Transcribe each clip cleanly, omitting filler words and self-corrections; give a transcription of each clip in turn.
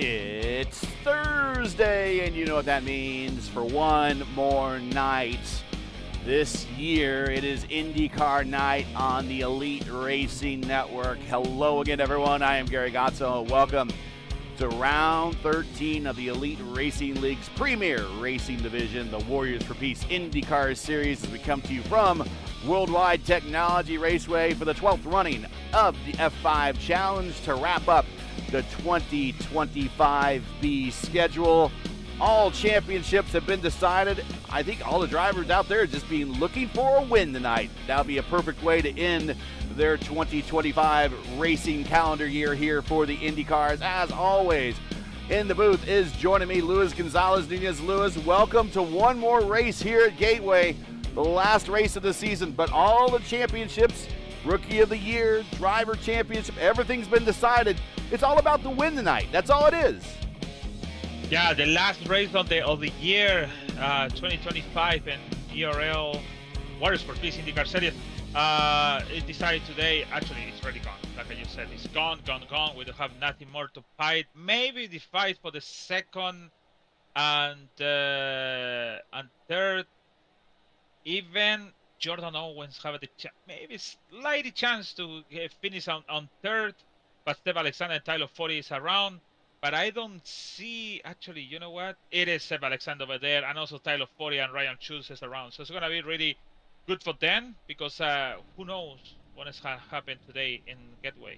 It's Thursday, and you know what that means. For one more night this year, it is IndyCar night on the Elite Racing Network. Hello again, everyone. I am Gary Gotzo. Welcome to round 13 of the Elite Racing League's premier racing division, the Warriors for Peace IndyCar Series, as we come to you from World Wide Technology Raceway for the 12th running of the F5 Challenge to wrap up the 2025B schedule. All championships have been decided. I think all the drivers out there just being looking for a win tonight. That'll be a perfect way to end their 2025 racing calendar year here for the IndyCars. As always, in the booth is joining me, Luis Gonzalez Nunez. Luis, welcome to one more race here at Gateway, the last race of the season, but all the championships, Rookie of the Year, Driver Championship, everything's been decided. It's all about the win tonight. That's all it is. Yeah, the last race of the year, 2025, and ERL Warriors for Peace IndyCar Series is decided today. Actually, it's already gone. Like I just said, it's gone. We don't have nothing more to fight. Maybe the fight for the second and third. Even Jordan Owens have maybe slight chance to finish on third, but Steve Alexander and Tyler Forty is around. But I don't see, actually, you know what? It is Steve Alexander over there, and also Tyler Forty and Ryan Schultz is around. So it's going to be really good for them, because who knows what is going to happen today in Gateway.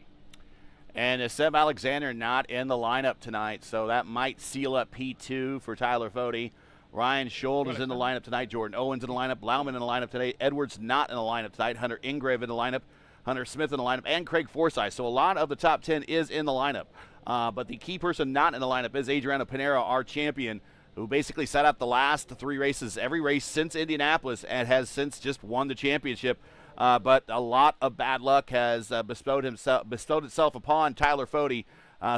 And Seb Alexander not in the lineup tonight, so that might seal up P2 for Tyler Fode. Ryan Schultz is in the lineup tonight. Jordan Owens in the lineup. Blauman in the lineup today. Edwards not in the lineup tonight. Hunter Ingrave in the lineup. Hunter Smith in the lineup. And Craig Forsyth. So a lot of the top 10 is in the lineup. But the key person not in the lineup is Adriano Pinero, our champion, who basically set up the last three races, every race since Indianapolis, and has since just won the championship. But a lot of bad luck has bestowed itself upon Tyler Fode,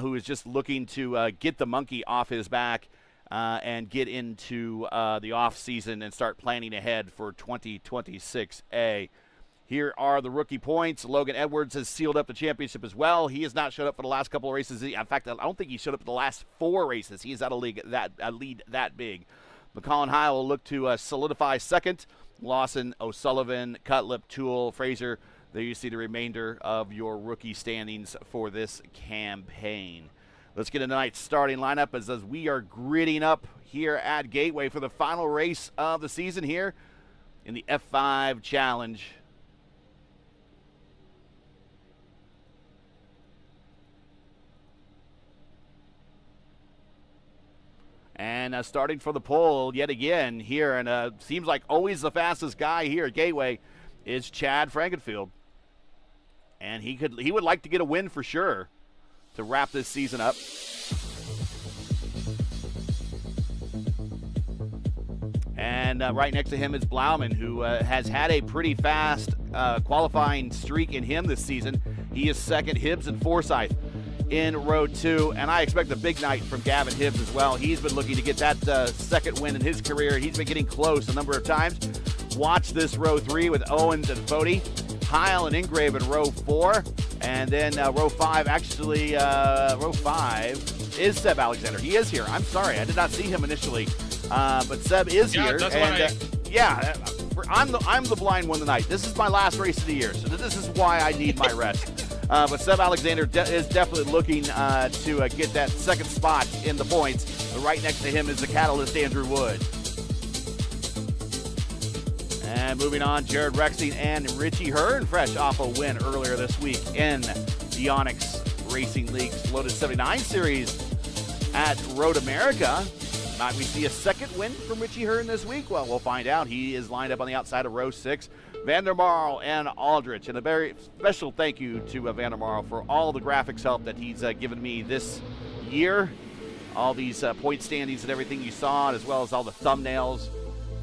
who is just looking to get the monkey off his back and get into the off season and start planning ahead for 2026A. Here are the rookie points. Logan Edwards has sealed up the championship as well. He has not showed up for the last couple of races. In fact, I don't think he showed up for the last four races. He's at a lead that big. McCollin High will look to solidify second. Lawson, O'Sullivan, Cutlip, Toole, Fraser. There you see the remainder of your rookie standings for this campaign. Let's get into tonight's starting lineup as we are gritting up here at Gateway for the final race of the season here in the F5 Challenge. And starting for the pole yet again here, and seems like always the fastest guy here at Gateway is Chad Frankenfield. And he would like to get a win for sure to wrap this season up. And right next to him is Blauman, who has had a pretty fast qualifying streak in him this season. He is second. Hibbs and Forsyth in row two, and I expect a big night from Gavin Hibbs as well. He's been looking to get that second win in his career. He's been getting close a number of times. Watch this row three with Owens and Fode. Heil and Ingrave in row four, and then row five, row five is Seb Alexander. He is here. I'm sorry, I did not see him initially, but Seb is here. And I'm the blind one tonight. This is my last race of the year, so this is why I need my rest. But Seb Alexander is definitely looking to get that second spot in the points. But right next to him is the catalyst, Andrew Wood. And moving on, Jared Rexing and Richie Hearn, fresh off a win earlier this week in the Onyx Racing League's Lotus 79 Series. at Road America. Might we see a second win from Richie Hearn this week? Well, we'll find out. He is lined up on the outside of row 6. Vandermarl and Aldrich. And a very special thank you to Vandermarl for all the graphics help that he's given me this year. All these point standings and everything you saw, as well as all the thumbnails.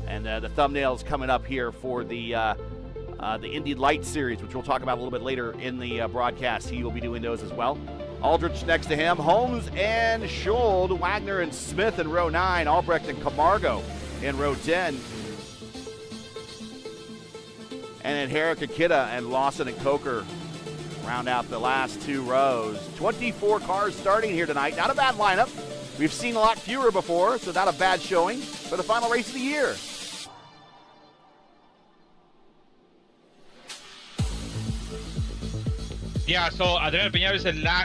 And the thumbnails coming up here for the Indy Light Series, which we'll talk about a little bit later in the broadcast. He will be doing those as well. Aldrich next to him, Holmes and Schold, Wagner and Smith in row 9, Albrecht and Camargo in row 10. And then Herrick, Akita, and Lawson and Coker round out the last 2 rows. 24 cars starting here tonight. Not a bad lineup. We've seen a lot fewer before, so not a bad showing for the final race of the year. Yeah, so Adriano Peñaro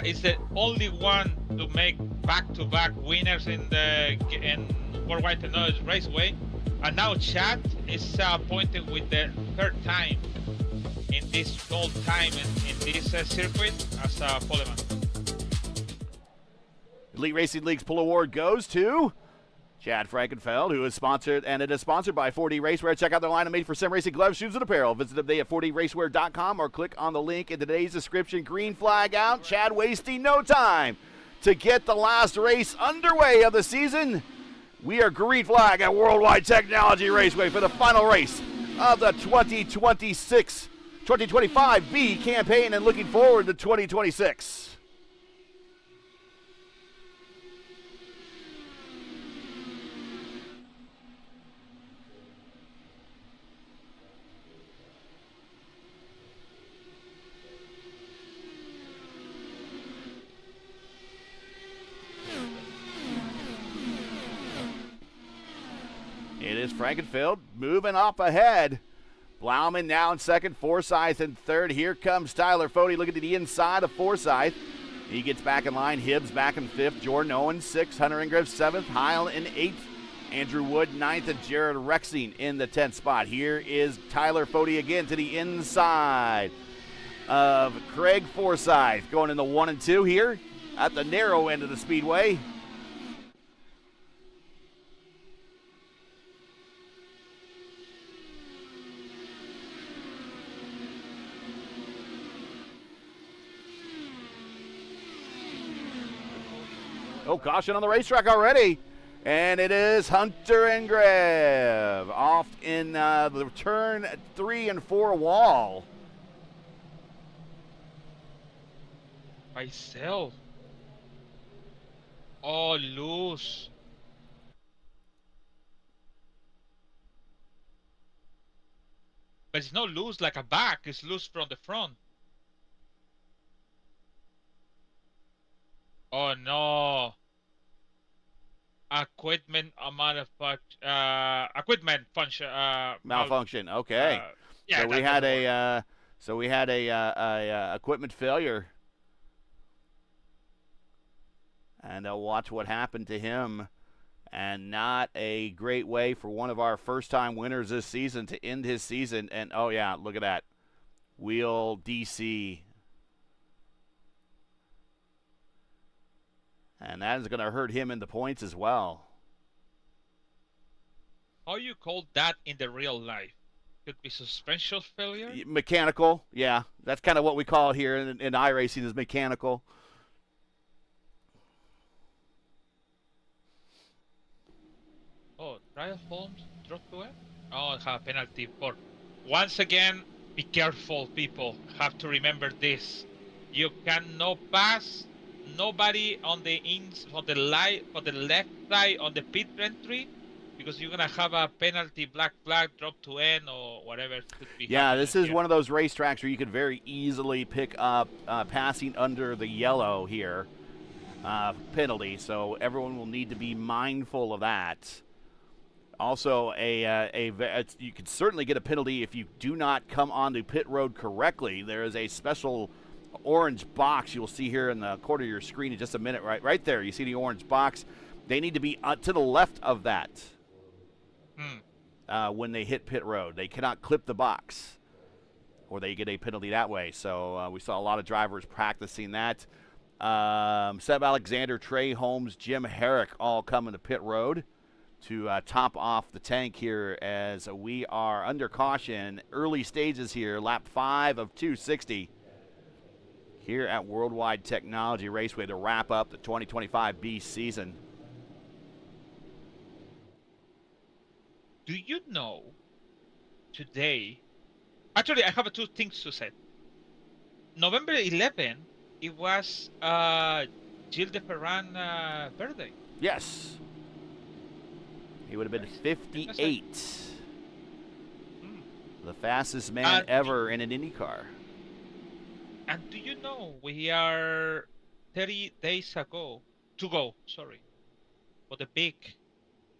is the only one to make back-to-back winners in World Wide Technology Raceway, and now Chad is appointed with the 3rd time in this gold time in this circuit as a poleman. Elite Racing League's pull award goes to Chad Frankenfeld, who is sponsored, and it is sponsored by 4D Racewear. Check out their line of made for sim racing gloves, shoes, and apparel. Visit them today at 4dracewear.com or click on the link in today's description. Green flag out. Chad wasting no time to get the last race underway of the season. We are green flag at World Wide Technology Raceway for the final race of the 2025 B campaign, and looking forward to 2026. It is Frankenfeld moving up ahead. Blauman now in second, Forsyth in third. Here comes Tyler Fode looking to the inside of Forsyth. He gets back in line. Hibbs back in fifth. Jordan Owens sixth. Hunter Ingrave seventh. Heil in eighth. Andrew Wood ninth, and Jared Rexing in the 10th spot. Here is Tyler Fode again to the inside of Craig Forsyth, going in the 1 and 2 here at the narrow end of the Speedway. Oh, caution on the racetrack already. And it is Hunter Ingrave off in the turn 3 and 4 wall. Myself. Oh, loose. But it's not loose like a back, it's loose from the front. Oh no. Equipment function. Malfunction. Okay. Yeah. So we had a equipment failure, and watch what happened to him. And not a great way for one of our first-time winners this season to end his season. And oh yeah, look at that wheel DC. And that is going to hurt him in the points as well. How you call that in the real life? Could be suspension failure? Mechanical, yeah. That's kind of what we call it here in iRacing, is mechanical. Oh, Ryan Holmes dropped away? Oh, I have a penalty for. Once again, be careful, people. Have to remember this. You cannot pass nobody on the left side on the pit entry, because you're gonna have a penalty, black flag, drop to N or whatever could be. Yeah, this is one of those racetracks where you could very easily pick up passing under the yellow here penalty. So everyone will need to be mindful of that. Also, you could certainly get a penalty if you do not come onto pit road correctly. There is a special orange box you'll see here in the corner of your screen in just a minute. Right there, you see the orange box. They need to be to the left of that when they hit pit road. They cannot clip the box, or they get a penalty that way. So we saw a lot of drivers practicing that. Seb Alexander, Trey Holmes, Jim Herrick all coming to pit road to top off the tank here as we are under caution. Early stages here, lap 5 of 260 here at World Wide Technology Raceway to wrap up the 2025 B season. Do you know today? Actually, I have 2 things to say. November 11, it was Gilles de Ferran birthday. Yes. He would have been 58. The fastest man ever in an IndyCar. And do you know we are 30 days to go, for the big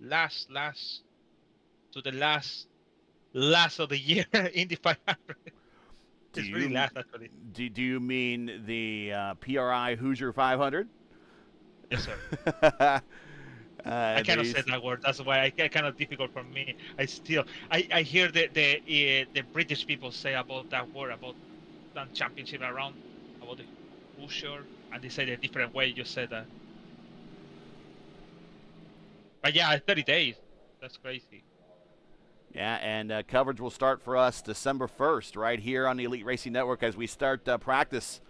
last of the year Indy 500. It's really last, actually. Do you mean the PRI Hoosier 500? Yes, sir. I cannot say that word. That's why it's kind of difficult for me. I hear the British people say about that word, about that championship around, about the Hoosier, and they say it a different way. You said that. But yeah, 30 days. That's crazy. Yeah, and coverage will start for us December 1st right here on the Elite Racing Network as we start practice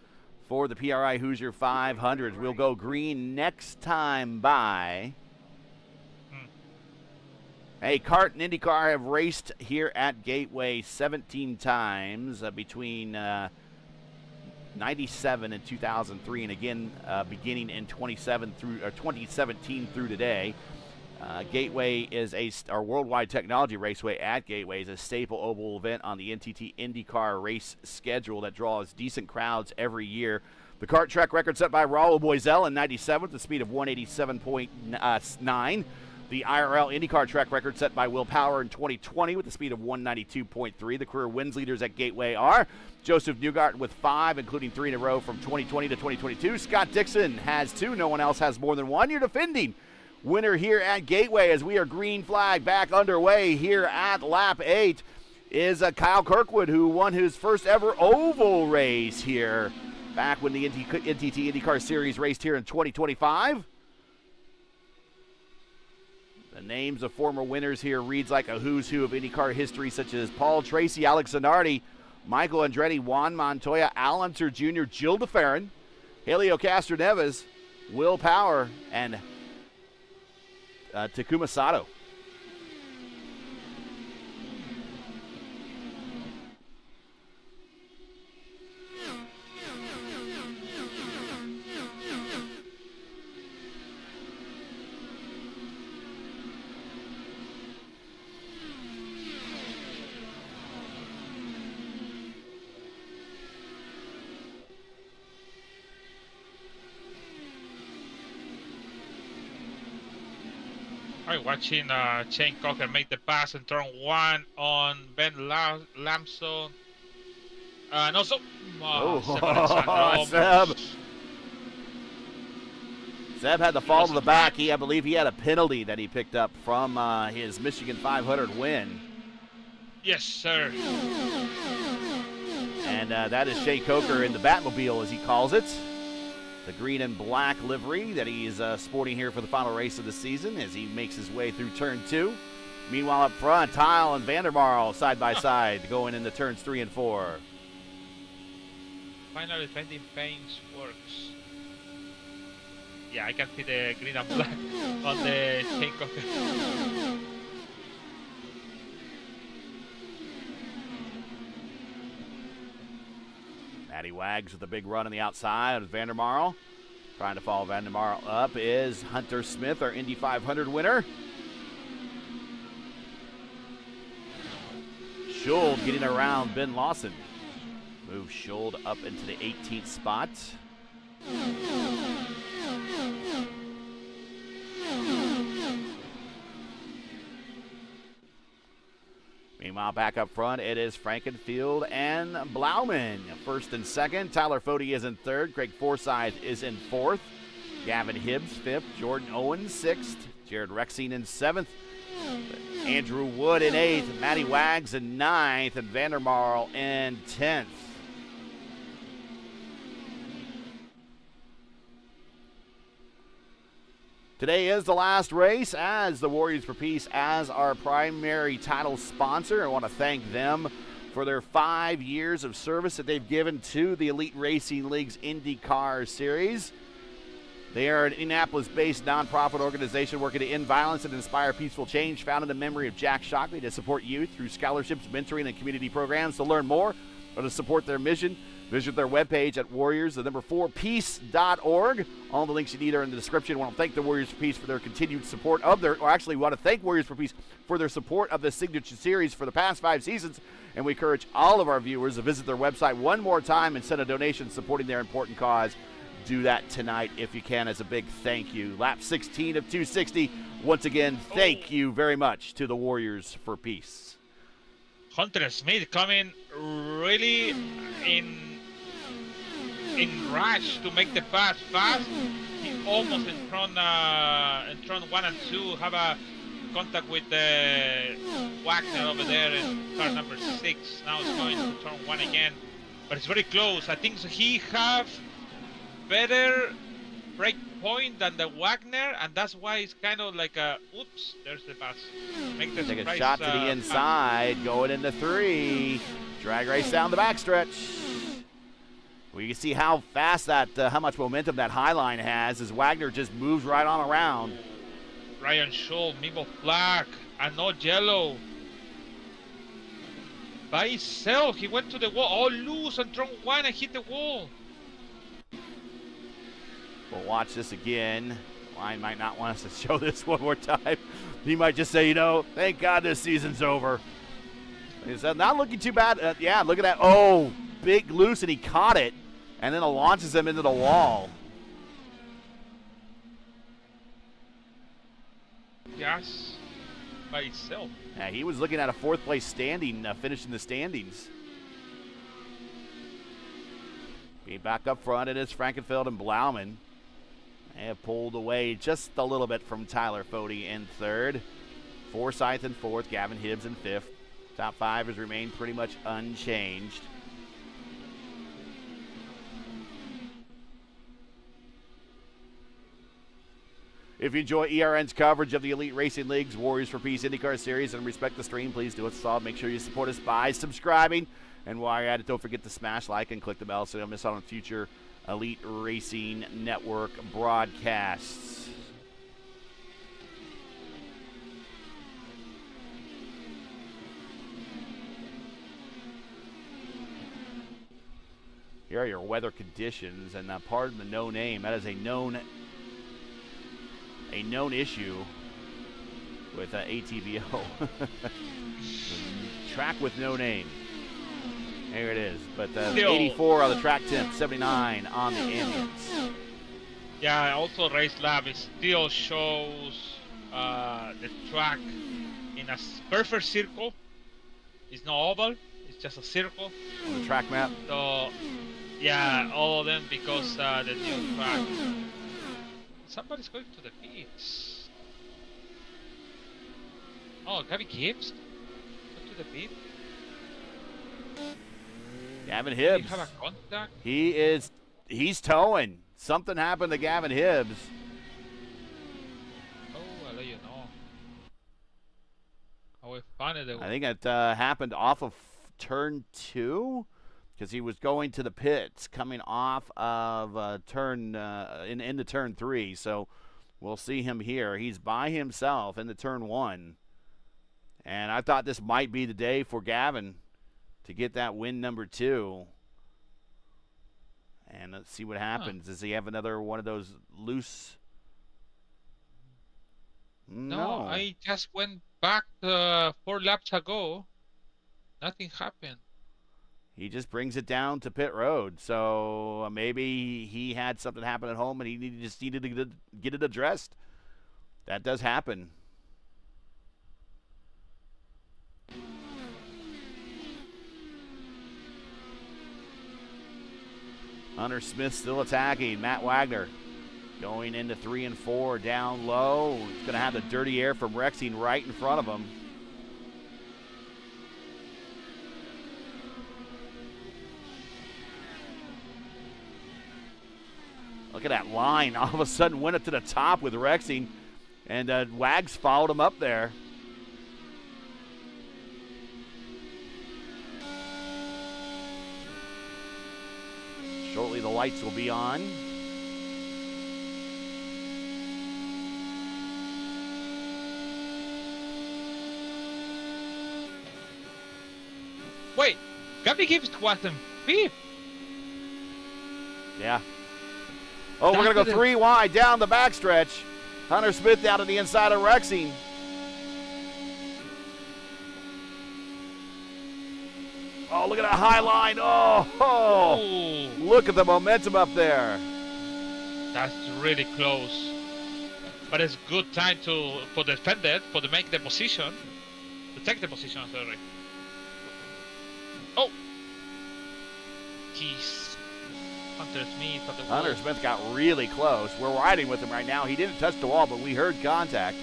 for the PRI Hoosier 500. We'll go green next time by. Hey, Kart and IndyCar have raced here at Gateway 17 times between 97 and 2003, and again beginning in 2017 through today. Gateway is our Worldwide Technology Raceway at Gateway is a staple oval event on the NTT IndyCar race schedule that draws decent crowds every year. The kart track record set by Raul Boisel in 97 with the speed of 187.9. The IRL IndyCar track record set by Will Power in 2020 with the speed of 192.3. The career wins leaders at Gateway are Joseph Newgart with 5, including 3 in a row from 2020 to 2022. Scott Dixon has 2. No one else has more than 1. You're defending winner here at Gateway as we are green flag back underway here at lap 8 is Kyle Kirkwood, who won his first ever oval race here back when the NTT IndyCar Series raced here in 2025. The names of former winners here reads like a who's who of IndyCar history, such as Paul Tracy, Alex Zanardi, Michael Andretti, Juan Montoya, Al Unser Jr., Gilles de Ferran, Helio Castroneves, Will Power, and Takuma Sato. Alright, watching Shane Cocker make the pass in turn 1 on Ben Lamson. And also, Seb had the fall to the back. I believe he had a penalty that he picked up from his Michigan 500 win. Yes, sir. And that is Shane Coker in the Batmobile, as he calls it. The green and black livery that he's sporting here for the final race of the season as he makes his way through turn 2. Meanwhile, up front, Tyle and Vandermarl side by side going into turns 3 and 4. Finally, Fending Paints works. Yeah, I can see the green and black on the Shane Cocker. Matty Wags with a big run on the outside of Vandermarl. Trying to follow Vandermarl up is Hunter Smith, our Indy 500 winner. Schuld getting around Ben Lawson. Moves Schuld up into the 18th spot. Meanwhile, back up front, it is Frankenfield and Blauman. First and second. Tyler Foti is in third. Craig Forsyth is in fourth. Gavin Hibbs, fifth. Jordan Owens, sixth. Jared Rexine in seventh. Andrew Wood in eighth. Matty Wags in ninth. And Vandermarl in 10th. Today is the last race as the Warriors for Peace as our primary title sponsor. I want to thank them for their 5 years of service that they've given to the Elite Racing League's IndyCar Series. They are an Indianapolis-based nonprofit organization working to end violence and inspire peaceful change, founded in memory of Jack Shockley to support youth through scholarships, mentoring, and community programs. To learn more or to support their mission, visit their webpage at warriors4peace.org. All the links you need are in the description. I want to thank the Warriors for Peace for their continued support of their, or actually, we want to thank Warriors for Peace for their support of the Signature Series for the past 5 seasons. And we encourage all of our viewers to visit their website one more time and send a donation supporting their important cause. Do that tonight if you can as a big thank you. Lap 16 of 260. Once again, thank you very much to the Warriors for Peace. Hunter Smith coming really in rush to make the pass fast. He almost in front 1 and 2 have a contact with Wagner over there in car number 6. Now it's going to turn 1 again, but it's very close. I think he have better break point than the Wagner, and that's why it's kind of like a oops. There's the pass. Make the Take surprise, a shot to the inside, going into 3. Drag race down the backstretch. Well, you can see how fast that, how much momentum that high line has as Wagner just moves right on around. Ryan Scholl, Mimo Black, and not yellow. By himself, he went to the wall, all loose and turn 1 and hit the wall. We'll watch this again. Ryan might not want us to show this one more time. He might just say, you know, thank God this season's over. He's not looking too bad. Yeah, look at that. Oh, big loose, and he caught it. And then it launches him into the wall. Yes, by itself. Yeah, he was looking at a 4th place standing, finishing the standings. Be back up front, it is Frankenfeld and Blauman. They have pulled away just a little bit from Tyler Fode in 3rd. Forsyth in 4th, Gavin Hibbs in 5th. Top 5 has remained pretty much unchanged. If you enjoy ERN's coverage of the Elite Racing League's Warriors for Peace IndyCar Series and respect the stream, please do us a solid. Make sure you support us by subscribing. And while you're at it, don't forget to smash like and click the bell so you don't miss out on future Elite Racing Network broadcasts. Here are your weather conditions, and pardon the no name. That is a known issue with ATVO. Track with no name. There it is. But 84 on the track temp, 79 on the ambience. Yeah, also race lab, it still shows the track in a perfect circle. It's not oval, it's just a circle. On the track map? So, yeah, all of them because the new track. Somebody's going to the pits. Oh, Gabby Gibbs? Go to the pit? Gavin Hibbs. Do you have a contact? He's towing. Something happened to Gavin Hibbs. Oh, I'll let you know. How funny they were. I think it happened off of turn 2 because he was going to the pits coming off of turn into turn 3. So we'll see him here. He's by himself into turn 1. And I thought this might be the day for Gavin to get that win number 2. And let's see what happens. Does he have another one of those loose? No, I just went back 4 laps ago. Nothing happened. He just brings it down to pit road. So maybe he had something happen at home and he just needed to get it addressed. That does happen. Hunter Smith still attacking. Matt Wagner going into 3 and 4 down low. He's going to have the dirty air from Rexing right in front of him. Look at that line. All of a sudden went up to the top with Rexing, and Wags followed him up there. Shortly the lights will be on. Wait, Gabby Gibbs wasn't fifth. Yeah. Oh, we're going to go 3 wide down the backstretch. Hunter Smith out of the inside of Rexing. Oh, look at that high line. Oh, look at the momentum up there. That's really close. But it's good time for the defender, to make the position. To take the position, sorry. Oh! Jeez. Hunter Smith at the wall. Hunter Smith got really close. We're riding with him right now. He didn't touch the wall, but we heard contact.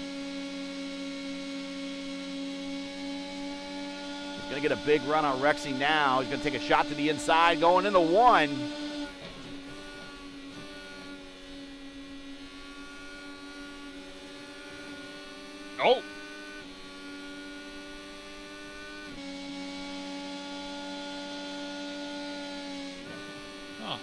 He's going to get a big run on Rexing now. He's going to take a shot to the inside, going into 1. Oh! Oh.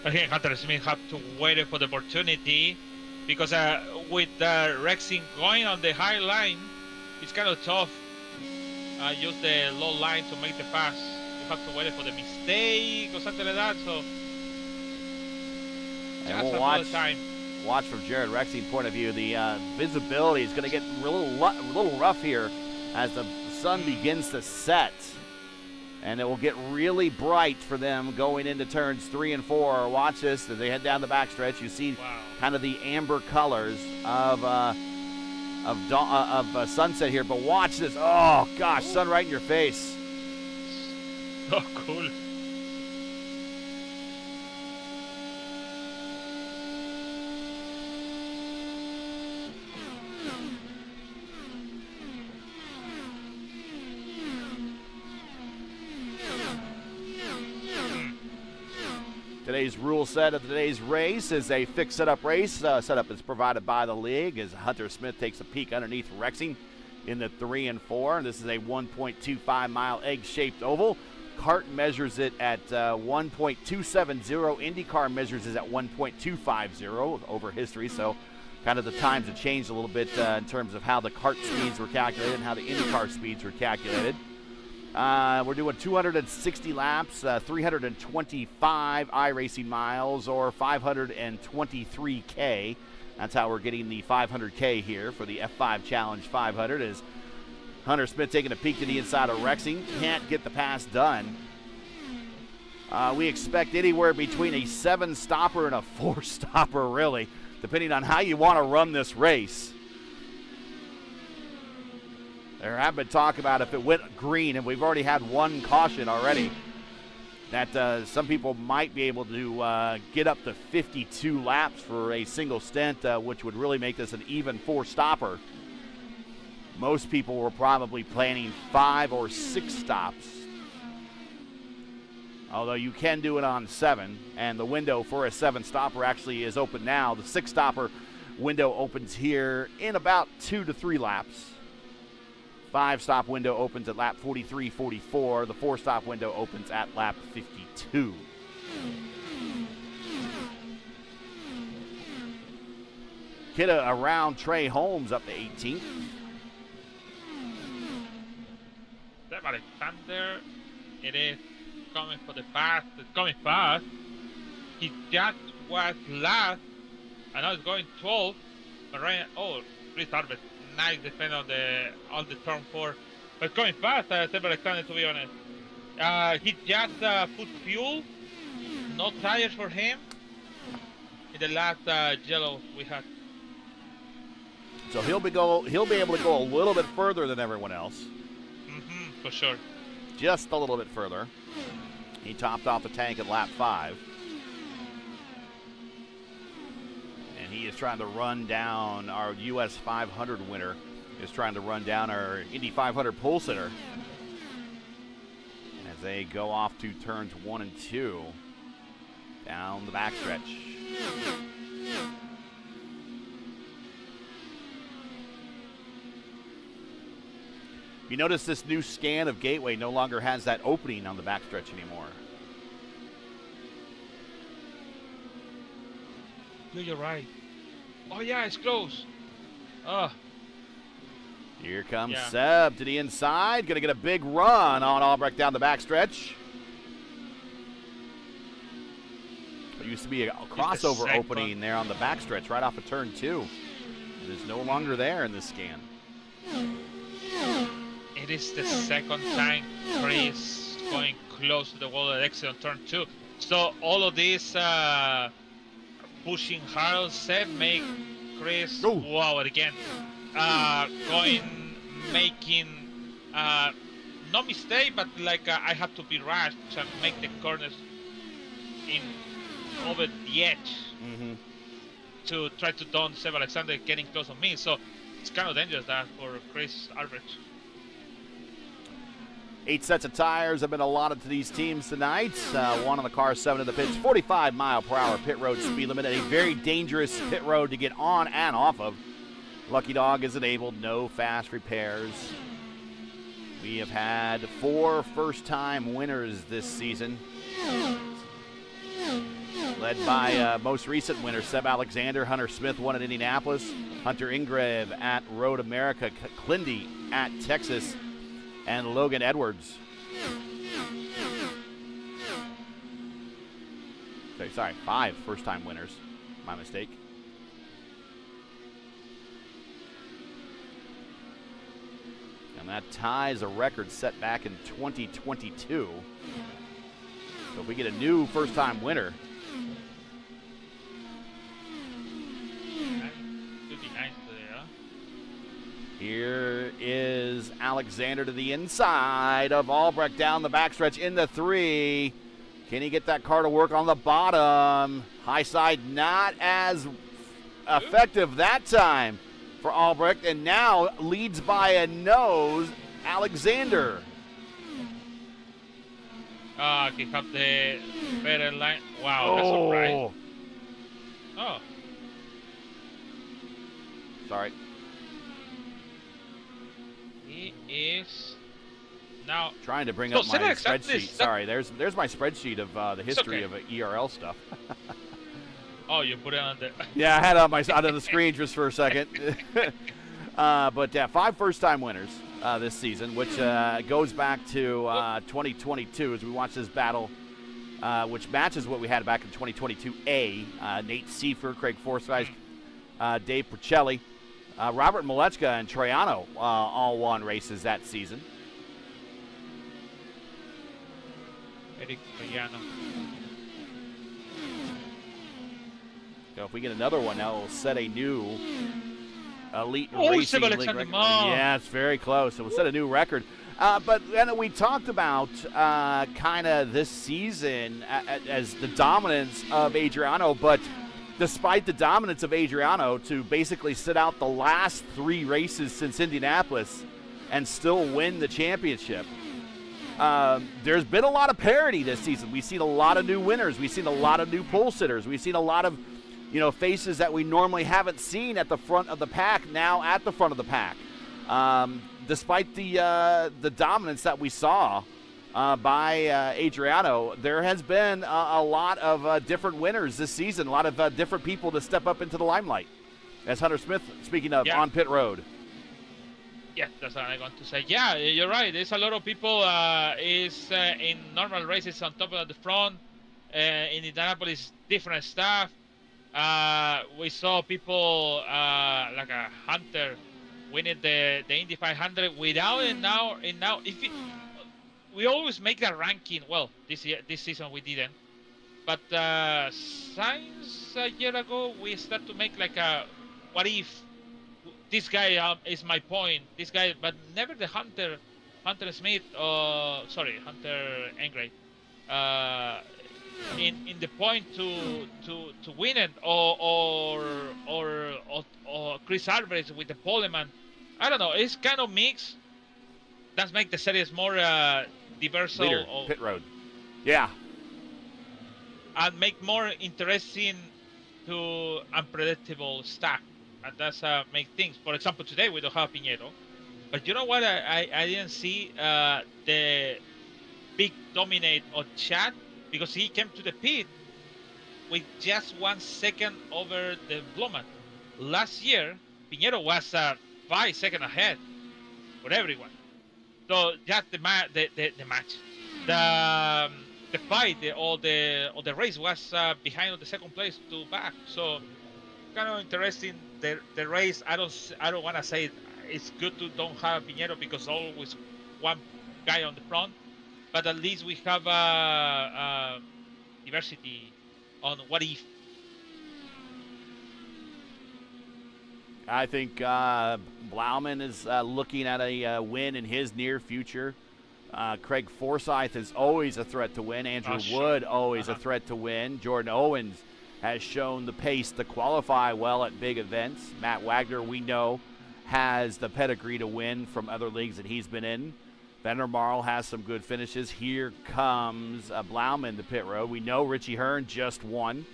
Again, Hunter Smith have to wait for the opportunity because with Rexing going on the high line, it's kind of tough. Use the low line to make the pass. You have to wait for the mistake or something like that. So, and we'll watch from Jared Rexing's point of view. The visibility is going to get a little rough here as the sun begins to set. And it will get really bright for them going into turns 3 and 4. Watch this as they head down the backstretch. You see kind of the amber colors of sunset here. But watch this. Oh, gosh, sun right in your face. Oh, cool. Today's rule set of today's race is a fixed setup race. Setup is provided by the league as Hunter Smith takes a peek underneath Rexing in the 3 and 4. This is a 1.25-mile egg-shaped oval. Kart measures it at 1.270. IndyCar measures it at 1.250 over history. So kind of the times have changed a little bit in terms of how the kart speeds were calculated and how the IndyCar speeds were calculated. We're doing 260 laps, 325 iRacing miles, or 523K. That's how we're getting the 500K here for the F5 Challenge 500. Is Hunter Smith taking a peek to the inside of Rexing. Can't get the pass done. We expect anywhere between a 7-stopper and a 4-stopper, really, depending on how you want to run this race. There have been talk about if it went green, and we've already had one caution already, that some people might be able to get up to 52 laps for a single stint, which would really make this an even 4-stopper. Most people were probably planning 5 or 6 stops, although you can do it on 7, and the window for a 7-stopper actually is open now. The 6-stopper window opens here in about 2 to 3 laps. 5-stop window opens at lap 43, 44. The 4-stop window opens at lap 52. Kidda around Trey Holmes up to 18th. That Alexander, it is coming for the pass. It's coming fast. He just was last, and now it's going 12. But right, Chris Harvest. Nice defense on the turn 4, but going fast. Seb Alexander, to be honest, he just put fuel, no tires for him in the last yellow we had. So he'll be able to go a little bit further than everyone else. For sure. Just a little bit further. He topped off the tank at lap 5. And he is trying to run down our US 500 winner, is trying to run down our Indy 500 pole sitter as they go off to turns 1 and 2 down the backstretch. You notice this new scan of Gateway no longer has that opening on the backstretch anymore. You're right. Oh yeah, it's close. Oh. Here comes Seb to the inside. Going to get a big run on Albrecht down the backstretch. There used to be a crossover opening there on the backstretch right off of turn 2. It is no longer there in this scan. It is the second time Chris going close to the wall at exit on turn 2. So all of these pushing hard Seb make Chris wow again. Making no mistake, but like I have to be rash and make the corners in over the edge to try to down Seb Alexander getting close on me. So it's kind of dangerous that for Chris Albrecht. 8 sets of tires have been allotted to these teams tonight. 1 on the car, 7 in the pits. 45-mile-per-hour pit road speed limit. A very dangerous pit road to get on and off of. Lucky Dog is enabled. No fast repairs. We have had 4 first-time winners this season. Led by most recent winner, Seb Alexander. Hunter Smith won at Indianapolis. Hunter Ingrave at Road America. Clindy at Texas. And Logan Edwards. Sorry, 5 first-time winners. My mistake. And that ties a record set back in 2022. So if we get a new first-time winner. Could be nice there, huh? Here is Alexander to the inside of Albrecht down the backstretch in the 3. Can he get that car to work on the bottom? High side not as effective that time for Albrecht, and now leads by a nose, Alexander. He have the better line. Wow, that's a surprise. Oh. Sorry. He is now trying to bring up my spreadsheet. Sorry, there's my spreadsheet of the history of ERL stuff. Oh, you put it on the. Yeah, I had it on the screen just for a second. But yeah, 5 first-time winners this season, which goes back to 2022 as we watch this battle, which matches what we had back in 2022A. Nate Seifer, Craig Forsyth, Dave Percelli, Robert Malechka, and Troiano all won races that season. Eric Troiano. So if we get another one, that will set a new elite racing league record. Yeah, it's very close. It will set a new record. But we talked about kind of this season as the dominance of Adriano, but despite the dominance of Adriano to basically sit out the last 3 races since Indianapolis and still win the championship, there's been a lot of parity this season. We've seen a lot of new winners. We've seen a lot of new pole sitters. We've seen a lot of faces that we normally haven't seen at the front of the pack now at the front of the pack. Despite the dominance that we saw by Adriano, there has been a lot of different winners this season, a lot of different people to step up into the limelight. As Hunter Smith, speaking of, on pit road. Yeah, that's what I'm going to say. Yeah, you're right. There's a lot of people in normal races on top of the front. In Indianapolis, different stuff. We saw people like a Hunter winning the Indy 500 without it now. We always make that ranking. Well, this season we didn't, but since a year ago we start to make like a what if this guy is my point. This guy, but never the Hunter Smith or Hunter Engrave. In the point to win it, or Chris Alvarez with the poleman I don't know. It's kind of mixed. That makes the series more diverse Leader, pit road. Yeah. and make more interesting to unpredictable stuff. And that's make things. For example, today we don't have Piñero. But you know what? I didn't see the big dominate on Chad because he came to the pit with just 1 second over the Bloman. Last year, Piñero was 5 seconds ahead for everyone. So just the match, the fight, or the race was behind on the second place to back. So kind of interesting. The race. I don't want to say it's good to don't have Piñero because always one guy on the front, but at least we have diversity on what if. I think Blauman is looking at a win in his near future. Craig Forsyth is always a threat to win. Andrew Wood, always a threat to win. Jordan Owens has shown the pace to qualify well at big events. Matt Wagner, we know, has the pedigree to win from other leagues that he's been in. Vandermarl has some good finishes. Here comes Blauman to pit road. We know Richie Hearn just won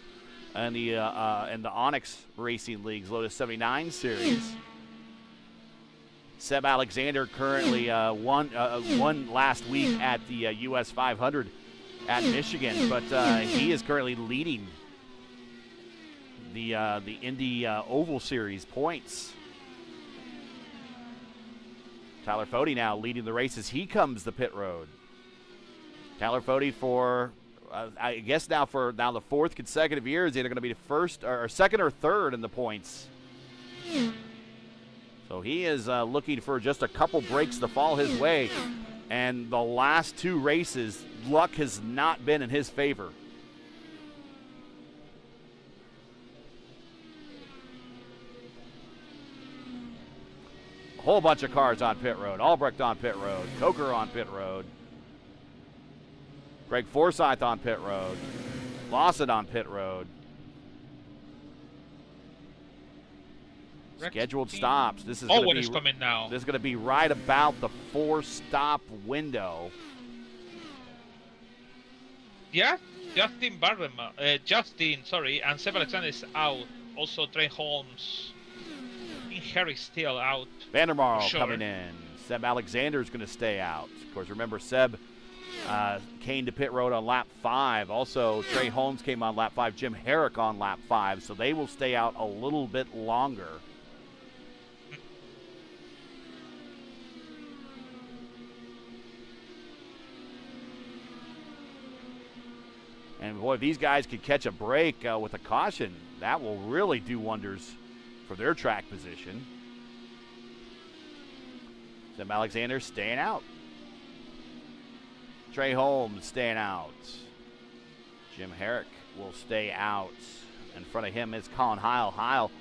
in the Onyx Racing League's Lotus 79 Series. Seb Alexander currently won last week at the US 500 at Michigan, but he is currently leading the Indy Oval Series points. Tyler Fode now leading the races. He comes the pit road. Tyler Fode for, I guess now the fourth consecutive year is either going to be the first or second or third in the points. So he is looking for just a couple breaks to fall his way. And the last two races, luck has not been in his favor. A whole bunch of cars on pit road. Albrecht on pit road. Coker on pit road. Greg Forsyth on pit road. Lawson on pit road. Scheduled stops. This is going to be coming now. This is going to be right about the 4-stop window. Yeah, Justin, and Seb Alexander is out. Also, Trey Holmes. I think Harry's still out. Vandermarl coming in. Seb Alexander is going to stay out. Of course, remember Seb came to pit road on lap 5. Also, Trey Holmes came on lap 5. Jim Herrick on lap 5. So they will stay out a little bit longer. And boy, if these guys could catch a break with a caution, that will really do wonders for their track position. Sam Alexander staying out. Trey Holmes staying out. Jim Herrick will stay out. In front of him is Colin Heil. Heil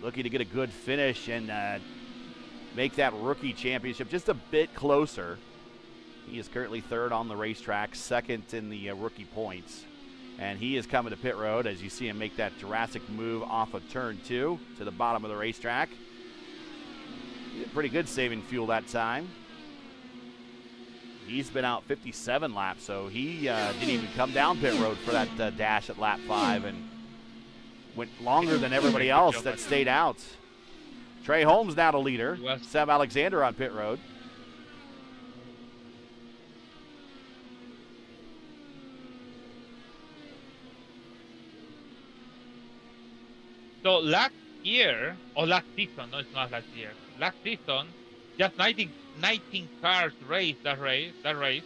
looking to get a good finish and make that rookie championship just a bit closer. He is currently third on the racetrack, second in the rookie points. And he is coming to pit road as you see him make that Jurassic move off of turn 2 to the bottom of the racetrack. He did pretty good saving fuel that time. He's been out 57 laps, so he didn't even come down pit road for that dash at lap 5 and went longer than everybody else that stayed out. Trey Holmes now the leader. Seb Alexander on pit road. So last year, or last season, no, it's not last year. Last season, just 19 cars raced that race.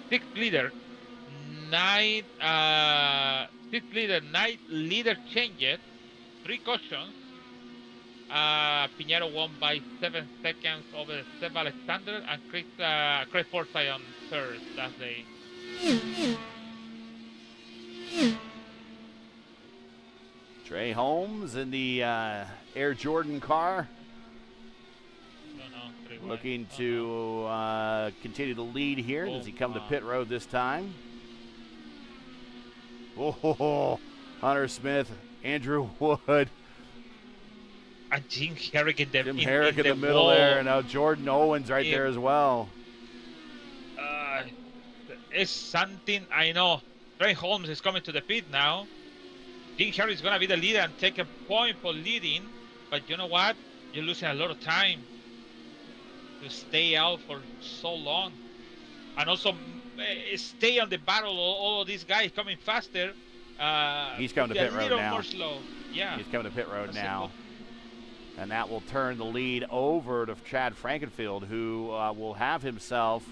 6 leader, 9 leader changes, 3 cautions. Piñero won by 7 seconds over Seb Alexander and Craig Forsyth on third that day. Trey Holmes in the Air Jordan car. Looking to continue to lead here. Does he come to pit road this time? Oh, Hunter Smith, Andrew Wood. And Jim Herrick in the Jim Herrick in the middle wall. there, and now Jordan Owens right there as well. It's something I know. Trey Holmes is coming to the pit now. Jim Herrick is going to be the leader and take a point for leading. But you know what? You're losing a lot of time to stay out for so long. And also stay on the battle. All of these guys coming faster. He's coming to pit road now. A little more slow. Yeah. He's coming to pit road now. And that will turn the lead over to Chad Frankenfield, who will have himself,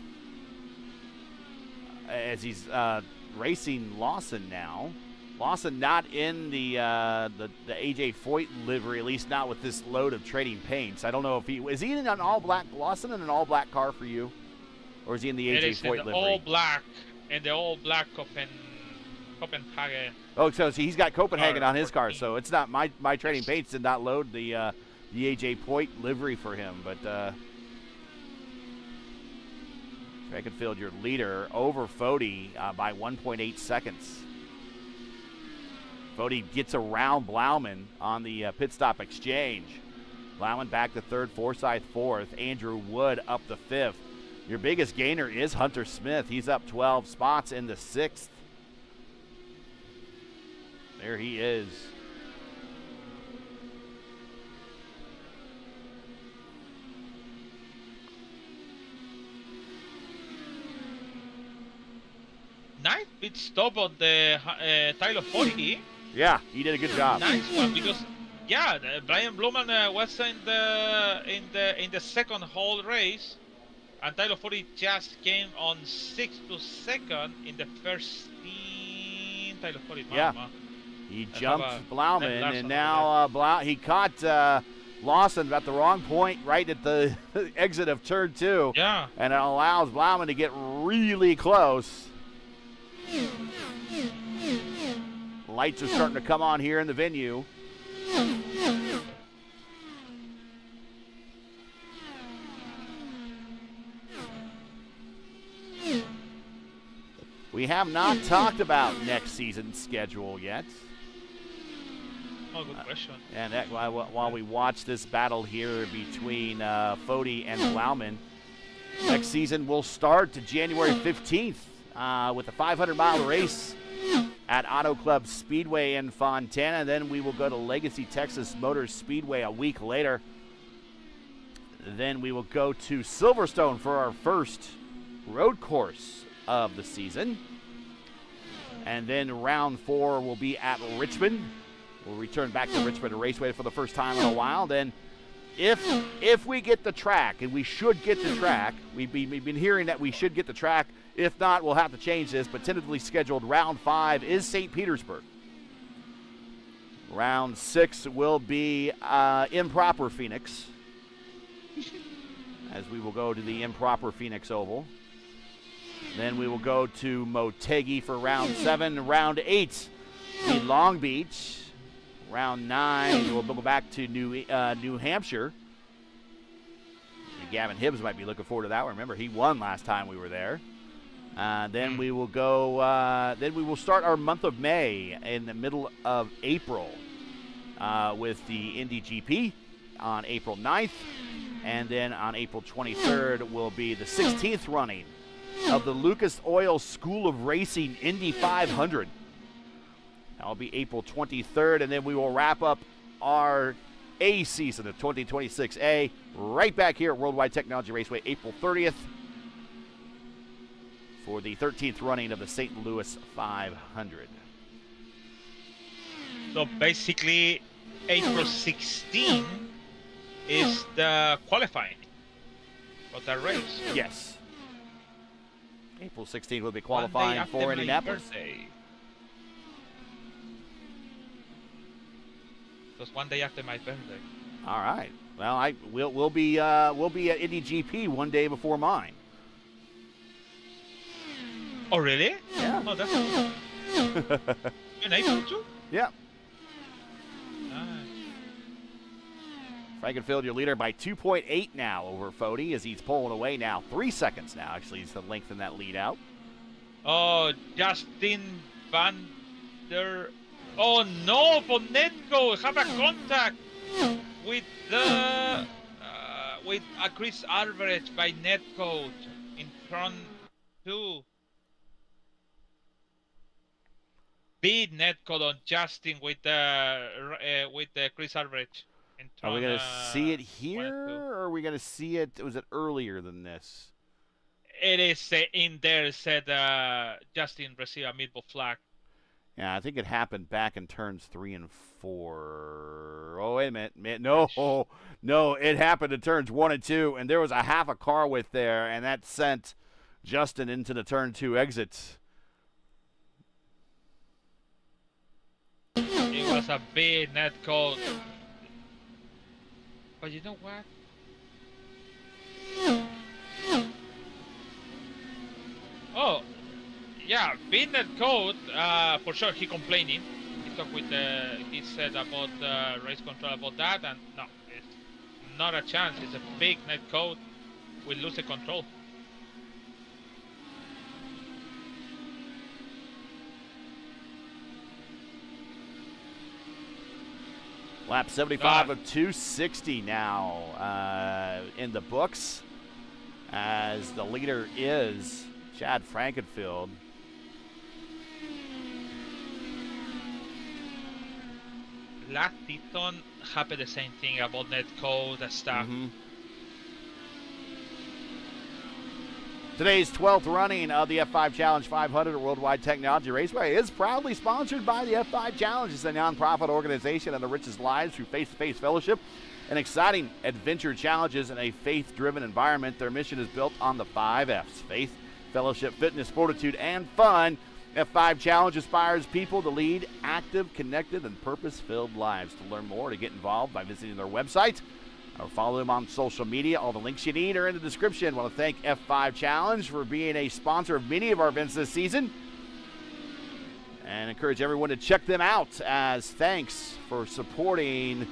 as he's racing Lawson now. Lawson not in the AJ Foyt livery, at least not with this load of trading paints. I don't know if is he in an all-black, Lawson in an all-black car for you? Or is he in the AJ Foyt livery? All black, and the all black Copenhagen. Oh, so he's got Copenhagen on his car, so it's not my trading paints did not load the AJ Foyt livery for him, but Frankenfield, your leader, over Fody by 1.8 seconds. Fody gets around Blauman on the pit stop exchange. Blauman back to third, Forsyth fourth, Andrew Wood up to fifth. Your biggest gainer is Hunter Smith. He's up 12 spots in the sixth. There he is. Nice pit stop on the Tyler 40. Yeah, he did a good job. Nice one, because Brian Blumen was in the second whole race, and Tyler 40 just came on 6th to 2nd in the first stint. Tyler 40, yeah. He jumped Blauman, and now he caught Lawson at the wrong point right at the exit of turn 2. Yeah. And it allows Blauman to get really close. Lights are starting to come on here in the venue. We have not talked about next season's schedule yet. Oh, good question. And that, while we watch this battle here between Fody and Blauman, next season will start to January 15th with a 500-mile race at Auto Club Speedway in Fontana. Then we will go to Legacy Texas Motor Speedway a week later. Then we will go to Silverstone for our first road course of the season. And then round 4 will be at Richmond. We'll return back to Richmond Raceway for the first time in a while. Then if we get the track, and we should get the track, we've been hearing that we should get the track. If not, we'll have to change this, but tentatively scheduled round 5 is St. Petersburg. Round 6 will be improper Phoenix, as we will go to the improper Phoenix Oval. Then we will go to Motegi for round 7. Round 8, the Long Beach. Round 9, we'll go back to New Hampshire. Gavin Hibbs might be looking forward to that one. Remember, he won last time we were there. Then we will go. Then we will start our month of May in the middle of April with the Indy GP on April 9th, and then on April 23rd will be the 16th running of the Lucas Oil School of Racing Indy 500. That'll be April 23rd, and then we will wrap up our A season of 2026A right back here at World Wide Technology Raceway April 30th for the 13th running of the St. Louis 500. So basically, April 16 is the qualifying for that race. Yes. April 16 will be qualifying for Indianapolis. Just one day after my birthday. All right. Well, we'll be at Indy GP one day before mine. Oh, really? Yeah. Oh, that's cool. In April too? Yeah. Nice. Frankenfield, your leader by 2.8 now over Fody as he's pulling away now. 3 seconds now, actually, to lengthen that lead out. Oh, Justin Van der... Oh, no, Bonetko have a contact. with the with a Chris average by netcode in turn 2. Big netcode on Justin with the Chris average in Are we turn going to see it 1 here, and 2. or are we going to see it? Was it earlier than this? It is in there said Justin received a meatball flag. Yeah, I think it happened back in turns 3 and 4. Oh, wait a minute. No, it happened in turns 1 and 2, and there was a half a car width there, and that sent Justin into the turn 2 exits. It was a big net code. But you know what? Oh, yeah, big net code. For sure, he complaining. He talked with he said about race control about that, and no, it's not a chance. It's a big net code. We lose the control. Lap 75 of 260 now in the books, as the leader is Chad Frankenfield. Last season happened the same thing about netcode and stuff. Today's 12th running of the F5 Challenge 500 at World Wide Technology Raceway is proudly sponsored by the F5 Challenge. It's a nonprofit organization that enriches lives through face-to-face fellowship and exciting adventure challenges in a faith-driven environment. Their mission is built on the 5 F's: faith, fellowship, fitness, fortitude, and fun. F5 Challenge inspires people to lead active, connected, and purpose-filled lives. To learn more, to get involved by visiting their website, or follow them on social media. All the links you need are in the description. I want to thank F5 Challenge for being a sponsor of many of our events this season, and encourage everyone to check them out as thanks for supporting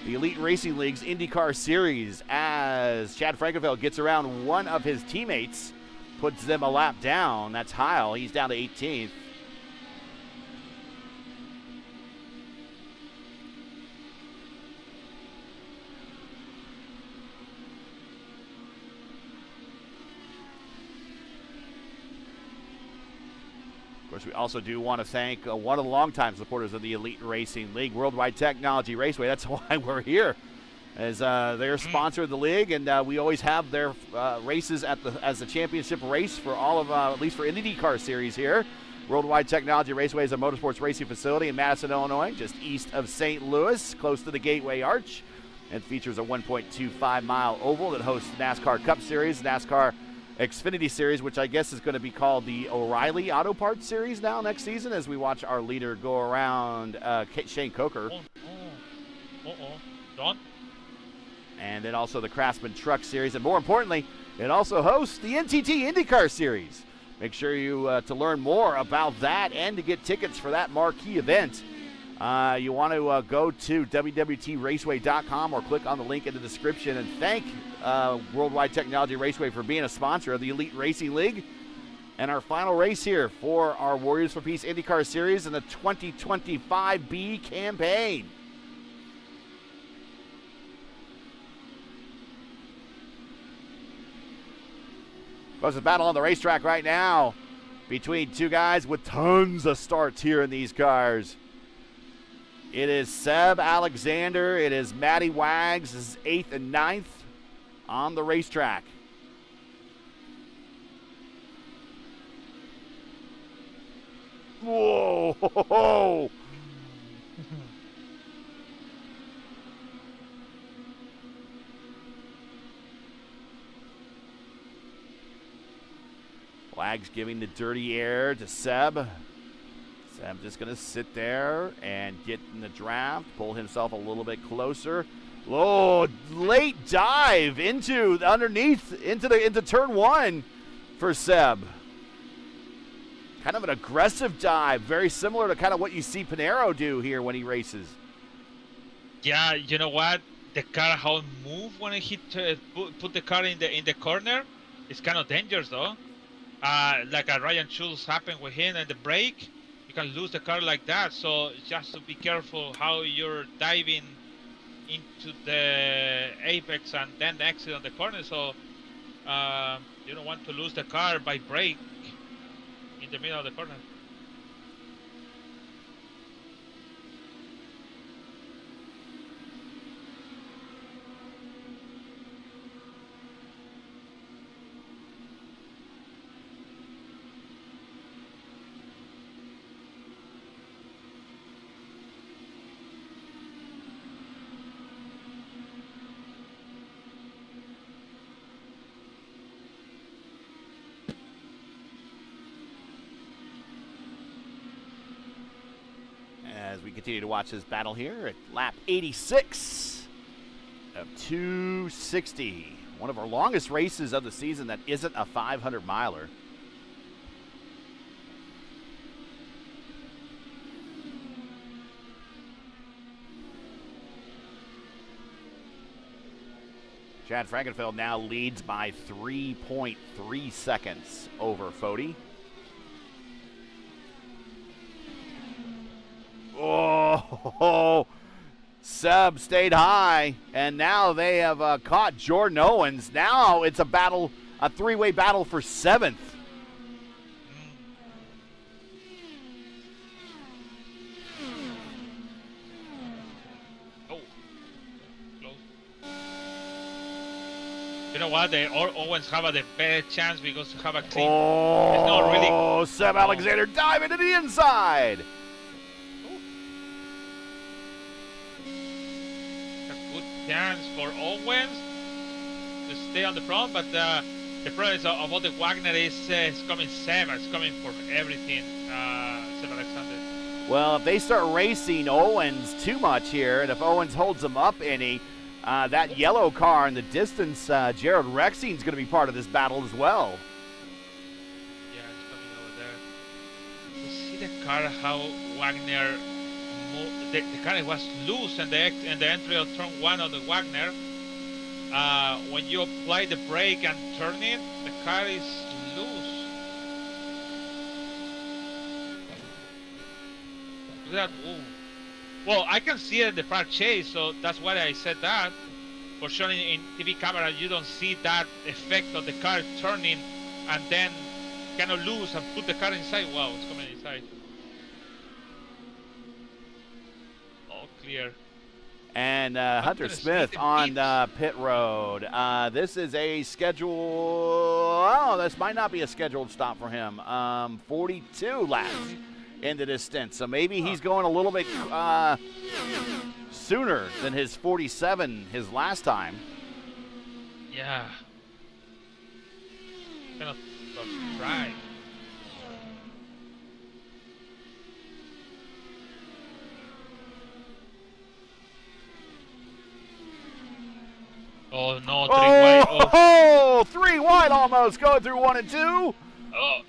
the Elite Racing League's IndyCar Series. As Chad Frankenfeld gets around one of his teammates, puts them a lap down. That's Heil. He's down to 18th. Of course, we also do want to thank one of the longtime supporters of the Elite Racing League, World Wide Technology Raceway. That's why we're here, as they're sponsor of the league, and we always have their races as the championship race for all of, at least for IndyCar Series here. World Wide Technology Raceway is a motorsports racing facility in Madison, Illinois, just east of St. Louis, close to the Gateway Arch. It features a 1.25-mile oval that hosts NASCAR Cup Series, NASCAR Xfinity Series, which I guess is going to be called the O'Reilly Auto Parts Series now next season, as we watch our leader go around Shane Coker. Don? And then also the Craftsman Truck Series, and more importantly, it also hosts the NTT IndyCar Series. Make sure you to learn more about that and to get tickets for that marquee event, you want to go to www.raceway.com or click on the link in the description and thank Worldwide Technology Raceway for being a sponsor of the Elite Racing League. And our final race here for our Warriors for Peace IndyCar Series in the 2025B campaign. There's a battle on the racetrack right now between two guys with tons of starts here in these cars. It is Seb Alexander. It is Matty Wags. This is 8th and 9th on the racetrack. Whoa! Wags giving the dirty air to Seb. Seb just going to sit there and get in the draft, pull himself a little bit closer. Oh, late dive into turn one for Seb. Kind of an aggressive dive, very similar to kind of what you see Pinheiro do here when he races. Yeah, you know what? The car how it move when he put the car in the corner, it's kind of dangerous though. Like a Ryan Schultz happened with him and the brake, you can lose the car like that. So just to be careful how you're diving into the apex and then exit on the corner. So you don't want to lose the car by brake in the middle of the corner. As we continue to watch this battle here at lap 86 of 260. One of our longest races of the season that isn't a 500-miler. Chad Frankenfeld now leads by 3.3 seconds over Foti. Oh, Seb stayed high, and now they have caught Jordan Owens. Now it's a battle, a three-way battle for 7th. Oh, close. You know what? They Owens have the better chance because they have a clean. It's not really. Oh, Seb Alexander diving to the inside. Chance for Owens to stay on the front, but the problem is of all the Wagner is coming Seb. It's coming for everything, Seb Alexander. Well, if they start racing Owens too much here, and if Owens holds them up any, that yellow car in the distance, Jared Rexing's going to be part of this battle as well. Yeah, it's coming over there. You see the car, how Wagner the car was loose and the entry of turn 1 of the Wagner. When you apply the brake and turn it, the car is loose. Look at that. Ooh. Well, I can see it in the far chase, so that's why I said that. For sure, in TV camera, you don't see that effect of the car turning and then kind of loose and put the car inside. Wow, it's coming inside. Clear. And Hunter Smith on pit road. This is a schedule. Oh, this might not be a scheduled stop for him. 42 laps into this stint. So maybe he's going a little bit sooner than his 47 his last time. Yeah. Kind of right. Oh no, 3 wide. Oh, 3 wide almost going through 1 and 2. Oh.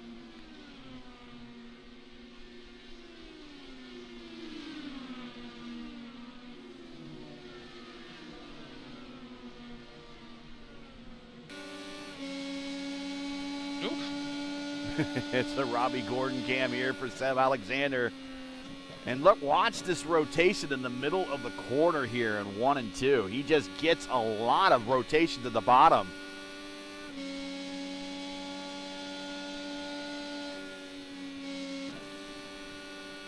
It's a Robbie Gordon cam here for Seb Alexander. And look, watch this rotation in the middle of the corner here in 1 and 2. He just gets a lot of rotation to the bottom.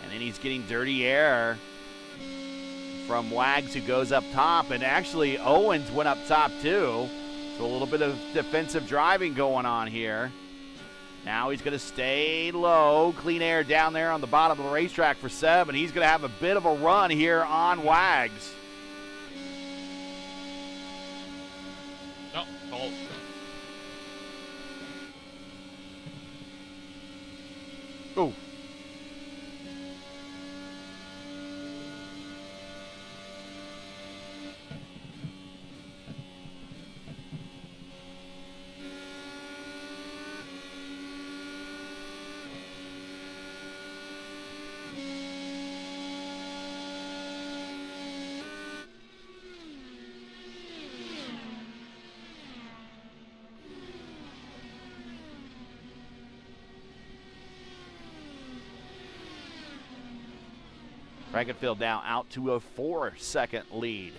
And then he's getting dirty air from Wags, who goes up top. And actually, Owens went up top too. So a little bit of defensive driving going on here. Now he's going to stay low. Clean air down there on the bottom of the racetrack for Seb, and he's going to have a bit of a run here on Wags. No, hold. Oh. Frankenfield now out to a 4-second lead.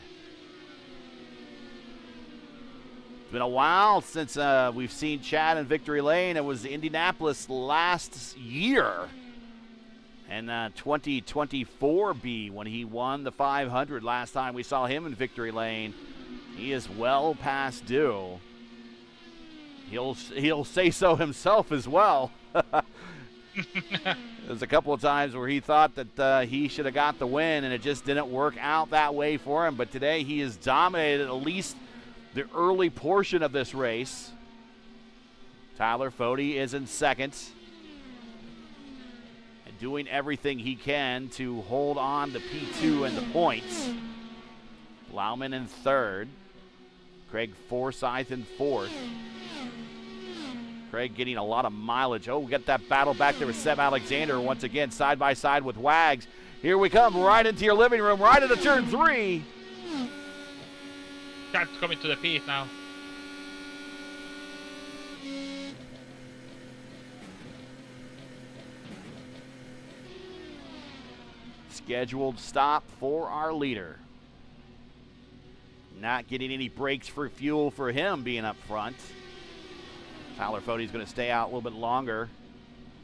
It's been a while since we've seen Chad in victory lane. It was Indianapolis last year. And 2024 B when he won the 500 last time we saw him in victory lane. He is well past due. He'll say so himself as well. There's a couple of times where he thought that he should have got the win, and it just didn't work out that way for him. But today he has dominated at least the early portion of this race. Tyler Fode is in second and doing everything he can to hold on to P2 and the points. Blauman in third. Craig Forsyth in fourth. Craig getting a lot of mileage. Oh, we got that battle back there with Seb Alexander once again, side by side with Wags. Here we come, right into your living room, right into turn 3. Starts coming to the pit now. Scheduled stop for our leader. Not getting any breaks for fuel for him being up front. Tyler Fode is going to stay out a little bit longer.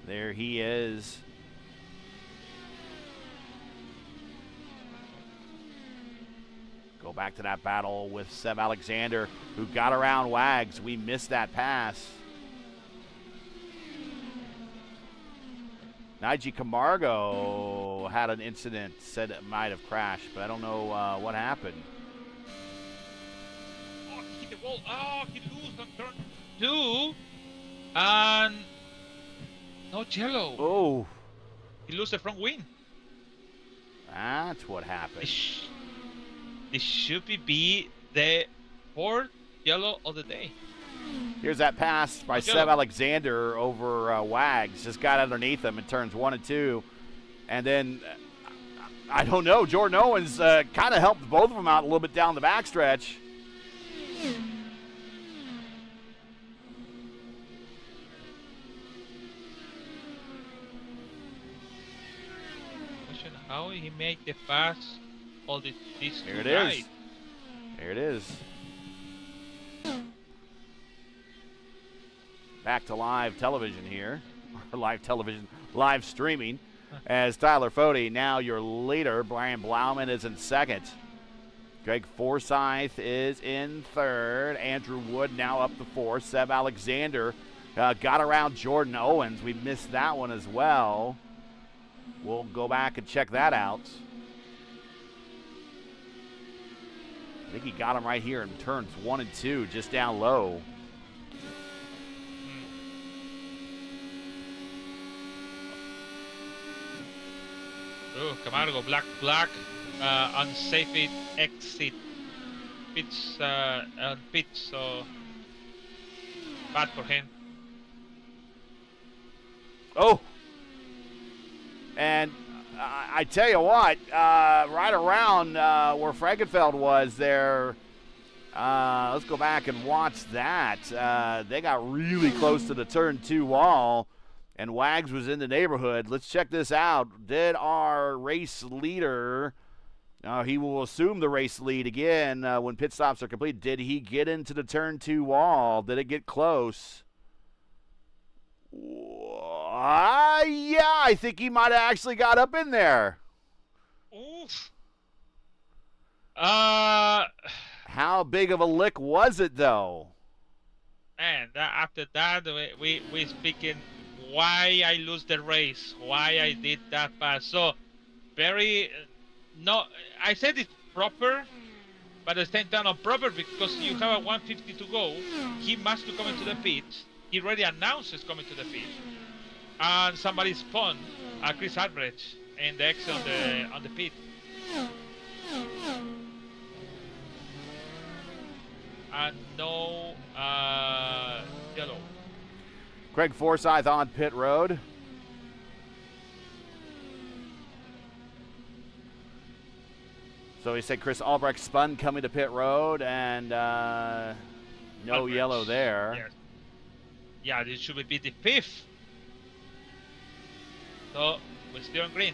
There he is. Go back to that battle with Seb Alexander, who got around Wags. We missed that pass. Nige Camargo had an incident, said it might have crashed, but I don't know what happened. Oh, he hit the wall. Oh, he lose on turn 2. And no yellow. Oh. He lose the front wing. That's what happened. This should be the 4th yellow of the day. Here's that pass by Seb Alexander over Wags. Just got underneath him in turns 1 and 2. And then, I don't know, Jordan Owens kind of helped both of them out a little bit down the backstretch. How he made the pass all these Here it is. There it is. Back to live television here. Or live television, live streaming. As Tyler Fode, now your leader. Brian Blauman is in second. Greg Forsyth is in third. Andrew Wood now up to fourth. Seb Alexander got around Jordan Owens. We missed that one as well. We'll go back and check that out. I think he got him right here in turns 1 and 2, just down low. Oh, Camargo, black, unsafe exit, pits, so bad for him. Oh! And I tell you what, right around where Frankenfeld was there, let's go back and watch that. They got really close to the turn 2 wall, and Wags was in the neighborhood. Let's check this out. Did our race leader, he will assume the race lead again when pit stops are complete. Did he get into the turn 2 wall? Did it get close? Yeah, I think he might have actually got up in there. Oof. How big of a lick was it, though? And after that, we speaking why I lose the race, why I did that pass. So, no, I said it's proper, but at the same time not proper because you have a 150 to go. He must to come into the pit. He already announced he's coming to the pit. And somebody spun Chris Albrecht in the exit on the pit. And no yellow. Craig Forsyth on pit road. So he said Chris Albrecht spun coming to pit road and no Albrecht. Yellow there. Yes. Yeah, this should be the 5th. So we're still on green.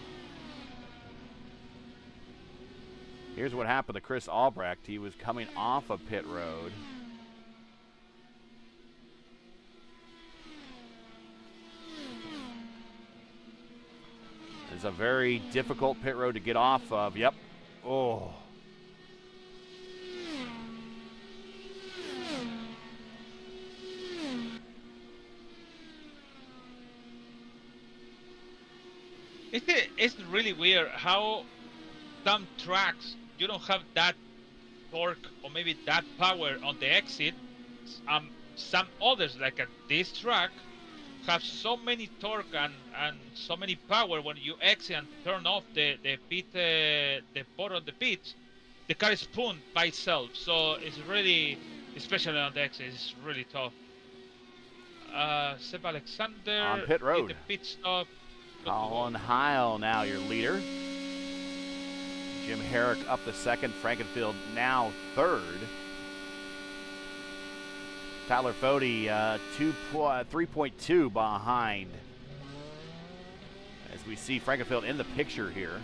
Here's what happened to Chris Albrecht. He was coming off of pit road. is a very difficult pit road to get off of. Yep. Oh. It's really weird how some tracks you don't have that torque or maybe that power on the exit. Some others, like at this track, have so many torque and so many power when you exit and turn off the bottom of the pit, the car is spun by itself. So it's really, especially on the exit, it's really tough. Seb Alexander On pit road. in the pit stop. Colin Heil now your leader. Jim Herrick up the second. Frankenfield now third. Tyler Fode 3.2 behind. As we see Frankenfield in the picture here.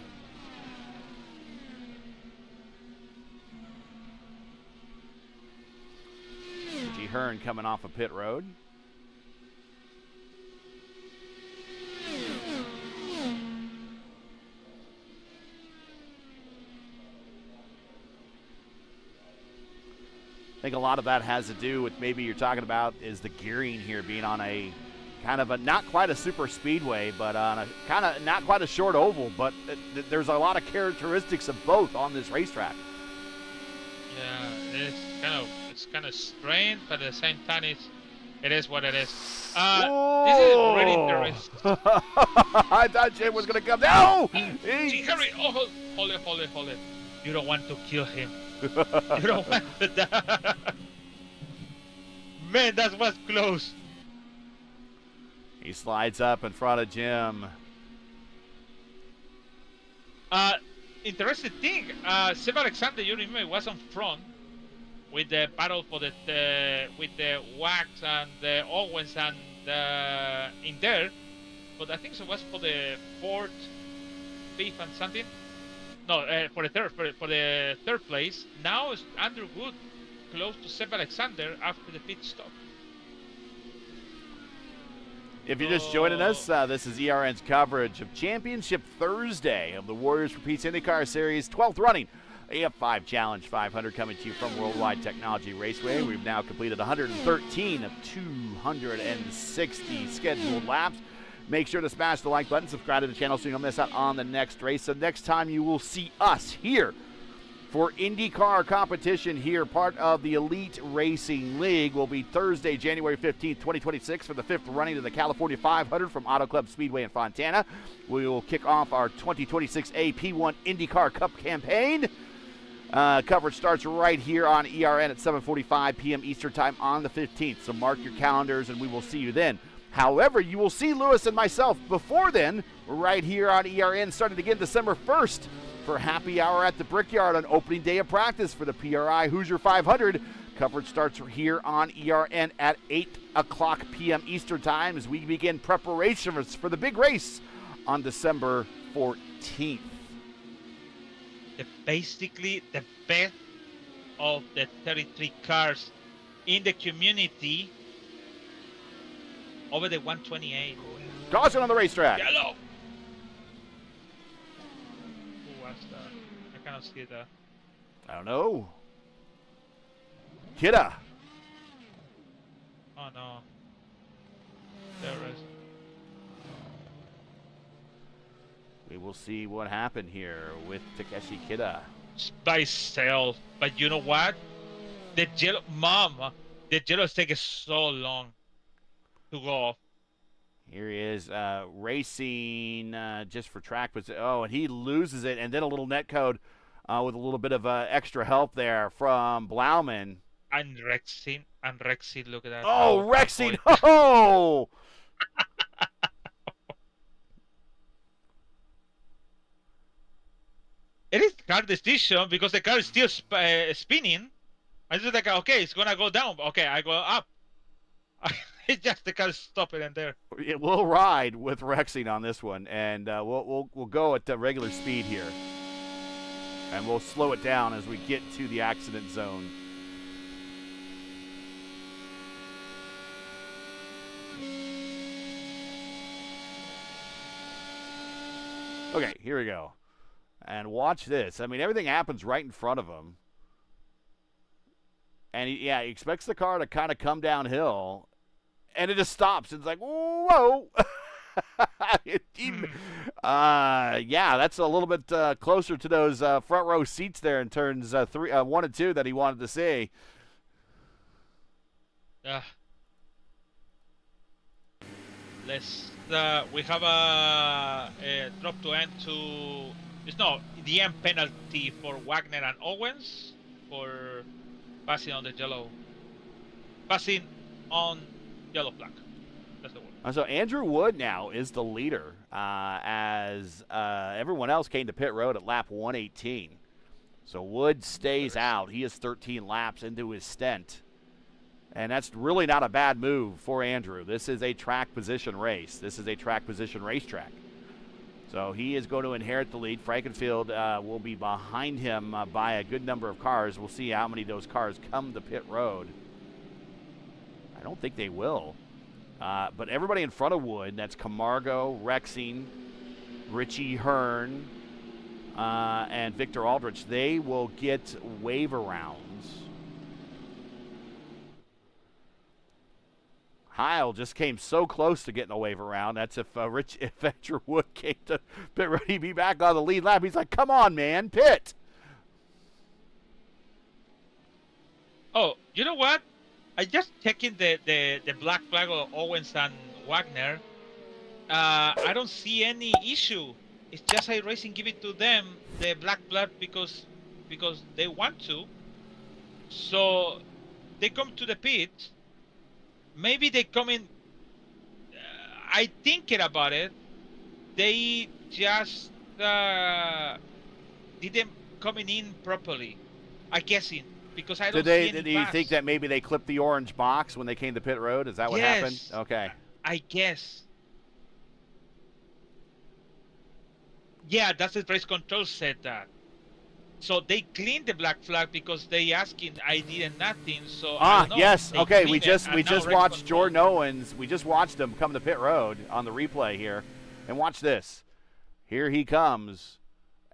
G. Hearn coming off of pit road. I think a lot of that has to do with maybe you're talking about is the gearing here being on a kind of a not quite a super speedway, but on a kind of not quite a short oval, but there's a lot of characteristics of both on this racetrack. Yeah, it's kind of strange, but at the same time it is what it is. This is really interesting. I thought Jim was going to come down. Hurry! Oh, hold it. You don't want to kill him. You don't want to die. Man, that was close. He slides up in front of Jim. Interesting thing, Seb Alexander, you remember, was on front with the battle for with the Wax and the Owens and in there, but I think it was for the fourth, fifth, and something. No, for the third place. Now it's Andrew Wood close to Seb Alexander after the pit stop. If you're just joining us, this is ERN's coverage of Championship Thursday of the Warriors for Peace IndyCar Series 12th running AF5 Challenge 500 coming to you from World Wide Technology Raceway. We've now completed 113 of 260 scheduled laps. Make sure to smash the like button, subscribe to the channel so you don't miss out on the next race. So next time you will see us here for IndyCar competition here, part of the Elite Racing League, will be Thursday, January 15th, 2026 for the 5th running of the California 500 from Auto Club Speedway in Fontana. We will kick off our 2026 AP1 IndyCar Cup campaign. Coverage starts right here on ERN at 7:45 p.m. Eastern Time on the 15th. So mark your calendars and we will see you then. However, you will see Lewis and myself before then, right here on ERN, starting again December 1st for happy hour at the Brickyard on opening day of practice for the PRI Hoosier 500. Coverage starts here on ERN at 8 o'clock p.m. Eastern Time as we begin preparations for the big race on December 14th. Basically, the best of the 33 cars in the community over the 128. Caution on the racetrack. Yellow. Who was that? I cannot see that. I don't know. Kidda. Oh no. There is. We will see what happened here with Takeshi Kidda. By cell. But you know what? The yellow, the yellow is taking so long to go off. Here he is racing just for track position. Oh, and he loses it, and then a little net code with a little bit of extra help there from Blauman. And Rexing, look at that. Oh, Rexing! Oh! It is car decision because the car is still spinning. I just like, okay, it's gonna go down. Okay, I go up. It's just the car is stopping in there. It will ride with Rexing on this one, and we'll go at the regular speed here, and we'll slow it down as we get to the accident zone. Okay, here we go. And watch this. I mean, everything happens right in front of him. And, he expects the car to kind of come downhill. And it just stops. It's like, whoa. That's a little bit closer to those front row seats there in turns 1 and 2 that he wanted to see. We have a drop to end to. It's not the end penalty for Wagner and Owens for passing on yellow flag. That's the word. So Andrew Wood now is the leader as everyone else came to pit road at lap 118. So Wood stays out. He is 13 laps into his stint. And that's really not a bad move for Andrew. This is a track position race. This is a track position racetrack. So he is going to inherit the lead. Frankenfield will be behind him by a good number of cars. We'll see how many of those cars come to pit road. I don't think they will. But everybody in front of Wood, that's Camargo, Rexing, Richie Hearn, and Victor Aldrich, they will get wave arounds. Heil just came so close to getting a wave around. That's if Andrew Wood came to pit road, he'd be back on the lead lap. He's like, come on, man, pit. Oh, you know what? I just checking the black flag of Owens and Wagner. I don't see any issue. It's just iRacing give it to them, the black flag, because they want to. So they come to the pit. Maybe they come in. I thinking about it. They just didn't coming in properly. I guessing because I don't see any Did you think that maybe they clipped the orange box when they came to pit road? Is that what happened? Okay. I guess. Yeah, that's the race control said that. So they cleaned the black flag because they asking I did nothing. So yes, okay. We just watched Jordan Owens. We just watched him come to pit road on the replay here, and watch this. Here he comes,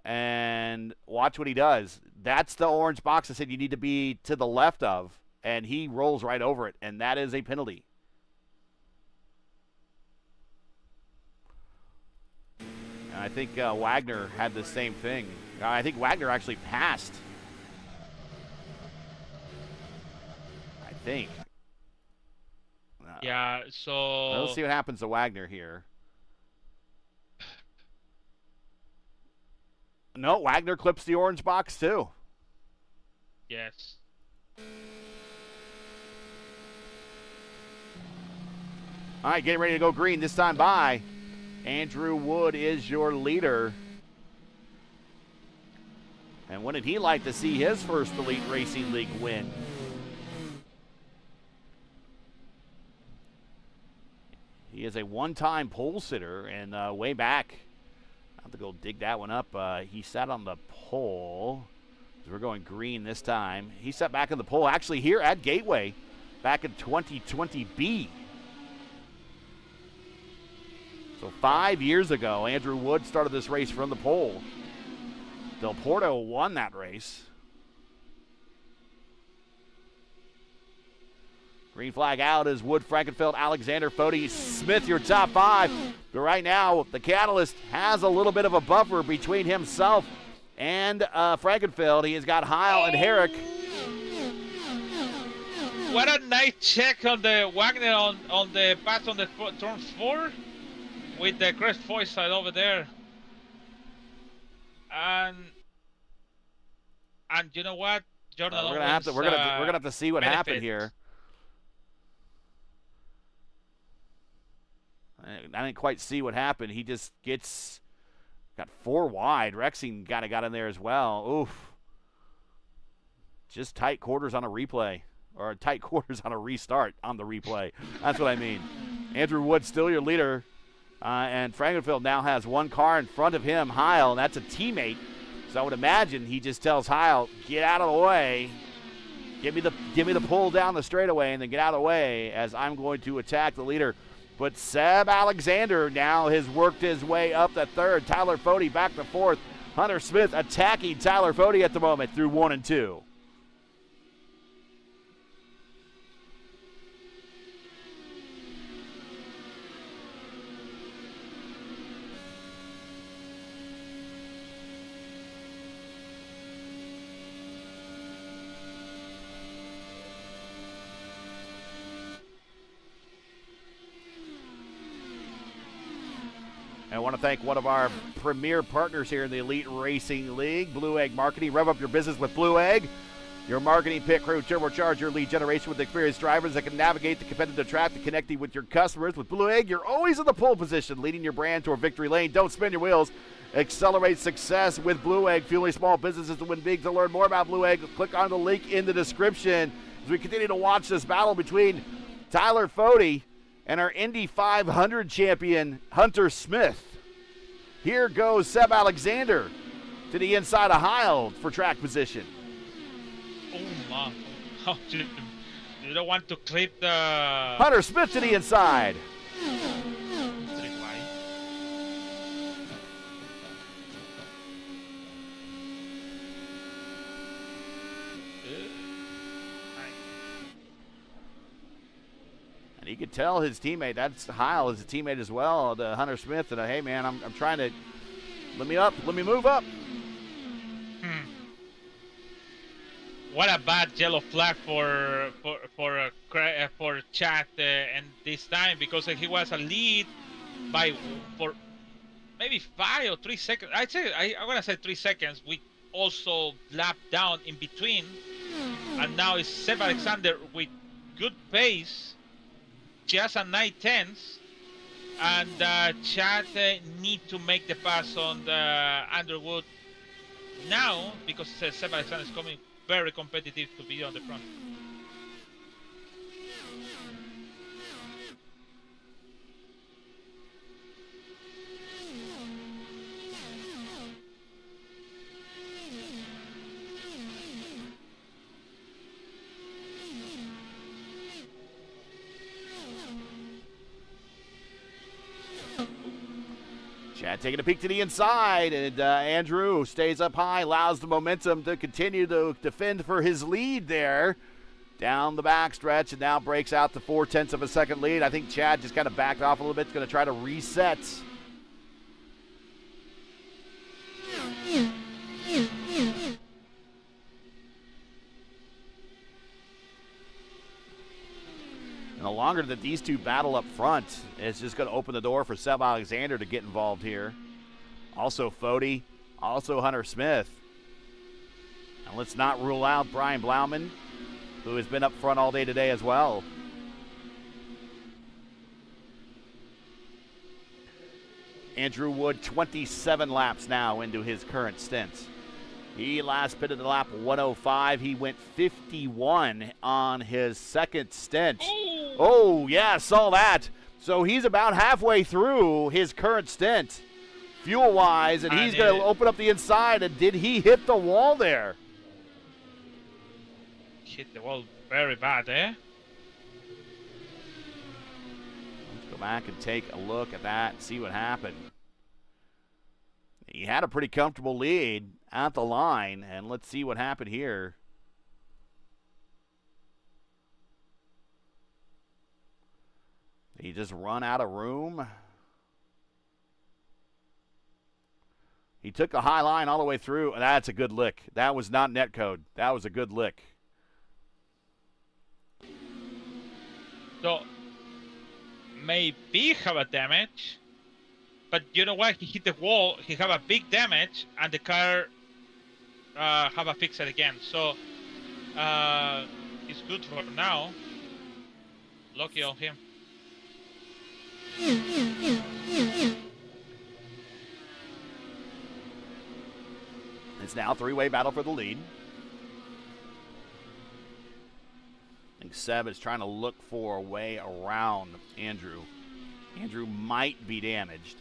and watch what he does. That's the orange box I said you need to be to the left of, and he rolls right over it, and that is a penalty. And I think Wagner had the same thing. I think Wagner actually passed. I think. Yeah, so... Let's see what happens to Wagner here. No, Wagner clips the orange box too. Yes. All right, getting ready to go green this time by. Andrew Wood is your leader. And wouldn't he like to see his first Elite Racing League win? He is a one-time pole sitter, and way back, I have to go dig that one up. He sat on the pole. We're going green this time. He sat back on the pole, actually here at Gateway, back in 2020B. So 5 years ago, Andrew Wood started this race from the pole. Del Porto won that race. Green flag out is Wood, Frankenfeld, Alexander, Foti, Smith, your top five. But right now, the Catalyst has a little bit of a buffer between himself and Frankenfeld. He has got Heil and Herrick. What a nice check on the Wagner on the pass on the turn 4 with the crest voice side over there. And you know what, Jordan? We're gonna have to see what happened here. I didn't quite see what happened. He just got 4 wide. Rexing got in there as well. Oof. Just tight quarters on a replay, or tight quarters on a restart on the replay. That's what I mean. Andrew Wood still your leader. And Frankenfeld now has one car in front of him, Heil, and that's a teammate. So I would imagine he just tells Heil, get out of the way. Give me the pull down the straightaway and then get out of the way as I'm going to attack the leader. But Seb Alexander now has worked his way up to third. Tyler Fode back to fourth. Hunter Smith attacking Tyler Fode at the moment through 1 and 2. I want to thank one of our premier partners here in the Elite Racing League, Blue Egg Marketing. Rev up your business with Blue Egg. Your marketing pit crew turbocharge your lead generation with experienced drivers that can navigate the competitive track to connecting with your customers. With Blue Egg, you're always in the pole position, leading your brand toward victory lane. Don't spin your wheels. Accelerate success with Blue Egg, fueling small businesses to win big. To learn more about Blue Egg, click on the link in the description. As we continue to watch this battle between Tyler Fode and our Indy 500 champion, Hunter Smith. Here goes Seb Alexander to the inside of Heil for track position. Oh, my. Oh, you don't want to clip the... Hunter Smith to the inside. And you could tell his teammate, that's Heil, is a teammate as well, to Hunter Smith, and hey man, I'm trying to, let me move up. What a bad yellow flag for Chad and this time, because he was a lead for maybe 5 or 3 seconds. I'm gonna say 3 seconds. We also lapped down in between, and now it's Seb Alexander with good pace, just a 9/10, and Chad need to make the pass on the Underwood now, because Seb Alexander is coming very competitive to be on the front. Chad taking a peek to the inside, and Andrew stays up high, allows the momentum to continue to defend for his lead there down the backstretch, and now breaks out to 0.4 of a second lead. I think Chad just kind of backed off a little bit. He's going to try to reset. And the longer that these two battle up front, it's just going to open the door for Seb Alexander to get involved here. Also Fode, also Hunter Smith. And let's not rule out Brian Blauman, who has been up front all day today as well. Andrew Wood, 27 laps now into his current stint. He last pitted the lap 105. He went 51 on his second stint. Oh, yeah, saw that. So he's about halfway through his current stint, fuel-wise, and he's going to open up the inside. And did he hit the wall there? Hit the wall very bad, eh? Let's go back and take a look at that and see what happened. He had a pretty comfortable lead at the line, and let's see what happened here. He just run out of room. He took the high line all the way through. That's a good lick. That was not netcode. That was a good lick. So, maybe have a damage, but you know what? He hit the wall. He have a big damage, and the car have a fix it again. So, it's good for now. Lucky on him. It's now a three-way battle for the lead. I think Seb is trying to look for a way around Andrew. Andrew might be damaged.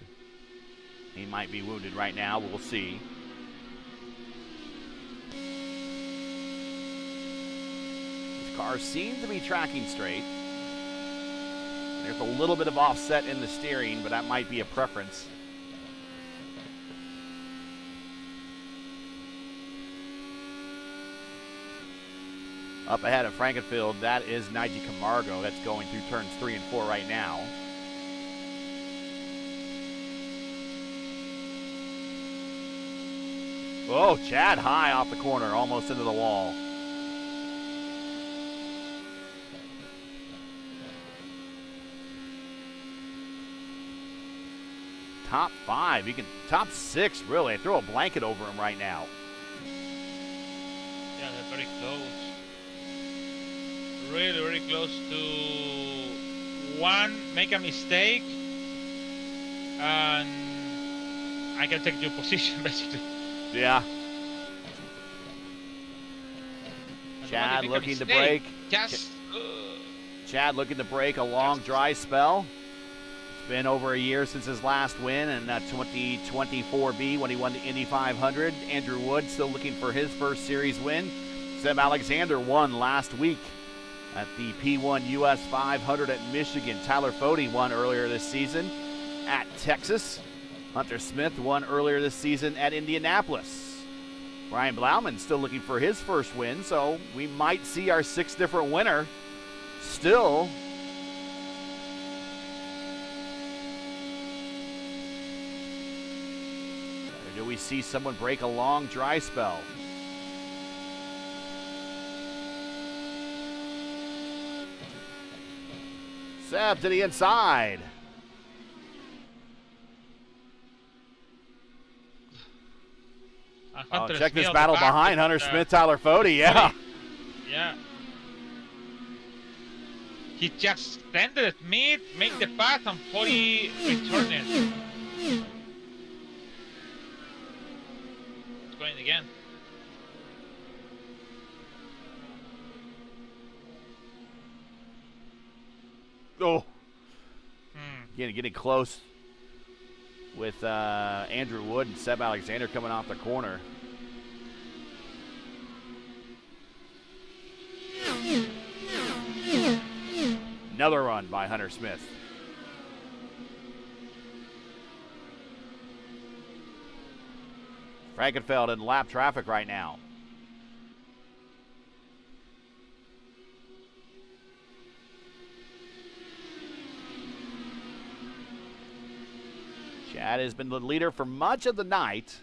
He might be wounded right now. We'll see. His car seems to be tracking straight. There's a little bit of offset in the steering, but that might be a preference. Up ahead of Frankenfield, that is Nigel Camargo. That's going through turns 3 and 4 right now. Oh, Chad high off the corner, almost into the wall. Top 5, you can top 6 really. Throw a blanket over him right now. Yeah, they're very close. Really, really close to one. Make a mistake, and I can take your position basically. Yeah. Chad looking to break. Chad looking to break a long dry spell. It's been over a year since his last win in 2024B when he won the Indy 500. Andrew Wood still looking for his first series win. Seb Alexander won last week at the P1 US 500 at Michigan. Tyler Fode won earlier this season at Texas. Hunter Smith won earlier this season at Indianapolis. Ryan Blauman still looking for his first win, so we might see our 6th different winner still. Or do we see someone break a long dry spell? Seb to the inside. Check this battle behind Hunter Smith, Tyler Fode. Yeah. Yeah. He just extended it mid, make the path, and Fode returned it. It's going again. Oh. Getting close with Andrew Wood and Seb Alexander coming off the corner. Another run by Hunter Smith. Frankenfeld in lap traffic right now. Chad has been the leader for much of the night.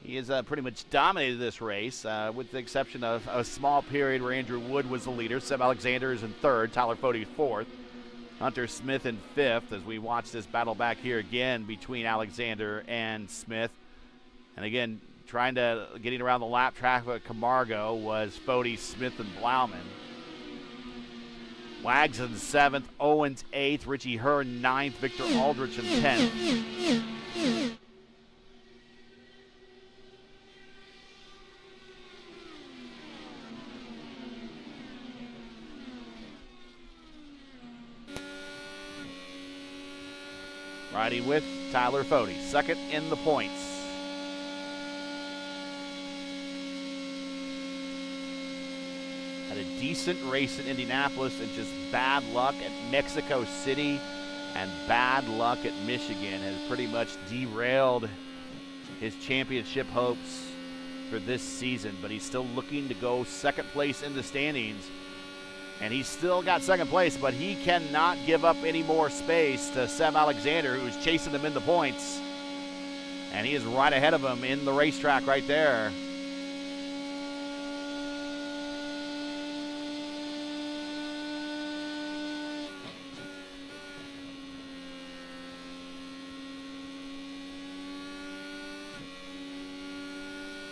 He has pretty much dominated this race, with the exception of a small period where Andrew Wood was the leader. Seb Alexander is in 3rd, Tyler Fode 4th, Hunter Smith in 5th as we watch this battle back here again between Alexander and Smith. And again, getting around the lap traffic, Camargo was Fode, Smith, and Blauman. Wags in 7th, Owens 8th, Richie Hearn 9th, Victor Aldrich in 10th. Riding with Tyler Fode, 2nd in the points. Had a decent race in Indianapolis and just bad luck at Mexico City and bad luck at Michigan has pretty much derailed his championship hopes for this season, but he's still looking to go 2nd place in the standings. And he's still got 2nd place, but he cannot give up any more space to Seb Alexander, who's chasing him in the points. And he is right ahead of him in the racetrack right there.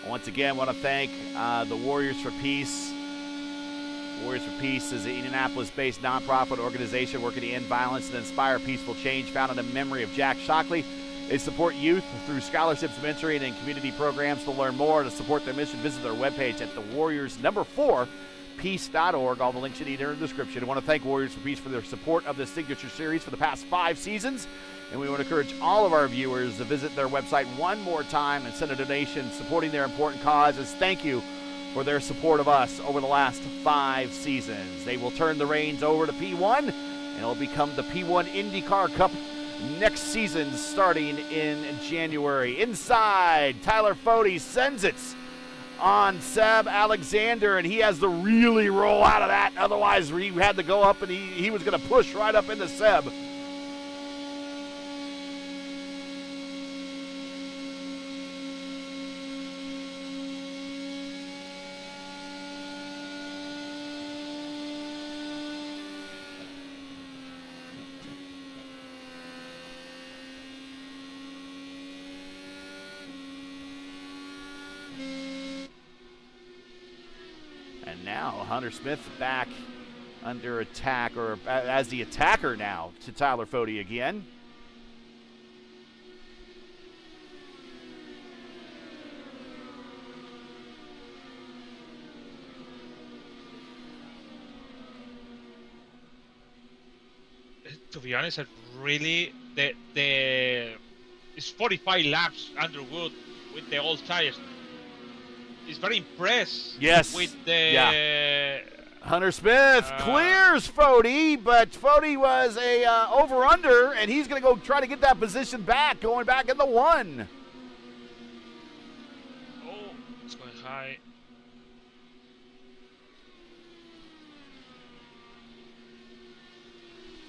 Once again, I want to thank the Warriors for Peace. Warriors for Peace is an Indianapolis-based nonprofit organization working to end violence and inspire peaceful change, founded in memory of Jack Shockley. They support youth through scholarships, mentoring, and community programs. To learn more and to support their mission, visit their webpage at thewarriors4peace.org. All the links you need are in the description. I want to thank Warriors for Peace for their support of this signature series for the past 5 seasons. And we want to encourage all of our viewers to visit their website one more time and send a donation supporting their important causes. Thank you for their support of us over the last 5 seasons. They will turn the reins over to P1 And it'll become the P1 IndyCar Cup next season, starting in January. Inside, Tyler Fode sends it on Seb Alexander, and he has to really roll out of that. Otherwise, he had to go up, and he was going to push right up into Seb. And now Hunter Smith back under attack, or as the attacker now, to Tyler Fode again. To be honest, it's 45 laps under Wood with the old tires. He's very impressed with the Hunter Smith clears Fode, but Fode was a over-under, and he's going to go try to get that position back, going back in the 1. Oh, it's going high.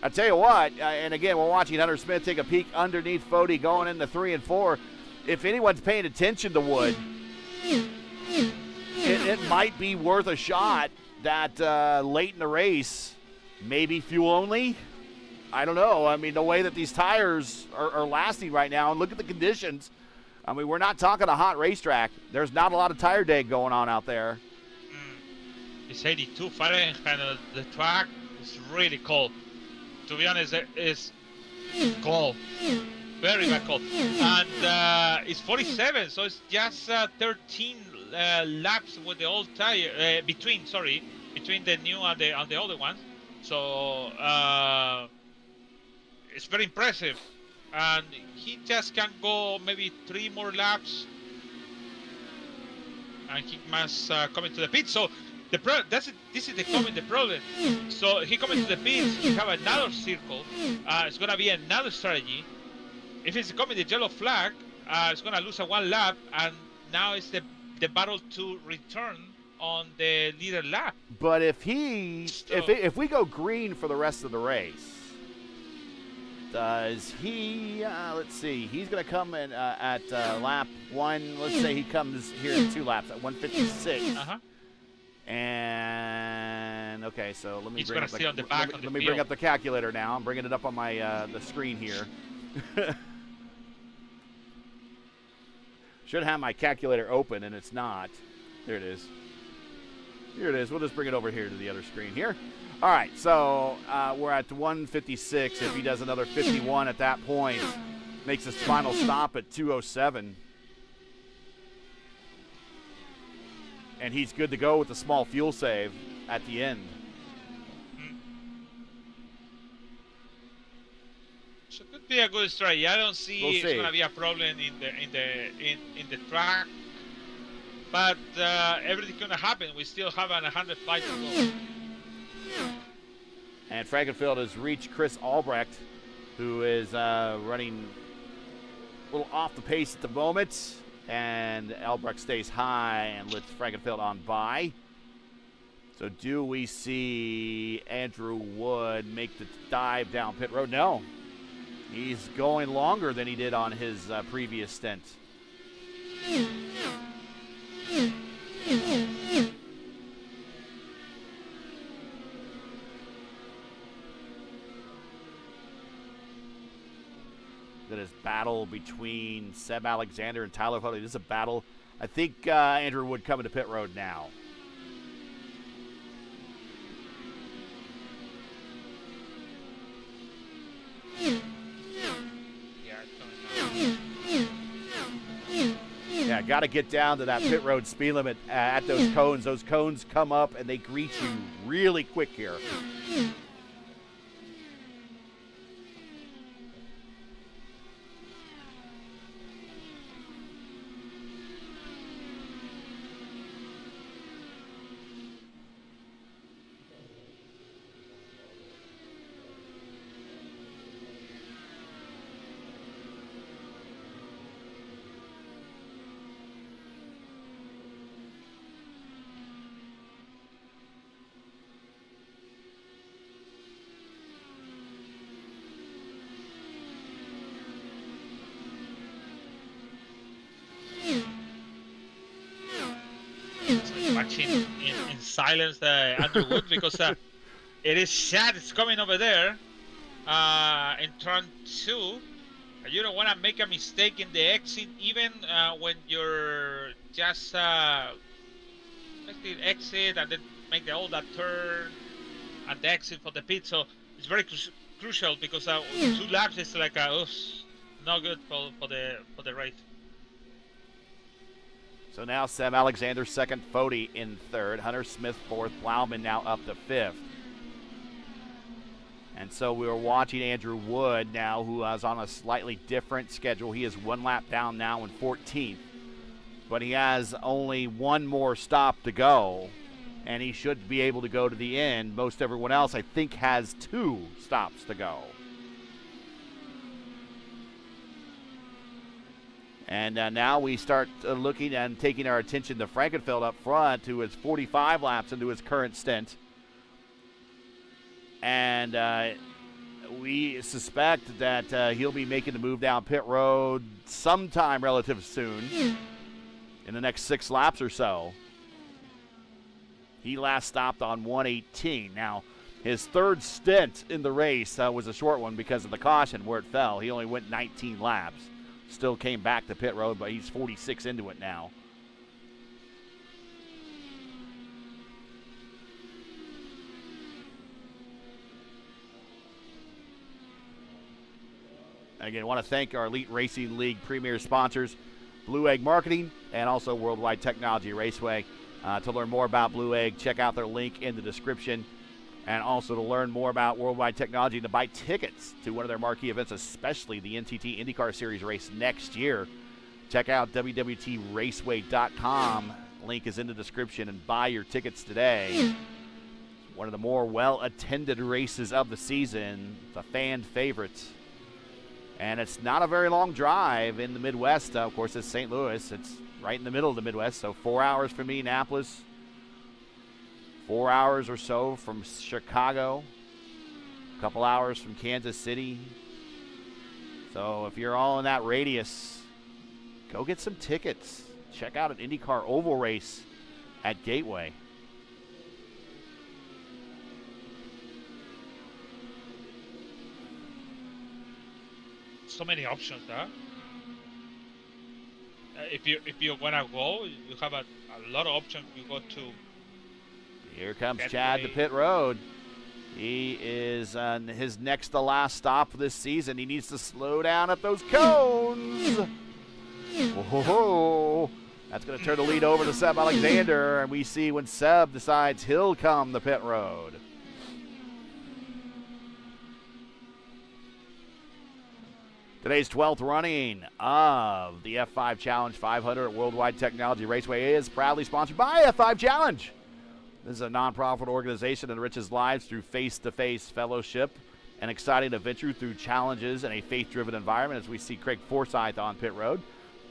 I tell you what, and again, we're watching Hunter Smith take a peek underneath Fode going into 3 and 4. If anyone's paying attention to Wood, it might be worth a shot that late in the race, maybe fuel only. I don't know. I mean, the way that these tires are lasting right now, and look at the conditions. I mean, we're not talking a hot racetrack. There's not a lot of tire day going on out there. It's 82 Fahrenheit. The track is really cold. To be honest, it's cold. Very bad cold. And it's 47, so it's just 13 laps with the old tire between the new and the other ones. So it's very impressive, and he just can go maybe 3 more laps, and he must come into the pit. So this is the problem. So he comes into the pits, he have another circle. It's gonna be another strategy. If he's coming the yellow flag, it's gonna lose a 1 lap, and now it's the battle to return on the leader lap. But if we go green for the rest of the race, does he? Let's see. He's going to come in at lap 1. Let's say he comes here in 2 laps at 156. And okay, so let me bring up bring up the calculator now. I'm bringing it up on my the screen here. Should have my calculator open, and it's not. There it is. Here it is. We'll just bring it over here to the other screen here. All right, so we're at 156. If he does another 51 at that point, makes his final stop at 207. And he's good to go with the small fuel save at the end. So it could be a good strategy. I don't see it's going to be a problem in the track. But everything's going to happen. We still have 105 to go. And Frankenfield has reached Chris Albrecht, who is running a little off the pace at the moment. And Albrecht stays high and lets Frankenfield on by. So do we see Andrew Wood make the dive down pit road? No. He's going longer than he did on his previous stint. That is battle between Seb Alexander and Tyler Fode. This is a battle. I think Andrew Wood coming to pit road now. Yeah, got to get down to that pit road speed limit at those cones. Those cones come up and they greet you really quick here. watching in silence Andrew Wood because it is sad it's coming over there in turn 2. You don't want to make a mistake in the exit, even when you're just make the exit and then make all that turn and the exit for the pit. So it's very crucial because 2 laps is like not good for the race. So now Seb Alexander second, Fode in third, Hunter Smith fourth, Plowman now up to fifth. And so we were watching Andrew Wood now, who is on a slightly different schedule. He is 1 lap down now in 14th, but he has only 1 more stop to go, and he should be able to go to the end. Most everyone else, I think, has 2 stops to go. And now we start looking and taking our attention to Frankenfeld up front, who is 45 laps into his current stint. And we suspect that he'll be making the move down pit road sometime relative soon, in the next 6 laps or so. He last stopped on 118. Now, his 3rd stint in the race was a short one because of the caution where it fell. He only went 19 laps. Still came back to pit road, but he's 46 into it now. Again, I want to thank our Elite Racing League premier sponsors, Blue Egg Marketing and also World Wide Technology Raceway. To learn more about Blue Egg, check out their link in the description. And also to learn more about World Wide Technology and to buy tickets to one of their marquee events, especially the NTT IndyCar Series race next year, check out www.raceway.com. Link is in the description, and buy your tickets today. One of the more well-attended races of the season, the fan favorite. And it's not a very long drive in the Midwest. Of course, it's St. Louis. It's right in the middle of the Midwest, so 4 hours from Indianapolis, 4 hours or so from Chicago, a couple hours from Kansas City. So if you're all in that radius, go get some tickets. Check out an IndyCar oval race at Gateway. So many options, huh? If you wanna go, you have a lot of options. You go to. Here comes Chad to pit road. He is on his next to last stop this season. He needs to slow down at those cones. Whoa. That's going to turn the lead over to Seb Alexander, and we see when Seb decides he'll come the pit road. Today's 12th running of the F5 Challenge 500 at World Wide Technology Raceway is proudly sponsored by F5 Challenge. This is a nonprofit organization that enriches lives through face-to-face fellowship and exciting adventure through challenges in a faith-driven environment, as we see Craig Forsyth on pit road.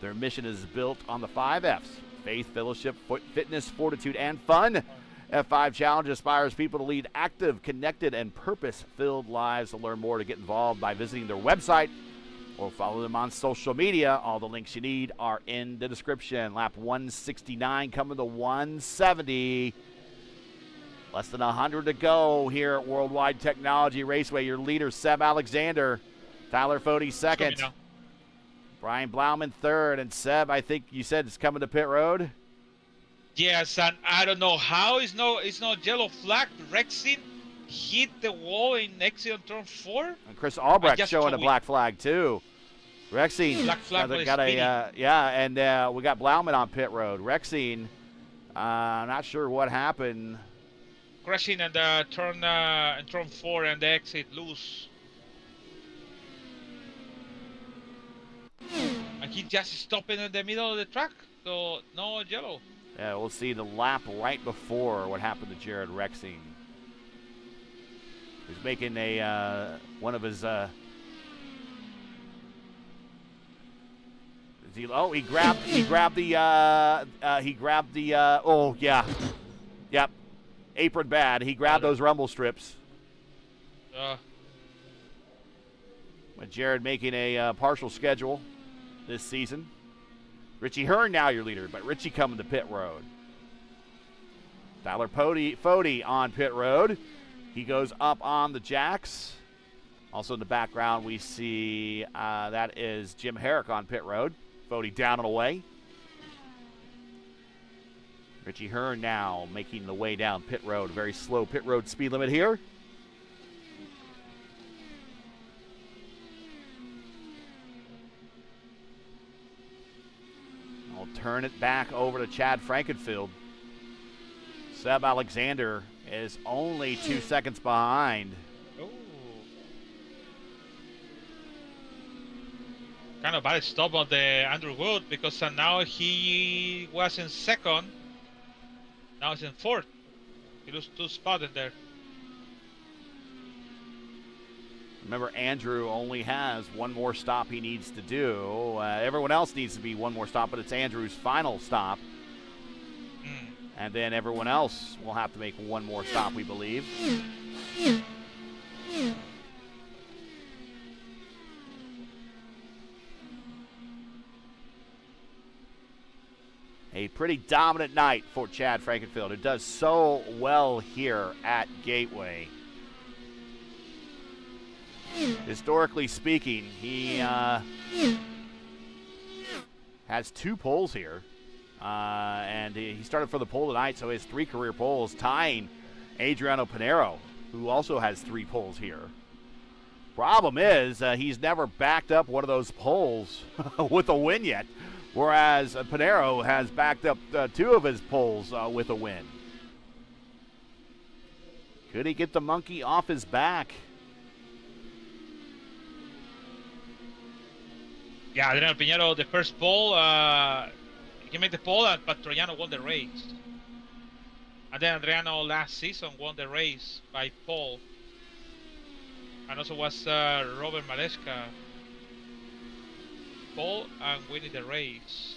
Their mission is built on the 5 F's: faith, fellowship, fitness, fortitude, and fun. F5 Challenge aspires people to lead active, connected, and purpose-filled lives. To learn more, to get involved by visiting their website or follow them on social media. All the links you need are in the description. Lap 169 coming to 170. Less than 100 to go here at World Wide Technology Raceway. Your leader, Seb Alexander. Tyler Fode second. Brian Blauman third. And Seb, I think you said it's coming to pit road? Yes, and I don't know how it's no yellow flag. Rexin hit the wall in exit on turn 4. And Chris Albrecht showing a black flag too. Rexin black flag got a and we got Blauman on pit road. Rexin, not sure what happened. Crashing and turn 4 and the exit loose. And he just stopping in the middle of the track, so no yellow. Yeah, we'll see the lap right before what happened to Jared Rexing. He's making a one of his. He grabbed the. Oh yeah, yep. Apron bad. He grabbed those rumble strips. But Jared making a partial schedule this season. Richie Hearn now your leader, but Richie coming to pit road. Tyler Fode on pit road. He goes up on the jacks. Also in the background, we see that is Jim Herrick on pit road. Fode down and away. Richie Hearn now making the way down pit road. Very slow pit road speed limit here. I'll turn it back over to Chad Frankenfield. Seb Alexander is only 2 seconds behind. Oh. Kind of bad stop on the Andrew Wood because now he was in second. Now he's in fourth. He lost 2 spots in there. Remember, Andrew only has one more stop he needs to do. Everyone else needs to be one more stop, but it's Andrew's final stop. And then everyone else will have to make one more stop, we believe. A pretty dominant night for Chad Frankenfield, who does so well here at Gateway. Historically speaking, he has 2 poles here. And he started for the pole tonight, so he has 3 career poles, tying Adriano Pinero, who also has 3 poles here. Problem is, he's never backed up one of those poles with a win yet, whereas Pinero has backed up 2 of his poles with a win. Could he get the monkey off his back? Yeah, Adriano Pinero, the first pole, he made the pole, but Troiano won the race. And then Adriano last season won the race by pole. And also was Robert Maleska pole and winning the race.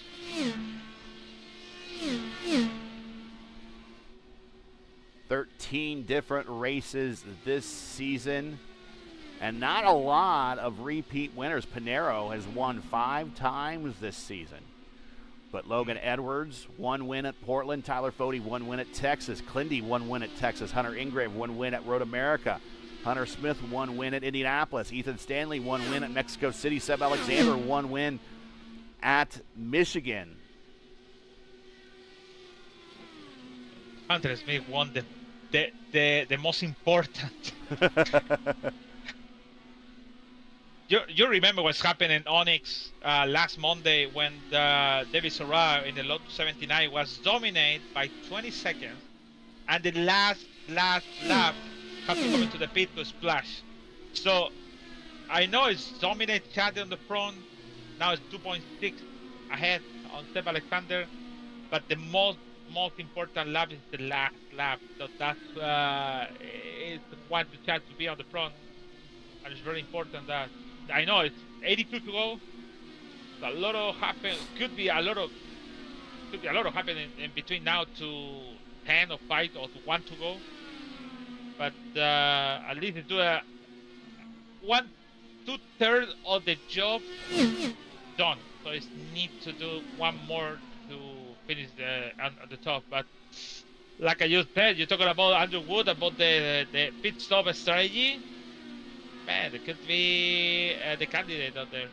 13 different races this season, and not a lot of repeat winners. Pinero has won 5 times this season. But Logan Edwards, 1 win at Portland. Tyler Fode, 1 win at Texas. Clindy, 1 win at Texas. Hunter Ingrave, 1 win at Road America. Hunter Smith, 1 win at Indianapolis. Ethan Stanley, 1 win at Mexico City. Seb Alexander, 1 win at Michigan. Hunter Smith won the most important. You remember what's happened in Onyx last Monday when David Sorrell in the Lotus 79 was dominated by 20 seconds, and the last lap had to come into the pit to splash. So I know it's dominated Chad on the front. Now it's 2.6 ahead on Seb Alexander, but the most important lap is the last lap. So that's is one to Chad to be on the front, and it's very important that. I know it's 82 to go. A lot of happen. Could be a lot of happening in between now to 10 or 5 or to 1 to go. But at least do a 1/2 of the job done. So it need to do 1 more to finish at the top. But like I just said, you're talking about Andrew Wood, about the pit stop strategy. Man, it could be the candidate out there.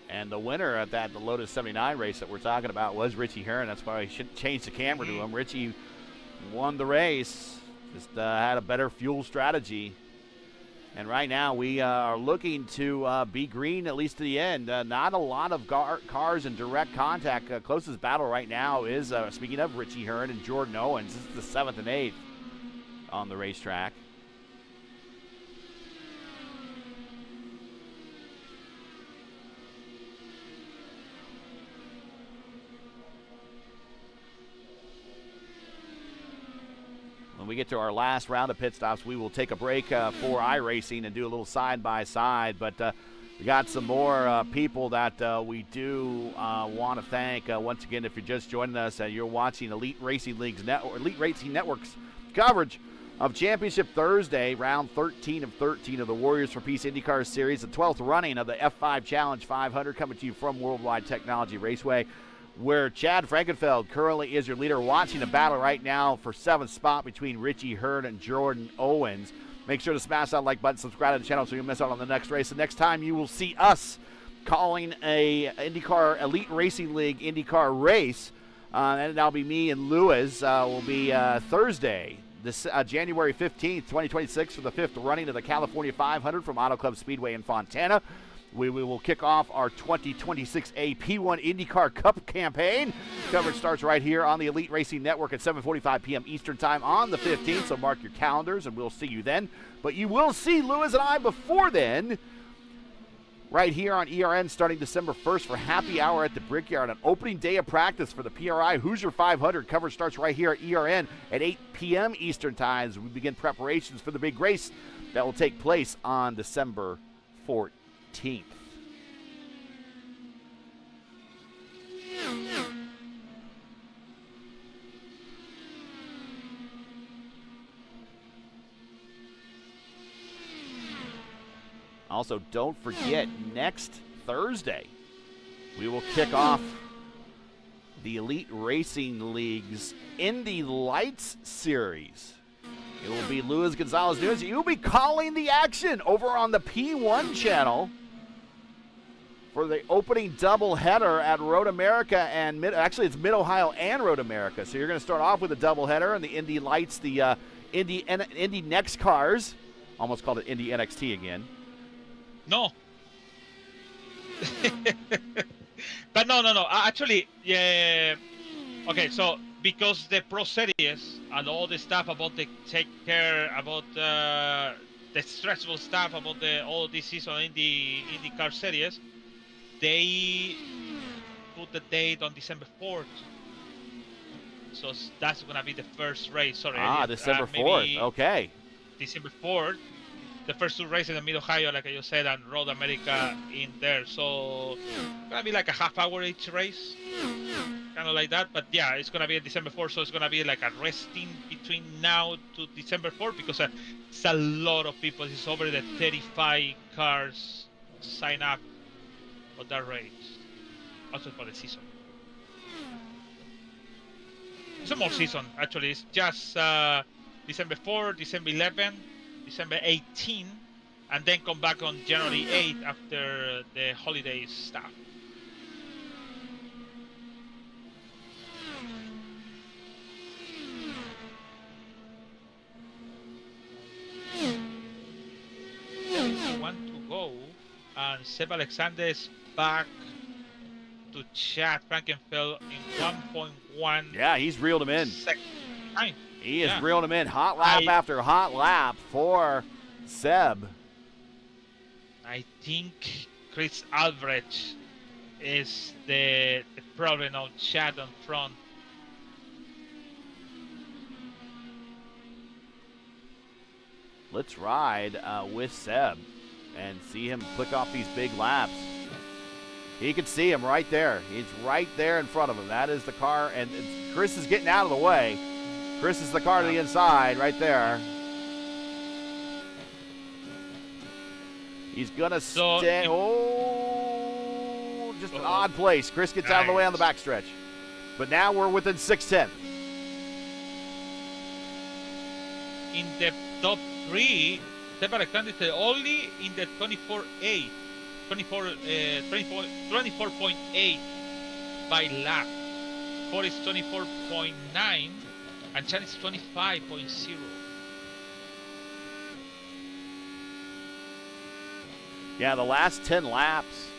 And the winner at the Lotus 79 race that we're talking about was Richie Hearn. That's why I should change the camera to him. Richie won the race, just had a better fuel strategy. And right now we are looking to be green at least to the end. Not a lot of cars in direct contact. Closest battle right now is, speaking of Richie Hearn and Jordan Owens, this is the 7th and 8th on the racetrack. When we get to our last round of pit stops, we will take a break for iRacing and do a little side-by-side. But we got some more people that we do want to thank. Once again, if you're just joining us, you're watching Elite Racing Network's coverage of Championship Thursday, round 13 of 13 of the Warriors for Peace IndyCar Series, the 12th running of the F5 Challenge 500, coming to you from World Wide Technology Raceway. where Chad Frankenfeld currently is your leader, watching a battle right now for 7th spot between Richie Hurd and Jordan Owens. Make sure to smash that like button, subscribe to the channel so you don't miss out on the next race. The next time you will see us calling a IndyCar Elite Racing League IndyCar race, and that'll be me and Lewis. Will be Thursday, this January 15th, 2026, for the 5th running of the California 500 from Auto Club Speedway in Fontana. We will kick off our 2026 AP1 IndyCar Cup campaign. Coverage starts right here on the Elite Racing Network at 7:45 p.m. Eastern Time on the 15th, so mark your calendars, and we'll see you then. But you will see Lewis and I before then, right here on ERN, starting December 1st for Happy Hour at the Brickyard, an opening day of practice for the PRI Hoosier 500. Coverage starts right here at ERN at 8 p.m. Eastern Time as we begin preparations for the big race that will take place on December 14th. Also, don't forget, next Thursday, we will kick off the Elite Racing League's Indy Lights Series. It will be Luis Gonzalez News. You'll be calling the action over on the P1 channel for the opening doubleheader at Road America and actually it's Mid-Ohio and Road America. So you're going to start off with a doubleheader and the Indy Lights, the Indy Next Cars. Almost called it Indy NXT again. No. But no. Actually, yeah. Okay, so because the Pro Series and all the stuff about the take care about the stressful stuff about all this season in the IndyCar Series, they put the date on December 4th. So that's gonna be the first race. Sorry. December 4th. Okay. December 4th. The first two races in Mid-Ohio, like I just said, and Road America in there. So it's going to be like a half hour each race, kind of like that. But yeah, it's going to be December 4th, so it's going to be like a resting between now to December 4th because it's a lot of people. It's over the 35 cars sign up for that race, also for the season. It's a more season, actually. It's just December 4, December 11, December 18, and then come back on January 8 after the holiday stuff. Want to go, and Seb Alexander is back to Chad Frankenfeld in 1.1. Yeah, he's reeled him in. Time. He is reeling him in, hot lap after hot lap for Seb. I think Chris Albrecht is the problem of Chad on front. Let's ride with Seb and see him click off these big laps. He can see him right there. He's right there in front of him. That is the car, and Chris is getting out of the way. Chris is the car to the inside right there. He's going to stay. Oh, just an odd place. Chris gets out of the way on the backstretch. But now we're within 6/10. In the top three, Seb Alexander is only in the 24.8 by lap. Ford is 24.9. And Chad is 25.0. Yeah, the last 10 laps,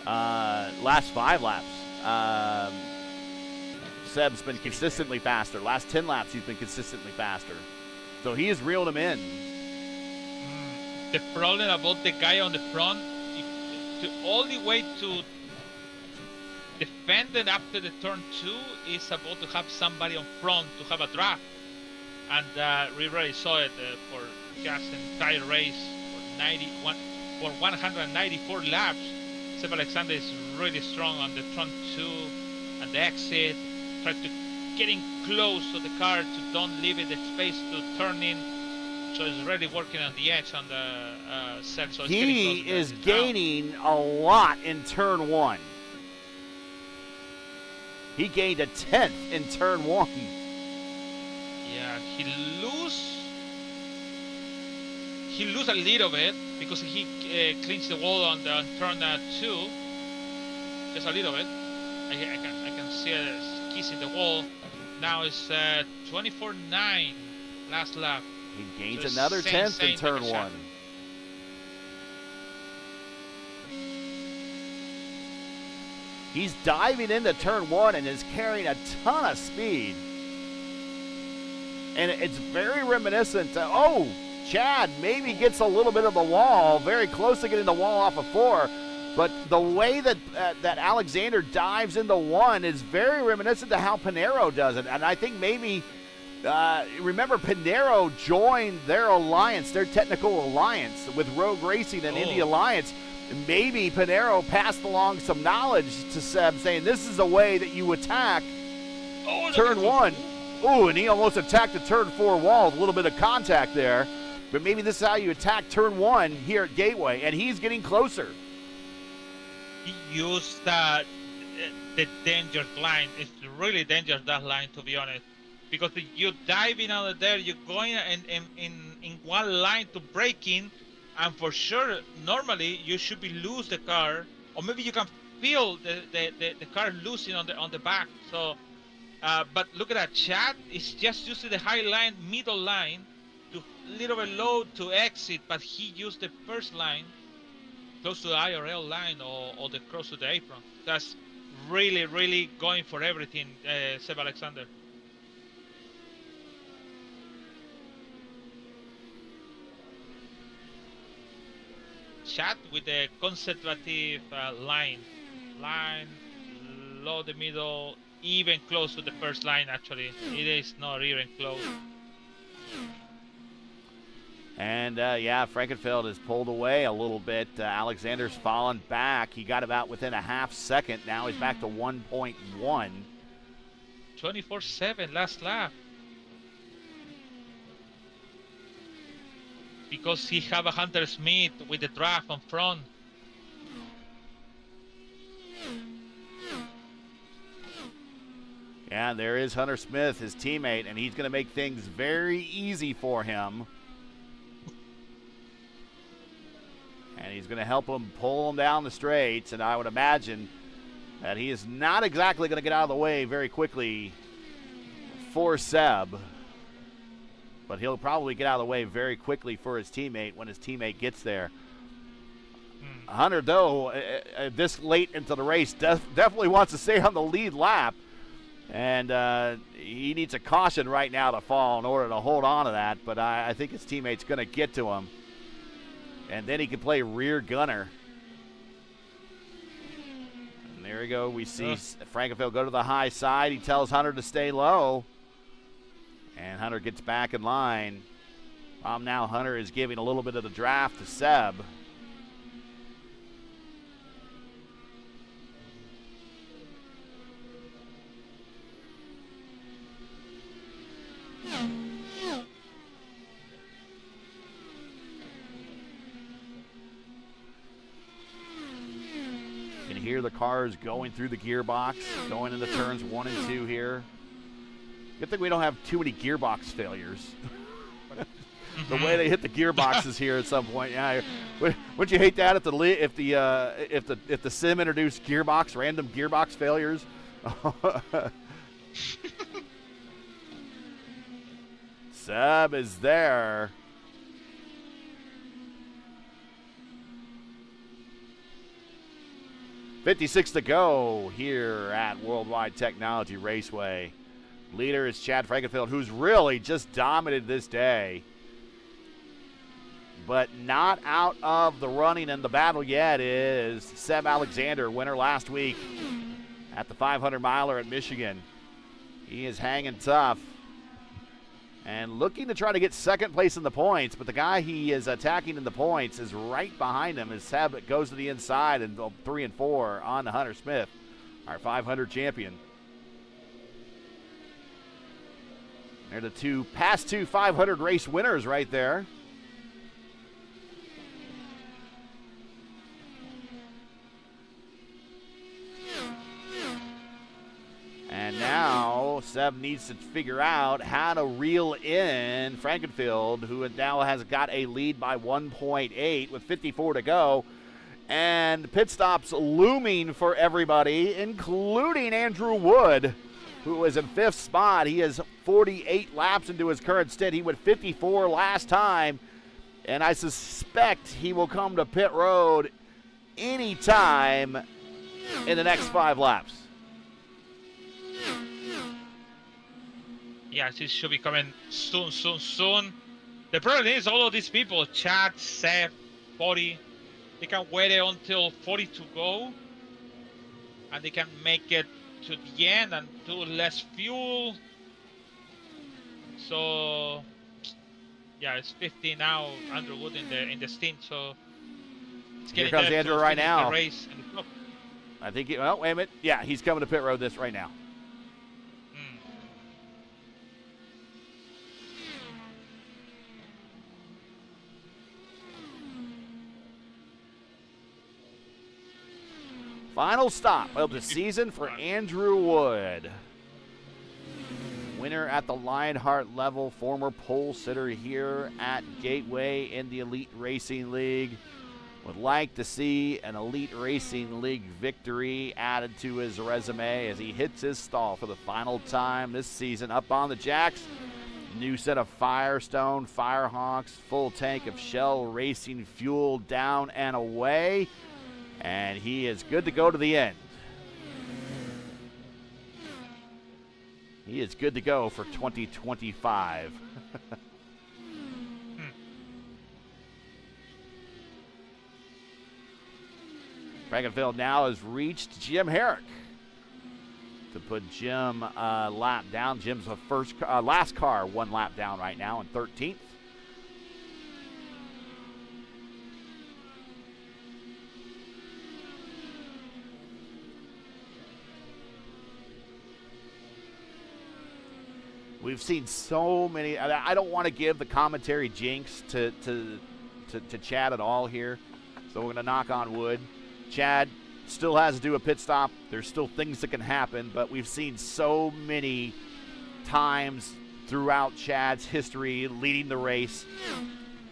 last 5 laps, Seb's been consistently faster. Last 10 laps, he's been consistently faster. So he has reeled him in. The problem about the guy on the front, the only way to defend it after the turn 2 is about to have somebody on front to have a draft. And we already saw it for just an entire race for 194 laps. Seb Alexander is really strong on the front 2 and the exit. Try to getting close to the car to don't leave it the space to turn in. So it's really working on the edge on the set. So it's he is gaining a lot in turn 1. He gained a 10th in turn 1. Yeah, he lose a little bit because he clinched the wall on turn 2, just a little bit. I can see it kissing the wall. Now it's 24.9 last lap. He gains another 10th in turn 1. He's diving into turn 1 and is carrying a ton of speed. And it's very reminiscent to, Chad maybe gets a little bit of the wall, very close to getting the wall off of 4. But the way that that Alexander dives into 1 is very reminiscent to how Pinheiro does it. And I think maybe, remember Pinheiro joined their alliance, their technical alliance with Rogue Racing and Indy Alliance. Maybe Pinheiro passed along some knowledge to Seb saying this is the way that you attack turn 1. Ooh, and he almost attacked the turn 4 wall with a little bit of contact there. But maybe this is how you attack turn 1 here at Gateway, and he's getting closer. He used the dangerous line. It's really dangerous, that line, to be honest. Because you're diving out of there, you're going in one line to break in, and for sure, normally you should be lose the car, or maybe you can feel the car losing on the back. So, but look at that, Chad is just using the high line, middle line, to little bit low to exit, but he used the first line close to the IRL line or the cross to the apron. That's really, really going for everything, Seb Alexander. Chad with the conservative line, low the middle, even close to the first line. Actually, it is not even close. And Frankenfeld has pulled away a little bit. Alexander's fallen back. He got about within a half second. Now he's back to 1.1. 24.7 last lap. Because he have a Hunter Smith with the draft on front. Yeah, there is Hunter Smith, his teammate, and he's going to make things very easy for him. And he's going to help him pull him down the straights, and I would imagine that he is not exactly going to get out of the way very quickly for Seb. But he'll probably get out of the way very quickly for his teammate when his teammate gets there. Hunter, though, this late into the race, definitely wants to stay on the lead lap. And he needs a caution right now to fall in order to hold on to that. But I think his teammate's going to get to him. And then he can play rear gunner. And there we go. We see Frankenfeld go to the high side. He tells Hunter to stay low. And Hunter gets back in line. Now Hunter is giving a little bit of the draft to Seb. You can hear the cars going through the gearbox, going into turns 1 and 2 here. Good thing we don't have too many gearbox failures. The way they hit the gearboxes here at some point, yeah. Wouldn't you hate that if the sim introduced random gearbox failures? Seb is there. .56 to go here at World Wide Technology Raceway. Leader is Chad Frankenfeld, who's really just dominated this day. But not out of the running and the battle yet is Seb Alexander, winner last week at the 500-miler at Michigan. He is hanging tough and looking to try to get second place in the points, but the guy he is attacking in the points is right behind him as Seb goes to the inside and 3 and 4 on Hunter Smith, our 500 champion. They're the past two 500 race winners right there. Seb needs to figure out how to reel in Frankenfield, who now has got a lead by 1.8 with 54 to go. And pit stops looming for everybody, including Andrew Wood, who is in 5th spot. He is 48 laps into his current stint. He went 54 last time, and I suspect he will come to pit road anytime in the next 5 laps. Yes, it should be coming soon. The problem is all of these people, Chad, Seth, 40, they can wait until 40 to go, and they can make it to the end and do less fuel. So, yeah, it's 50 now, Andrew Wood in the stint. So, it's Here getting comes there Andrew to right finish now. the race in the top. I think, well, wait a minute. Yeah, he's coming to pit road this right now. Final stop of the season for Andrew Wood. Winner at the Lionheart level, former pole sitter here at Gateway in the Elite Racing League. Would like to see an Elite Racing League victory added to his resume as he hits his stall for the final time this season. Up on the jacks, new set of Firestone Firehawks, full tank of Shell Racing fuel down and away. And he is good to go to the end. He is good to go for 2025. Frankenfield now has reached Jim Herrick to put Jim a lap down. Jim's the last car 1 lap down right now in 13th. We've seen so many. I don't want to give the commentary jinx to Chad at all here, so we're going to knock on wood. Chad still has to do a pit stop. There's still things that can happen, but we've seen so many times throughout Chad's history leading the race.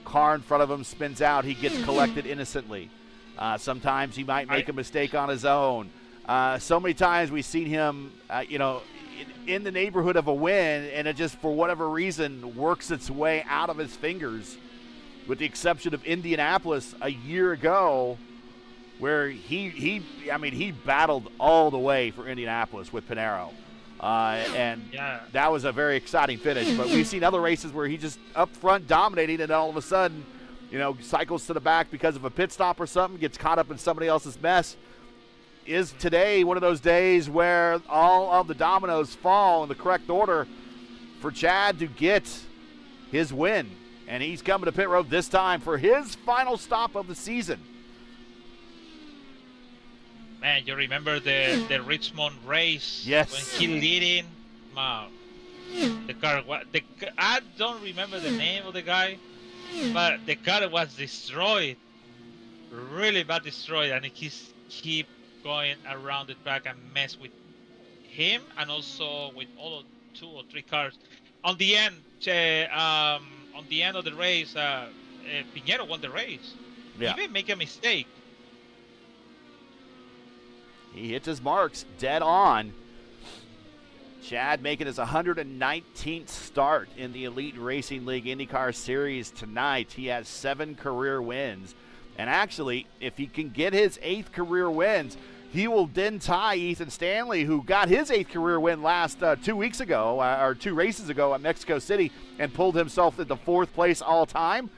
Car in front of him spins out. He gets collected innocently. Sometimes he might make a mistake on his own. So many times we've seen him, in the neighborhood of a win, and it just, for whatever reason, works its way out of his fingers, with the exception of Indianapolis a year ago, where he battled all the way for Indianapolis with Pinero. That was a very exciting finish. But we've seen other races where he just up front dominating, and all of a sudden, cycles to the back because of a pit stop or something, gets caught up in somebody else's mess. Is today one of those days where all of the dominoes fall in the correct order for Chad to get his win? And he's coming to pit road this time for his final stop of the season. Man, you remember the Richmond race? Yes. When he leading? Wow. The car, I don't remember the name of the guy, but the car was destroyed. Really bad destroyed, and he keep going around the track and mess with him, and also with all of 2 or 3 cars. On the end of the race, Pinheiro won the race. Yeah. He didn't make a mistake. He hits his marks dead on. Chad making his 119th start in the Elite Racing League IndyCar Series tonight. He has 7 career wins. And actually, if he can get his 8th career wins, he will then tie Ethan Stanley, who got his 8th career win last 2 weeks ago, or 2 races ago at Mexico City, and pulled himself into 4th place all time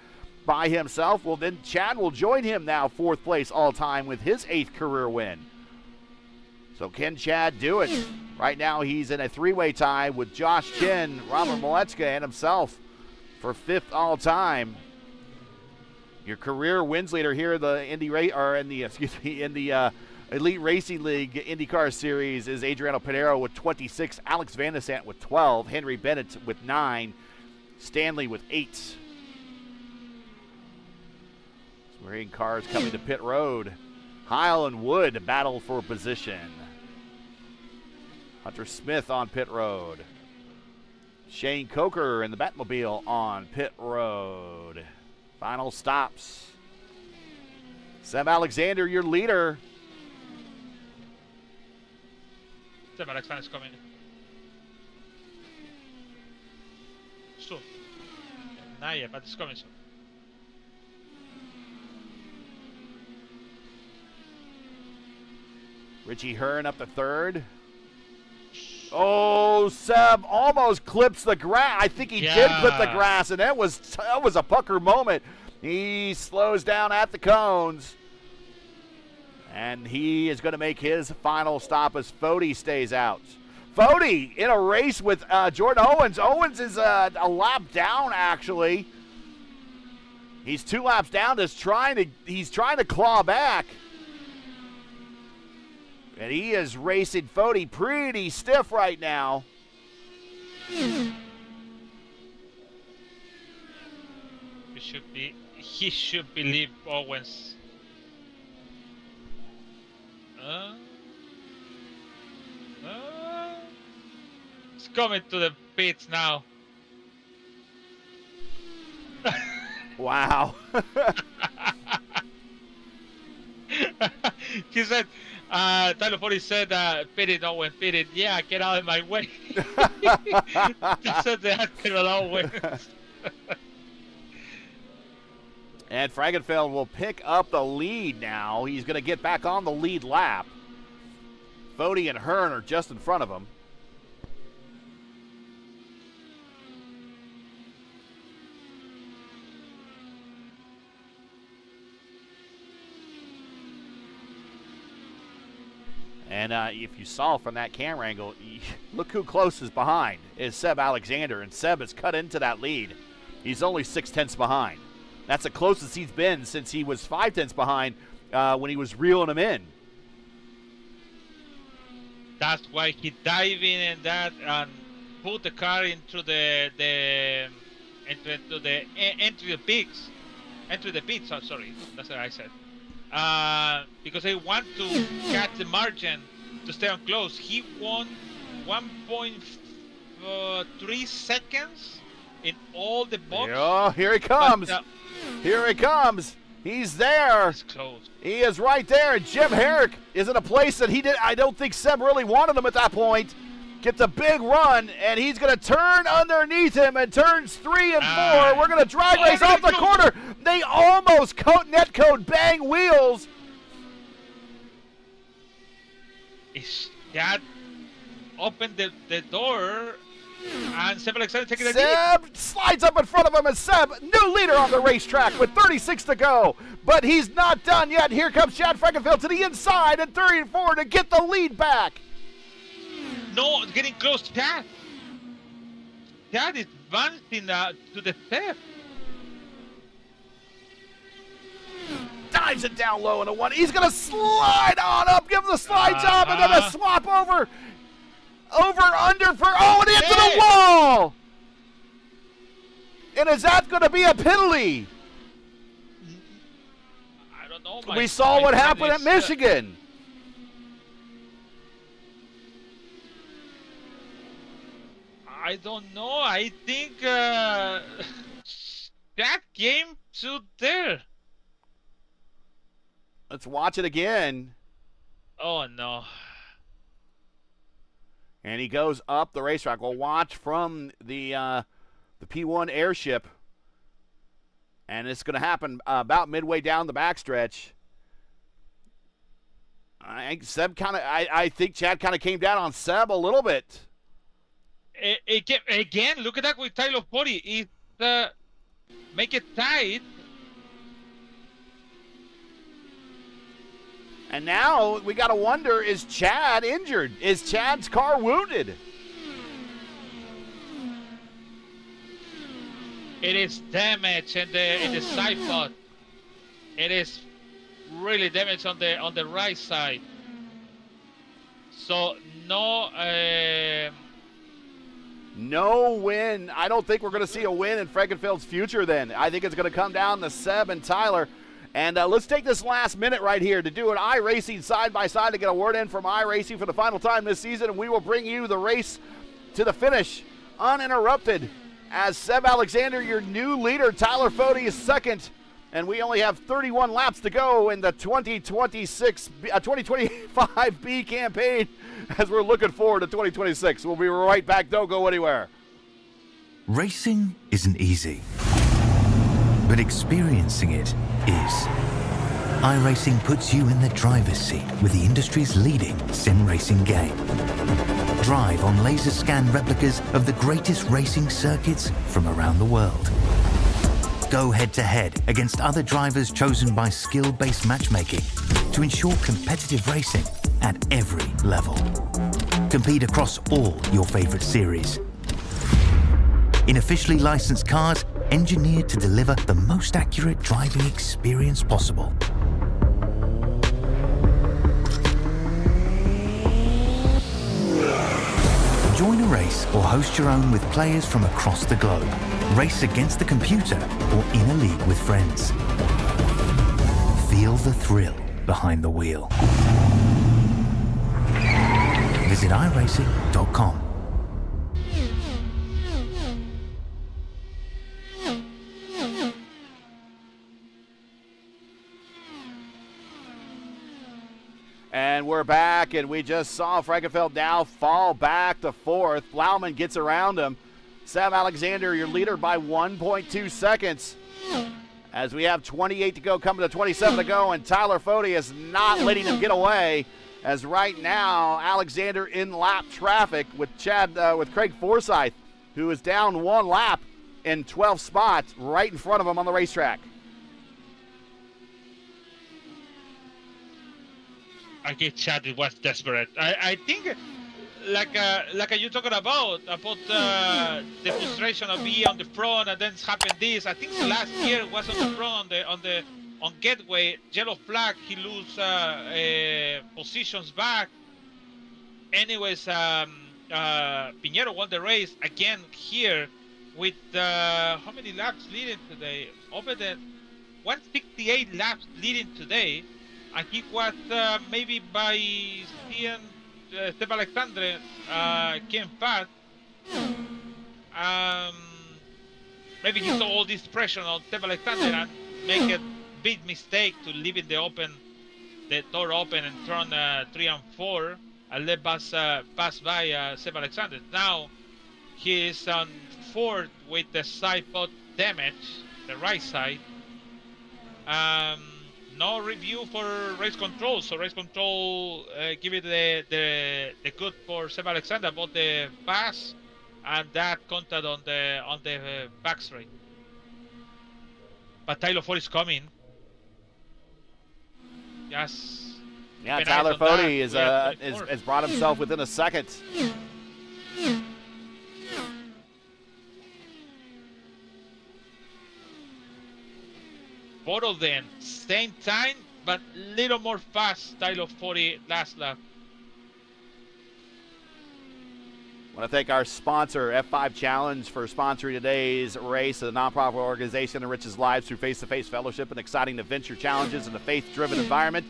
by himself. Well, then Chad will join him now 4th place all time with his 8th career win. So can Chad do it? Right now he's in a 3-way tie with Josh Chin, Robert Maletzka, and himself for 5th all time. Your career wins leader here in the in the Elite Racing League IndyCar Series is Adriano Pinheiro with 26, Alex Van de Sant with 12, Henry Bennett with 9, Stanley with 8. So we're hearing cars coming to pit road. Heil and Wood battle for position. Hunter Smith on pit road. Shane Coker in the Batmobile on pit road. Final stops. Seb Alexander, your leader. Seb Alexander is coming. Soon. Not yet, but it's coming soon. Richie Hearn up to third. Oh, Seb almost clips the grass. I think he did clip the grass, and that was a pucker moment. He slows down at the cones, and he is going to make his final stop as Fody stays out. Fody in a race with Jordan Owens. Owens is a lap down, actually. He's 2 laps down. He's trying to claw back. And he is racing Fody pretty stiff right now. He should believe Owens. He's coming to the pits now. Wow. He said, Tyler Fody said, pitted, Owen, pitted. Yeah, get out of my way. He said that to Owens. And Frankenfeld will pick up the lead now. He's going to get back on the lead lap. Fody and Hearn are just in front of him. And if you saw from that camera angle, look who close is behind is Seb Alexander, and Seb has cut into that lead. He's only 6/10 behind. That's the closest he's been since he was 5/10 behind when he was reeling him in. That's why he dived in and that and put the car into the pits. I'm sorry, that's what I said. Because they want to catch the margin to stay on close. He won 1.3 seconds in all the box. Oh, here he comes. Here he comes. He's there. He's close. He is right there. And Jim Herrick is in a place that I don't think Seb really wanted him at that point. Gets a big run, and he's going to turn underneath him, and turns 3 and 4. We're going to drag race off the corner. They almost netcode bang wheels. That opened the door, and Seb Alexander taking the lead. Seb slides up in front of him, and Seb, new leader on the racetrack with 36 to go. But he's not done yet. Here comes Chad Frankenfeld to the inside, and 3 and 4 to get the lead back. No, getting close to Chad. Chad is advancing to the fifth. Dives it down low in a 1. He's going to slide on up, give him the slide job, and then a swap over, under for, and into the wall. And is that going to be a penalty? I don't know. We saw what happened at Michigan. I don't know. I think that game to there. Let's watch it again. Oh, no. And he goes up the racetrack. We'll watch from the P1 airship. And it's going to happen about midway down the backstretch. I think Chad kind of came down on Seb a little bit. Again, look at that with Tyler Fody. It's make it tight. And now we got to wonder, is Chad injured? Is Chad's car wounded? It is damaged in the side pod. It is really damaged on the right side. So no win. I don't think we're going to see a win in Frankenfeld's future then. I think it's going to come down to Seb and Tyler. And let's take this last minute right here to do an iRacing side-by-side to get a word in from iRacing for the final time this season, and we will bring you the race to the finish uninterrupted as Seb Alexander, your new leader. Tyler Fode is second, and we only have 31 laps to go in the 2025B campaign as we're looking forward to 2026. We'll be right back. Don't go anywhere. Racing isn't easy, but experiencing it is. iRacing puts you in the driver's seat with the industry's leading sim racing game. Drive on laser scan replicas of the greatest racing circuits from around the world. Go head-to-head against other drivers chosen by skill-based matchmaking to ensure competitive racing at every level. Compete across all your favorite series. In officially licensed cars, engineered to deliver the most accurate driving experience possible. Join a race or host your own with players from across the globe. Race against the computer or in a league with friends. Feel the thrill behind the wheel. Visit iRacing.com. And we're back, and we just saw Frankenfeld now fall back to fourth. Blauman gets around him. Sam Alexander, your leader by 1.2 seconds. As we have 28 to go, coming to 27 to go, and Tyler Fode is not letting him get away. As right now, Alexander in lap traffic with Craig Forsyth, who is down one lap in 12th spot, right in front of him on the racetrack. I guess Chad was desperate. I think, like you talking about the frustration of being on the front and then happen this. I think last year was on the front on Gateway, yellow flag. He lose positions back. Anyways, Pinheiro won the race again here with how many laps leading today? Over the 168 laps leading today. And he was maybe by seeing Seb Alexander came fast. Maybe he saw all this pressure on Seb Alexander and make a big mistake to leaving the door open and turn 3 and 4 and let pass by Seb Alexander. Now he is on fourth with the side pod damage, the right side. No review for race control, so race control give it the good for Seb Alexander about the pass, and that counted on the back straight. But Tyler Fode is coming. Yes. Yeah, Tyler Fode has brought himself within a second. Both of them, same time, but little more fast. Tyler Fode last lap. I want to thank our sponsor, F5 Challenge, for sponsoring today's race. A nonprofit organization enriches lives through face-to-face fellowship and exciting adventure challenges in a faith-driven environment.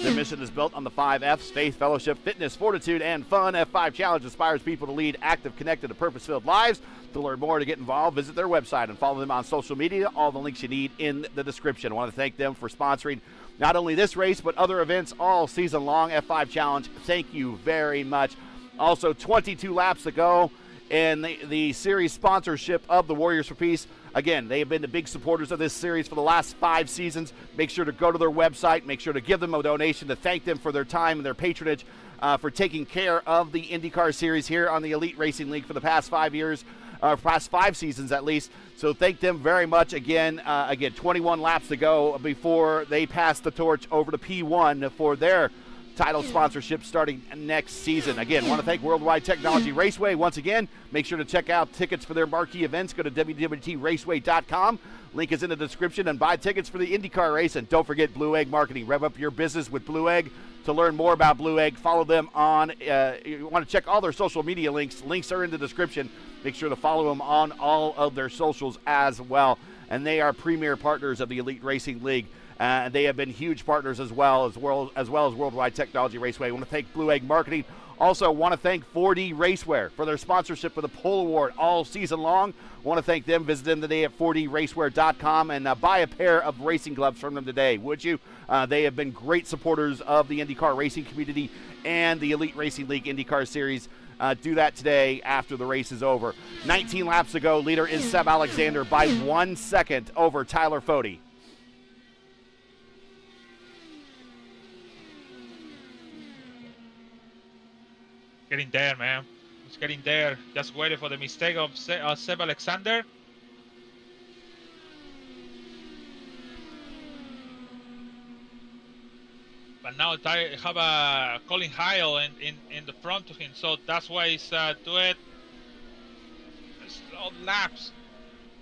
Their mission is built on the 5 F's: faith, fellowship, fitness, fortitude, and fun. F5 Challenge inspires people to lead active, connected, and purpose-filled lives. To learn more, to get involved, visit their website and follow them on social media. All the links you need in the description. I want to thank them for sponsoring not only this race, but other events all season long. F5 Challenge, thank you very much. Also, 22 laps to go in the series sponsorship of the Warriors for Peace. Again, they have been the big supporters of this series for the last 5 seasons. Make sure to go to their website. Make sure to give them a donation to thank them for their time and their patronage for taking care of the IndyCar Series here on the Elite Racing League for the past 5 years. Past 5 seasons at least. So thank them very much again. 21 laps to go before they pass the torch over to P1 for their title sponsorship starting next season. Again, want to thank World Wide Technology Raceway once again. Make sure to check out tickets for their marquee events. Go to www.raceway.com. Link is in the description, and buy tickets for the IndyCar race. And don't forget Blue Egg Marketing. Rev up your business with Blue Egg. To learn more about Blue Egg, follow them on, you want to check all their social media links. Links are in the description. Make sure to follow them on all of their socials as well. And they are premier partners of the Elite Racing League. They have been huge partners as well as World Wide Technology Raceway. I want to thank Blue Egg Marketing. Also want to thank 4D Racewear for their sponsorship of the Pole Award all season long. Want to thank them. Visit them today at 4dracewear.com and buy a pair of racing gloves from them today, would you? They have been great supporters of the IndyCar racing community and the Elite Racing League IndyCar Series. Do that today after the race is over. 19 laps to go. Leader is Seb Alexander by 1 second over Tyler Fode. Getting there, man. He's getting there. Just waiting for the mistake of Seb Alexander. But now I have a Colin Hyle in the front of him, so that's why he's doing slow laps.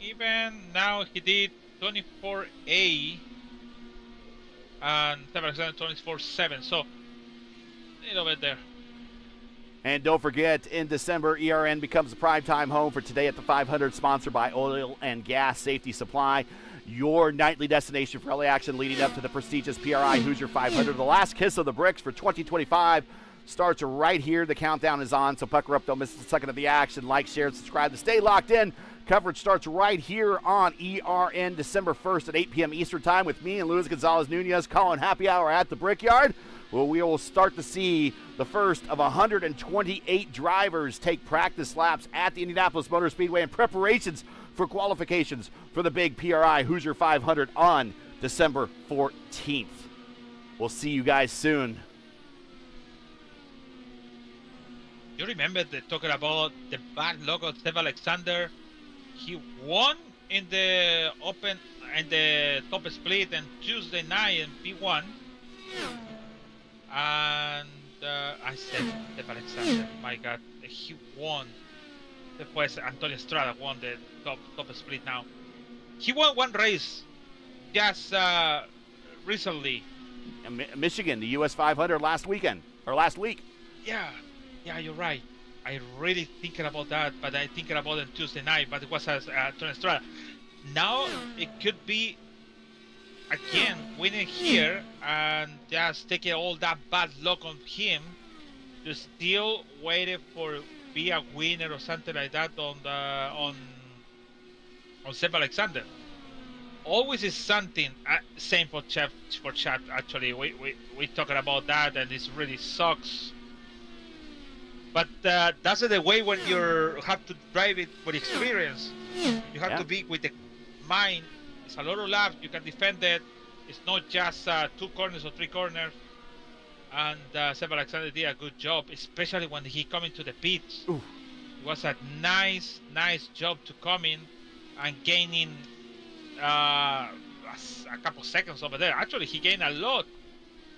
Even now he did 24A and Seb Alexander 24.7, so a little bit there. And don't forget, in December, ERN becomes a primetime home for Today at the 500, sponsored by Oil and Gas Safety Supply, your nightly destination for LA action leading up to the prestigious PRI Hoosier 500. The last kiss of the bricks for 2025 starts right here. The countdown is on, so pucker up. Don't miss a second of the action. Like, share, and subscribe to stay locked in. Coverage starts right here on ERN December 1st at 8 p.m. Eastern Time with me and Luis Gonzalez-Nunez calling happy hour at the Brickyard. Well, we will start to see the first of 128 drivers take practice laps at the Indianapolis Motor Speedway in preparations for qualifications for the big PRI Hoosier 500 on December 14th. We'll see you guys soon. You remember talking about the bad luck of Seb Alexander? He won in the open and the top split on Tuesday night in P1. And I said Seb Alexander, my God, he won. Después Antonio Estrada won the top split now. He won one race just recently. Michigan, the US 500 last week. Yeah, you're right. I really thinking about that, but I thinking about it Tuesday night, but it was Antonio Estrada. Now it could be again winning here and just taking all that bad luck on him to still waiting for be a winner or something like that on Seb Alexander. Always is something. Same for chat. Actually, we talking about that, and it really sucks. But that's the way when you have to drive it with experience. You have to be with the mind. It's a lot of laps. You can defend it. It's not just 2 corners or 3 corners. And Seb Alexander did a good job, especially when he come into the pits. Ooh. It was a nice job to come in and gaining a couple seconds over there. Actually, he gained a lot.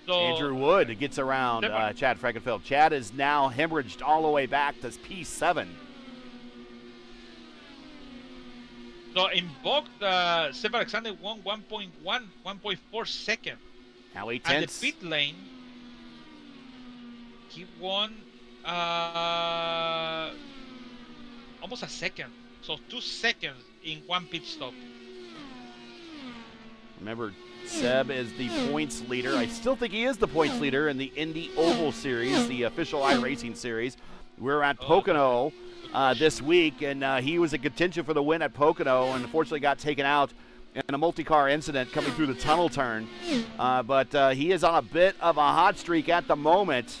So, Andrew Wood gets around Chad Frankenfeld. Chad is now hemorrhaged all the way back to P7. So in both, Seb Alexander won 1.4 seconds. Now 8 And tenths. the pit lane, he won almost a second. So 2 seconds in one pit stop. Remember, Seb is the points leader. I still think he is the points leader in the Indy Oval Series, the official iRacing series. We're at Pocono this week, and he was in contention for the win at Pocono, and unfortunately got taken out in a multi-car incident coming through the tunnel turn. But he is on a bit of a hot streak at the moment,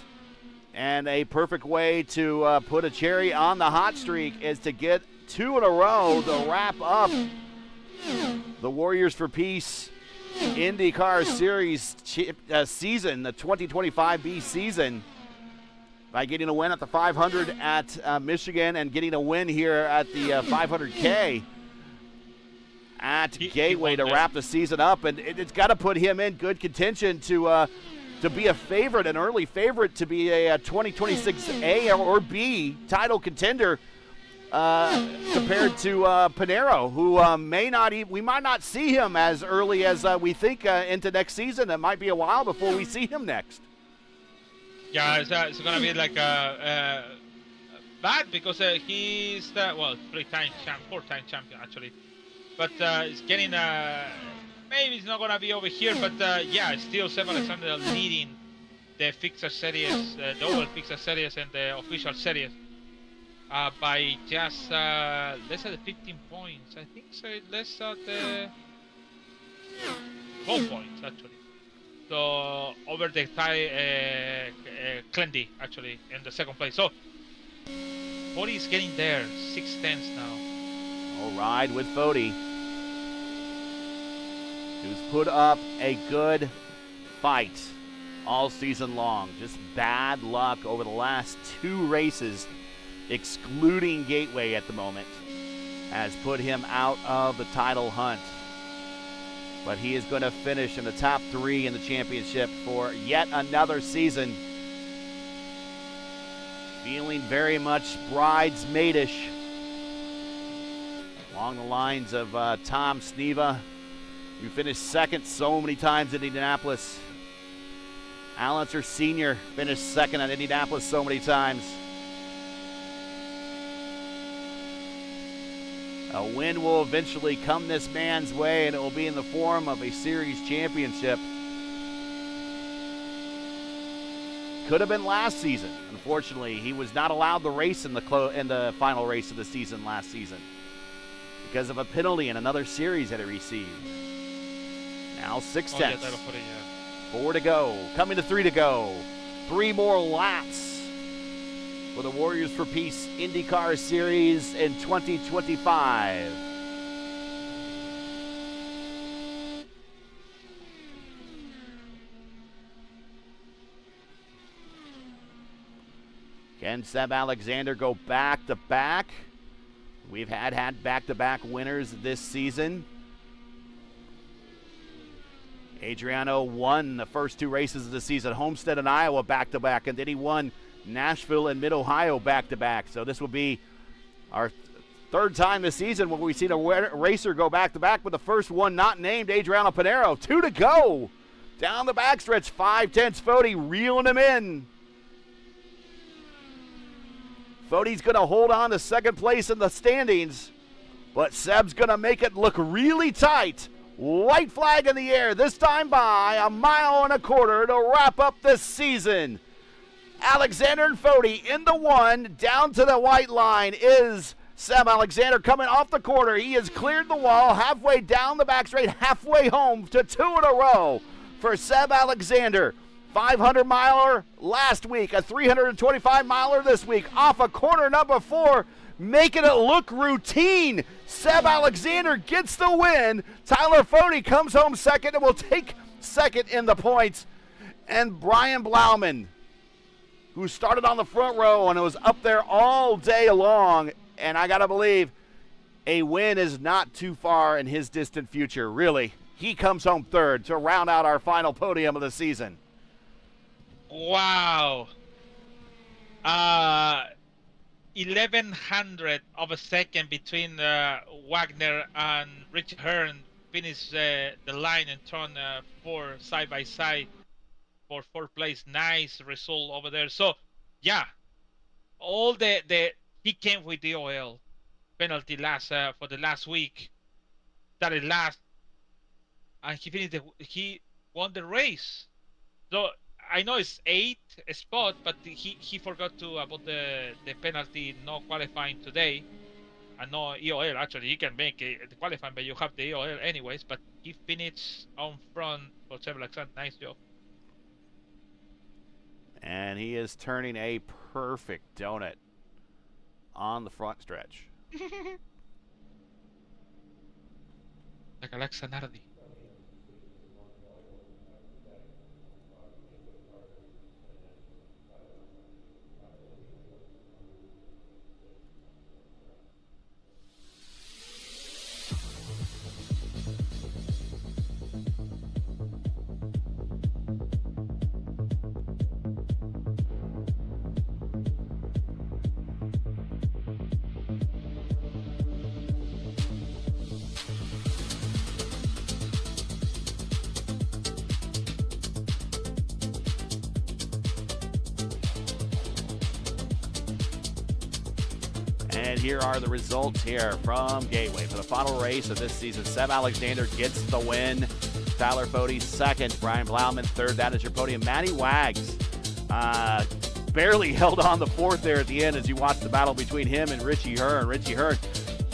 and a perfect way to put a cherry on the hot streak is to get 2 in a row to wrap up the Warriors for Peace IndyCar Series season, the 2025B season, by getting a win at the 500 at Michigan and getting a win here at the 500K at Gateway to wrap the season up. And it's got to put him in good contention to be a favorite, an early favorite to be a 2026 A or B title contender compared to Pinero, who we might not see him as early as we think into next season. It might be a while before we see him next. Yeah, it's going to be like bad because he's the, 4-time champion actually, but he's getting maybe it's not gonna be over here, but yeah, still Seb Alexander leading the Fixer Series, the Oval Fixer Series and the official series by just less than 15 points. I think so, less than 12 points actually. So over the Clendy actually in the second place. So 40 is getting there, 6/10 now. All ride with Foti, who's put up a good fight all season long. Just bad luck over the last 2 races, excluding Gateway at the moment, has put him out of the title hunt. But he is going to finish in the top 3 in the championship for yet another season. Feeling very much bridesmaidish along the lines of Tom Sneva, who finished second so many times in Indianapolis. Allenser Sr. finished second at Indianapolis so many times. A win will eventually come this man's way, and it will be in the form of a series championship. Could have been last season. Unfortunately, he was not allowed to race in the final race of the season last season because of a penalty in another series that he received. Now 6/10. 4 to go. Coming to 3 to go. 3 more laps for the Warriors for Peace IndyCar Series in 2025. Can Seb Alexander go back-to-back? We've had back-to-back winners this season. Adriano won the first 2 races of the season, Homestead and Iowa back-to-back, and then he won Nashville and Mid-Ohio back-to-back. So this will be our 3rd time this season when we've seen a racer go back-to-back, but the first one not named Adriano Pinero. 2 to go. Down the backstretch, 5/10 Foti reeling him in. Foti's going to hold on to second place in the standings, but Seb's going to make it look really tight. White flag in the air, this time by 1.25 miles to wrap up this season. Alexander and Foti in the 1, down to the white line is Seb Alexander coming off the corner. He has cleared the wall halfway down the back straight, halfway home to 2 in a row for Seb Alexander. 500-miler last week, a 325-miler this week, off of corner number 4, making it look routine. Seb Alexander gets the win. Tyler Foti comes home second and will take second in the points. And Brian Blauman, who started on the front row and was up there all day long, and I got to believe a win is not too far in his distant future, really. He comes home third to round out our final podium of the season. Wow. 1100 of a second between Wagner and Richard Hearn finished the line and turn 4 side by side for 4th place. Nice result over there. So yeah, all the he came with the OL penalty for the last week, started last, and he won the race. So I know it's 8th spot, but he forgot about the penalty not qualifying today. And no EOL, actually, you can make the qualifying, but you have the EOL anyways. But he finished on front for Seb Alexander. Nice job. And he is turning a perfect donut on the front stretch. Like Alexa Nardi. And here are the results here from Gateway. For the final race of this season, Seb Alexander gets the win. Tyler Fode second. Brian Blauman third. That is your podium. Matty Wags barely held on the fourth there at the end as you watch the battle between him and Richie Hearn. Richie Hearn,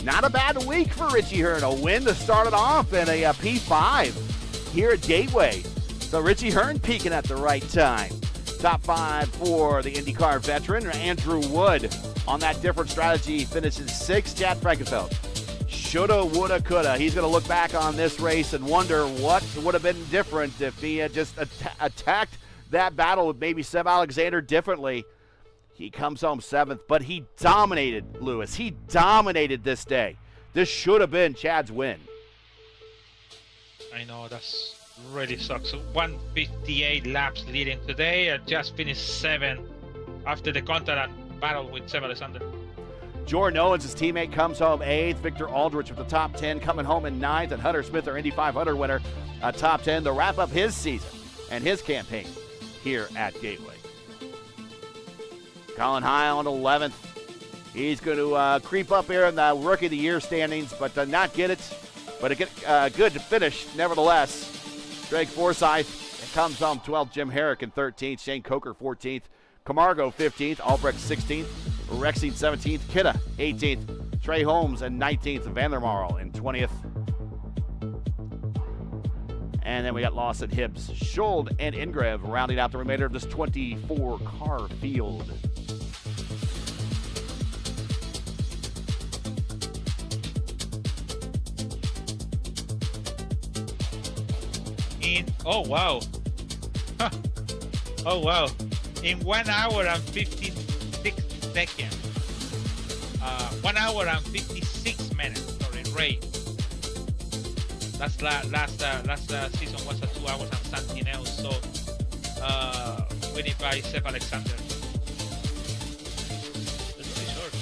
not a bad week for Richie Hearn. A win to start it off and a P5 here at Gateway. So Richie Hearn peaking at the right time. Top 5 for the IndyCar veteran, Andrew Wood. On that different strategy, finishes 6th. Chad Frankenfeld. Shoulda, woulda, coulda. He's going to look back on this race and wonder what would have been different if he had just attacked that battle with maybe Seb Alexander differently. He comes home 7th, but he dominated, Lewis. He dominated this day. This should have been Chad's win. I know, that's really sucks. 158 laps leading today and just finished 7th after the contact battle with Seb Alexander. Jordan Owens, his teammate, comes home 8th. Victor Aldrich with the top 10 coming home in 9th. And Hunter Smith, our Indy 500 winner, top 10 to wrap up his season and his campaign here at Gateway. Colin Heil on 11th. He's going to creep up here in the Rookie of the Year standings, but not get it. But a good to finish, nevertheless. Greg Forsyth comes home 12th. Jim Herrick in 13th. Shane Coker 14th. Camargo 15th. Albrecht 16th. Rexing 17th. Kidda 18th. Trey Holmes in 19th. Vandermarl in 20th. And then we got Lawson, Hibbs, Schuld, and Ingrev rounding out the remainder of this 24-car field. Oh wow. Huh. Oh wow. In 1 hour and 56 seconds. 1 hour and 56 minutes. Sorry, Ray. Last season was 2 hours and something else. So winning by Seb Alexander. That's really short.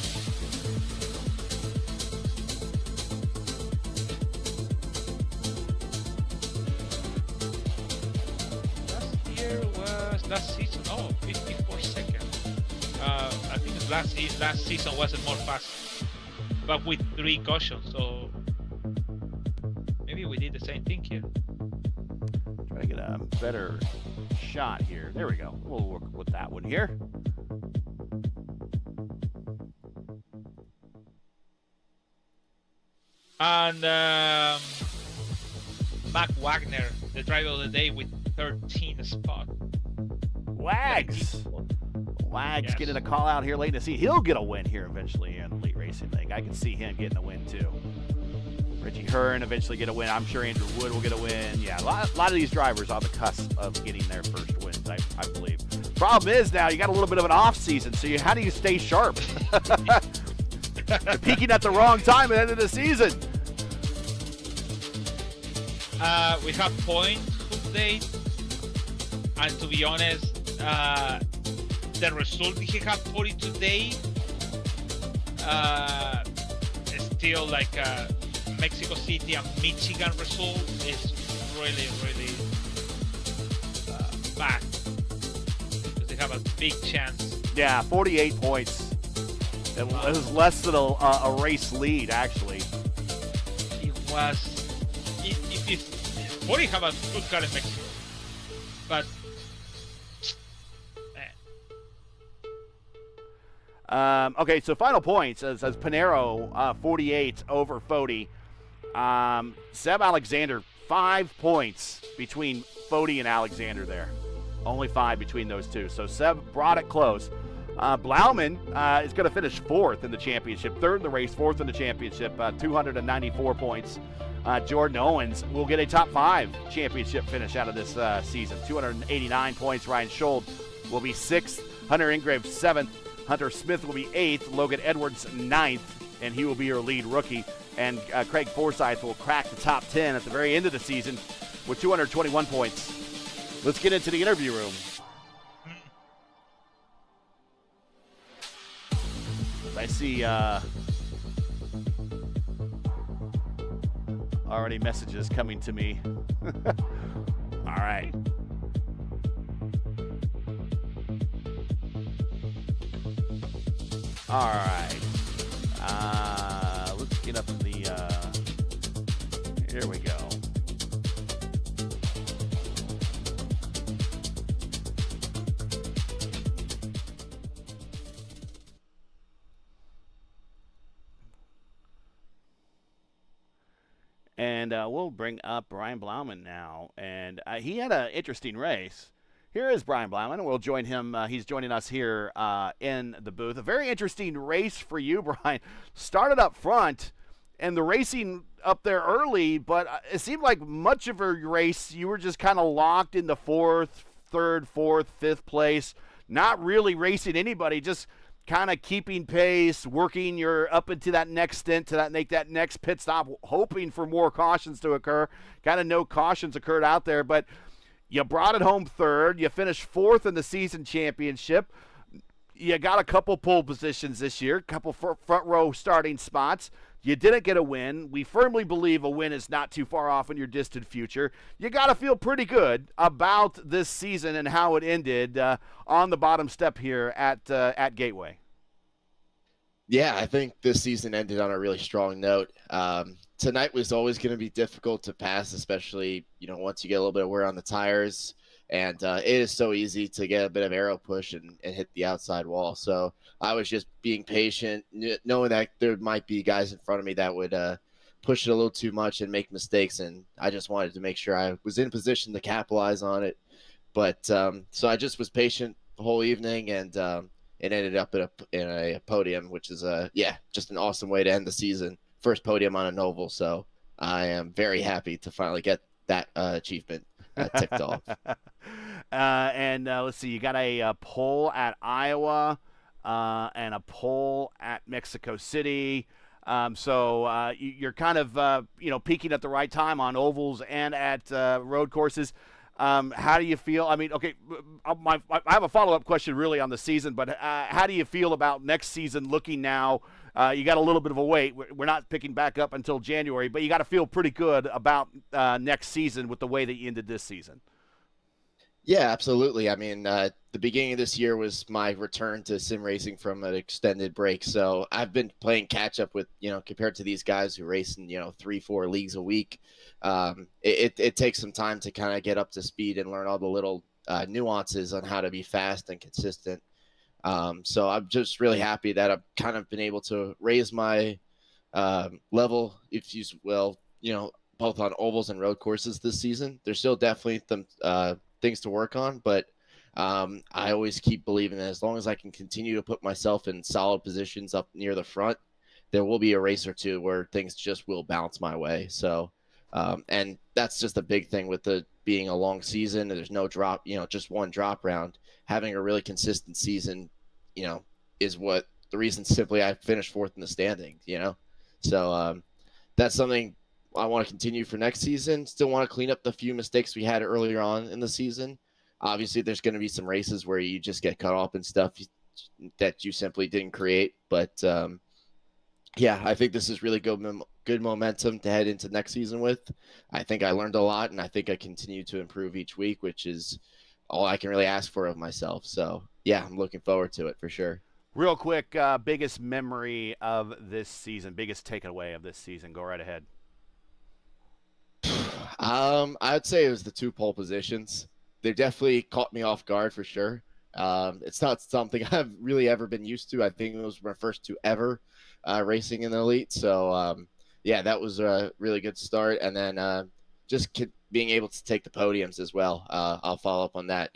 Last season, 54 seconds. I think last season wasn't more fast, but with 3 cautions. So maybe we did the same thing here. Try to get a better shot here. There we go. We'll work with that one here. And Mac Wagner, the driver of the day, with 13th spot. Wags yes. Getting a call out here late in the season. He'll get a win here eventually in the Elite Racing League. I can see him getting a win too. Richie Hearn eventually get a win. I'm sure Andrew Wood will get a win. Yeah, a lot of these drivers on the cusp of getting their first wins, I believe. Problem is now you got a little bit of an off season, so how do you stay sharp? You're peaking at the wrong time at the end of the season. We have points update, and to be honest, the result he had for it today is still like Mexico City and Michigan result is really bad because they have a big chance. Yeah, 48 points. It was less than a race lead, actually. It was. If 40 have a good car in Mexico, but. Okay, so final points as Pinero 48 over Fode. Seb Alexander 5 points between Fode and Alexander there. Only 5 between those two. So Seb brought it close. Blauman is going to finish 4th in the championship, 3rd in the race, 4th in the championship, 294 points. Jordan Owens will get a top 5 championship finish out of this season, 289 points. Ryan Schuld will be 6th. Hunter Ingrev 7th. Hunter Smith will be 8th, Logan Edwards 9th, and he will be your lead rookie. And Craig Forsyth will crack the top 10 at the very end of the season with 221 points. Let's get into the interview room. I see already messages coming to me. All right. All right. Let's get up the. Here we go. And we'll bring up Brian Blauman now. And he had an interesting race. Here is Brian Blauman, and we'll join him. He's joining us here in the booth. A very interesting race for you, Brian. Started up front, and the racing up there early, but it seemed like much of your race, you were just kind of locked in the fourth, third, fourth, fifth place, not really racing anybody, just kind of keeping pace, working your up into that next stint to make that next pit stop, hoping for more cautions to occur. Kind of no cautions occurred out there, but you brought it home third. You finished fourth in the season championship. You got a couple pole positions this year, a couple front row starting spots. You didn't get a win. We firmly believe a win is not too far off in your distant future. You got to feel pretty good about this season and how it ended on the bottom step here at Gateway. Yeah, I think this season ended on a really strong note. Tonight was always going to be difficult to pass, especially, once you get a little bit of wear on the tires. And it is so easy to get a bit of aero push and hit the outside wall. So I was just being patient, knowing that there might be guys in front of me that would push it a little too much and make mistakes. And I just wanted to make sure I was in position to capitalize on it. But so I just was patient the whole evening, and it ended up in a podium, which is, just an awesome way to end the season. First podium on an oval. So I am very happy to finally get that achievement ticked off. And let's see, you got a pole at Iowa and a pole at Mexico City. So you're kind of, peaking at the right time on ovals and at road courses. How do you feel? I mean, okay, I have a follow-up question really on the season, but how do you feel about next season looking now? You got a little bit of a wait. We're not picking back up until January, but you got to feel pretty good about next season with the way that you ended this season. Yeah, absolutely. I mean, the beginning of this year was my return to sim racing from an extended break. So I've been playing catch up with, compared to these guys who race in, 3-4 leagues a week. It takes some time to kind of get up to speed and learn all the little nuances on how to be fast and consistent. So I'm just really happy that I've kind of been able to raise my level, if you will, both on ovals and road courses this season. There's still definitely some things to work on, but I always keep believing that as long as I can continue to put myself in solid positions up near the front, there will be a race or two where things just will bounce my way. So, and that's just a big thing with the being a long season. There's no drop, just one drop round. Having a really consistent season, is what the reason simply I finished fourth in the standings, So that's something I want to continue for next season. Still want to clean up the few mistakes we had earlier on in the season. Obviously, there's going to be some races where you just get cut off and stuff that you simply didn't create. But, I think this is really good momentum to head into next season with. I think I learned a lot, and I think I continue to improve each week, which is all I can really ask for of myself. So, I'm looking forward to it for sure. Real quick, biggest memory of this season, biggest takeaway of this season. Go right ahead. I would say it was the two pole positions. They definitely caught me off guard for sure. It's not something I've really ever been used to. I think those were my first two ever racing in the elite. So, that was a really good start. And then just being able to take the podiums as well. I'll follow up on that.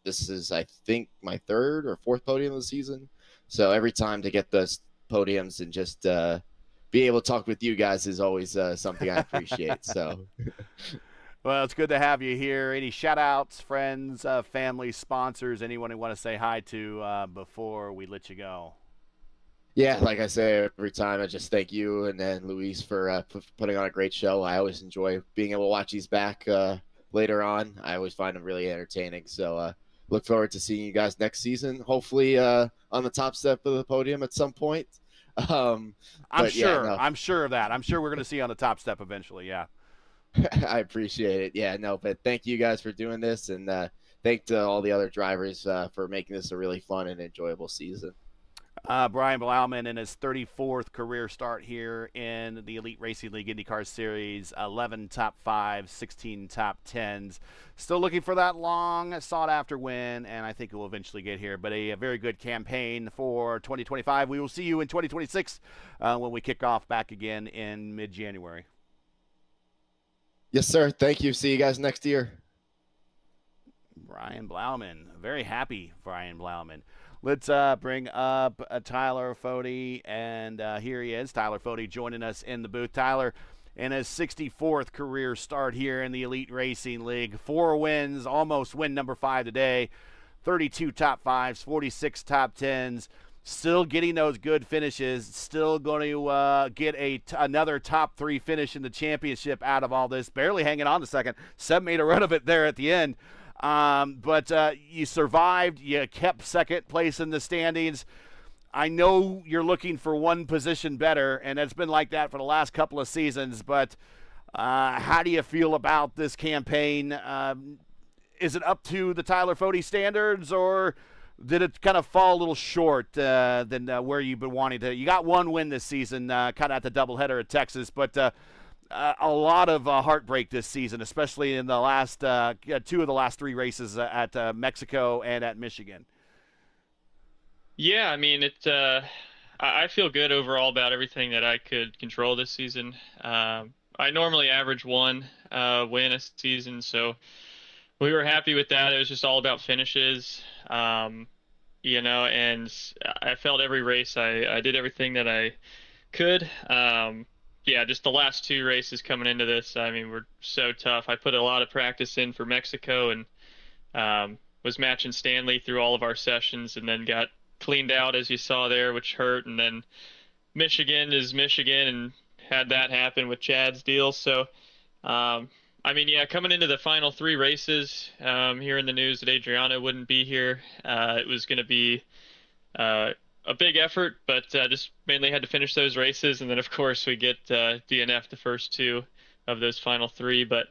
This is, I think, my third or fourth podium of the season. So every time to get those podiums and just be able to talk with you guys is always something I appreciate. So, well, it's good to have you here. Any shout-outs, friends, family, sponsors, anyone you want to say hi to before we let you go? Yeah, like I say every time, I just thank you and then Luis for putting on a great show. I always enjoy being able to watch these back later on. I always find them really entertaining. So look forward to seeing you guys next season, hopefully on the top step of the podium at some point. I'm sure of that. I'm sure we're going to see you on the top step eventually. Yeah. I appreciate it. Yeah, no, but thank you guys for doing this, and thank to all the other drivers for making this a really fun and enjoyable season. Brian Blauman in his 34th career start here in the Elite Racing League IndyCar Series, 11 top 5s, 16 top 10s. Still looking for that long sought-after win, and I think it will eventually get here. But a very good campaign for 2025. We will see you in 2026 when we kick off back again in mid-January. Yes, sir. Thank you. See you guys next year. Brian Blauman. Very happy Brian Blauman. Let's bring up Tyler Foti, and here he is. Tyler Foti joining us in the booth. Tyler, in his 64th career start here in the Elite Racing League, 4 wins, almost win number 5 today, 32 top 5s, 46 top 10s, still getting those good finishes, still going to get another top 3 finish in the championship out of all this, barely hanging on to second. Seb made a run of it there at the end. But you survived. You kept second place in the standings. I know you're looking for one position better, and it's been like that for the last couple of seasons. But how do you feel about this campaign? Is it up to the Tyler Foti standards, or did it kind of fall a little short than where you've been wanting to? You got 1 win this season, kind of at the doubleheader at Texas, but a lot of heartbreak this season, especially in the last 2 of the last 3 races at Mexico and at Michigan. Yeah, I mean, I feel good overall about everything that I could control this season. I normally average 1 win a season, so we were happy with that. It was just all about finishes, and I felt every race I did everything that I could. Yeah, just the last 2 races coming into this, I mean, were so tough. I put a lot of practice in for Mexico and was matching Stanley through all of our sessions, and then got cleaned out, as you saw there, which hurt. And then Michigan is Michigan, and had that happen with Chad's deal. So, I mean, yeah, coming into the final 3 races, hearing the news that Adriano wouldn't be here, it was going to be a big effort, but just mainly had to finish those races. And then, of course, we get DNF the first 2 of those final 3. But,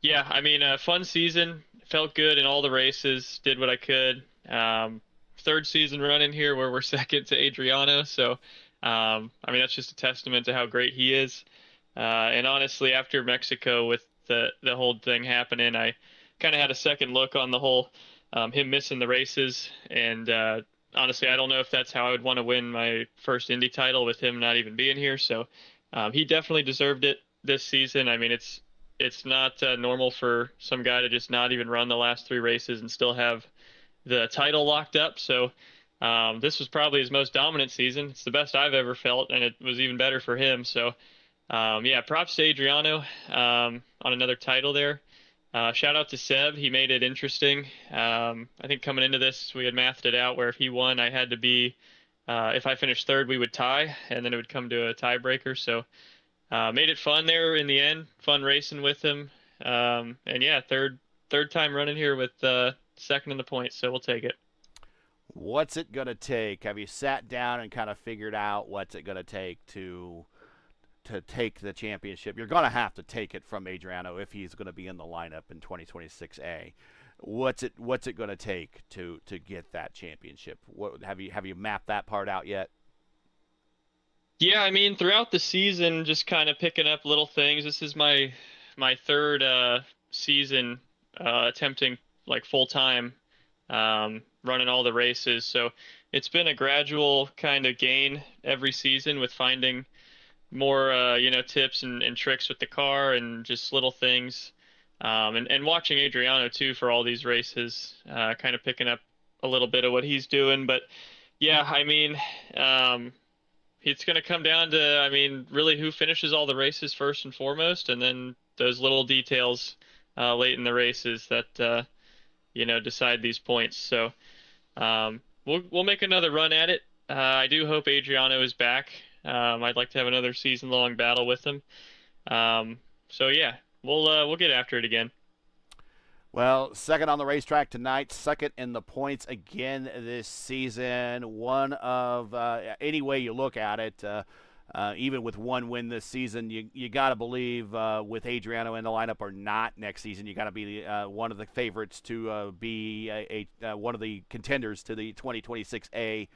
yeah, I mean, a fun season. Felt good in all the races, did what I could. 3rd season running here where we're second to Adriano. So, I mean, that's just a testament to how great he is. And honestly, after Mexico, with the whole thing happening, I kind of had a second look on the whole him missing the races. And honestly, I don't know if that's how I would want to win my first Indy title with him not even being here. So he definitely deserved it this season. I mean, it's not normal for some guy to just not even run the last 3 races and still have the title locked up. So this was probably his most dominant season. It's the best I've ever felt, and it was even better for him. So yeah, props to Adriano on another title there. Shout out to Seb. He made it interesting. I think coming into this, we had mathed it out where if he won, I had to be, if I finished 3rd, we would tie, and then it would come to a tiebreaker. So made it fun there in the end, fun racing with him. And yeah, third time running here with 2nd in the points, so we'll take it. What's it going to take? Have you sat down and kind of figured out what's it going to take to take the championship? You're going to have to take it from Adriano if he's going to be in the lineup in 2026A. What's it going to take to get that championship? What have you mapped that part out yet? Yeah, I mean, throughout the season, just kind of picking up little things. This is my 3rd season attempting like full time, running all the races. So it's been a gradual kind of gain every season with finding more, tips and tricks with the car and just little things. And watching Adriano too for all these races, kind of picking up a little bit of what he's doing. But yeah, I mean, it's going to come down to, I mean, really who finishes all the races first and foremost, and then those little details late in the races that, decide these points. So we'll make another run at it. I do hope Adriano is back. I'd like to have another season-long battle with him. So yeah, we'll get after it again. Well, 2nd on the racetrack tonight, 2nd in the points again this season. One of any way you look at it, even with 1 win this season, you got to believe with Adriano in the lineup or not next season, you got to be one of the favorites to be one of the contenders to the 2026A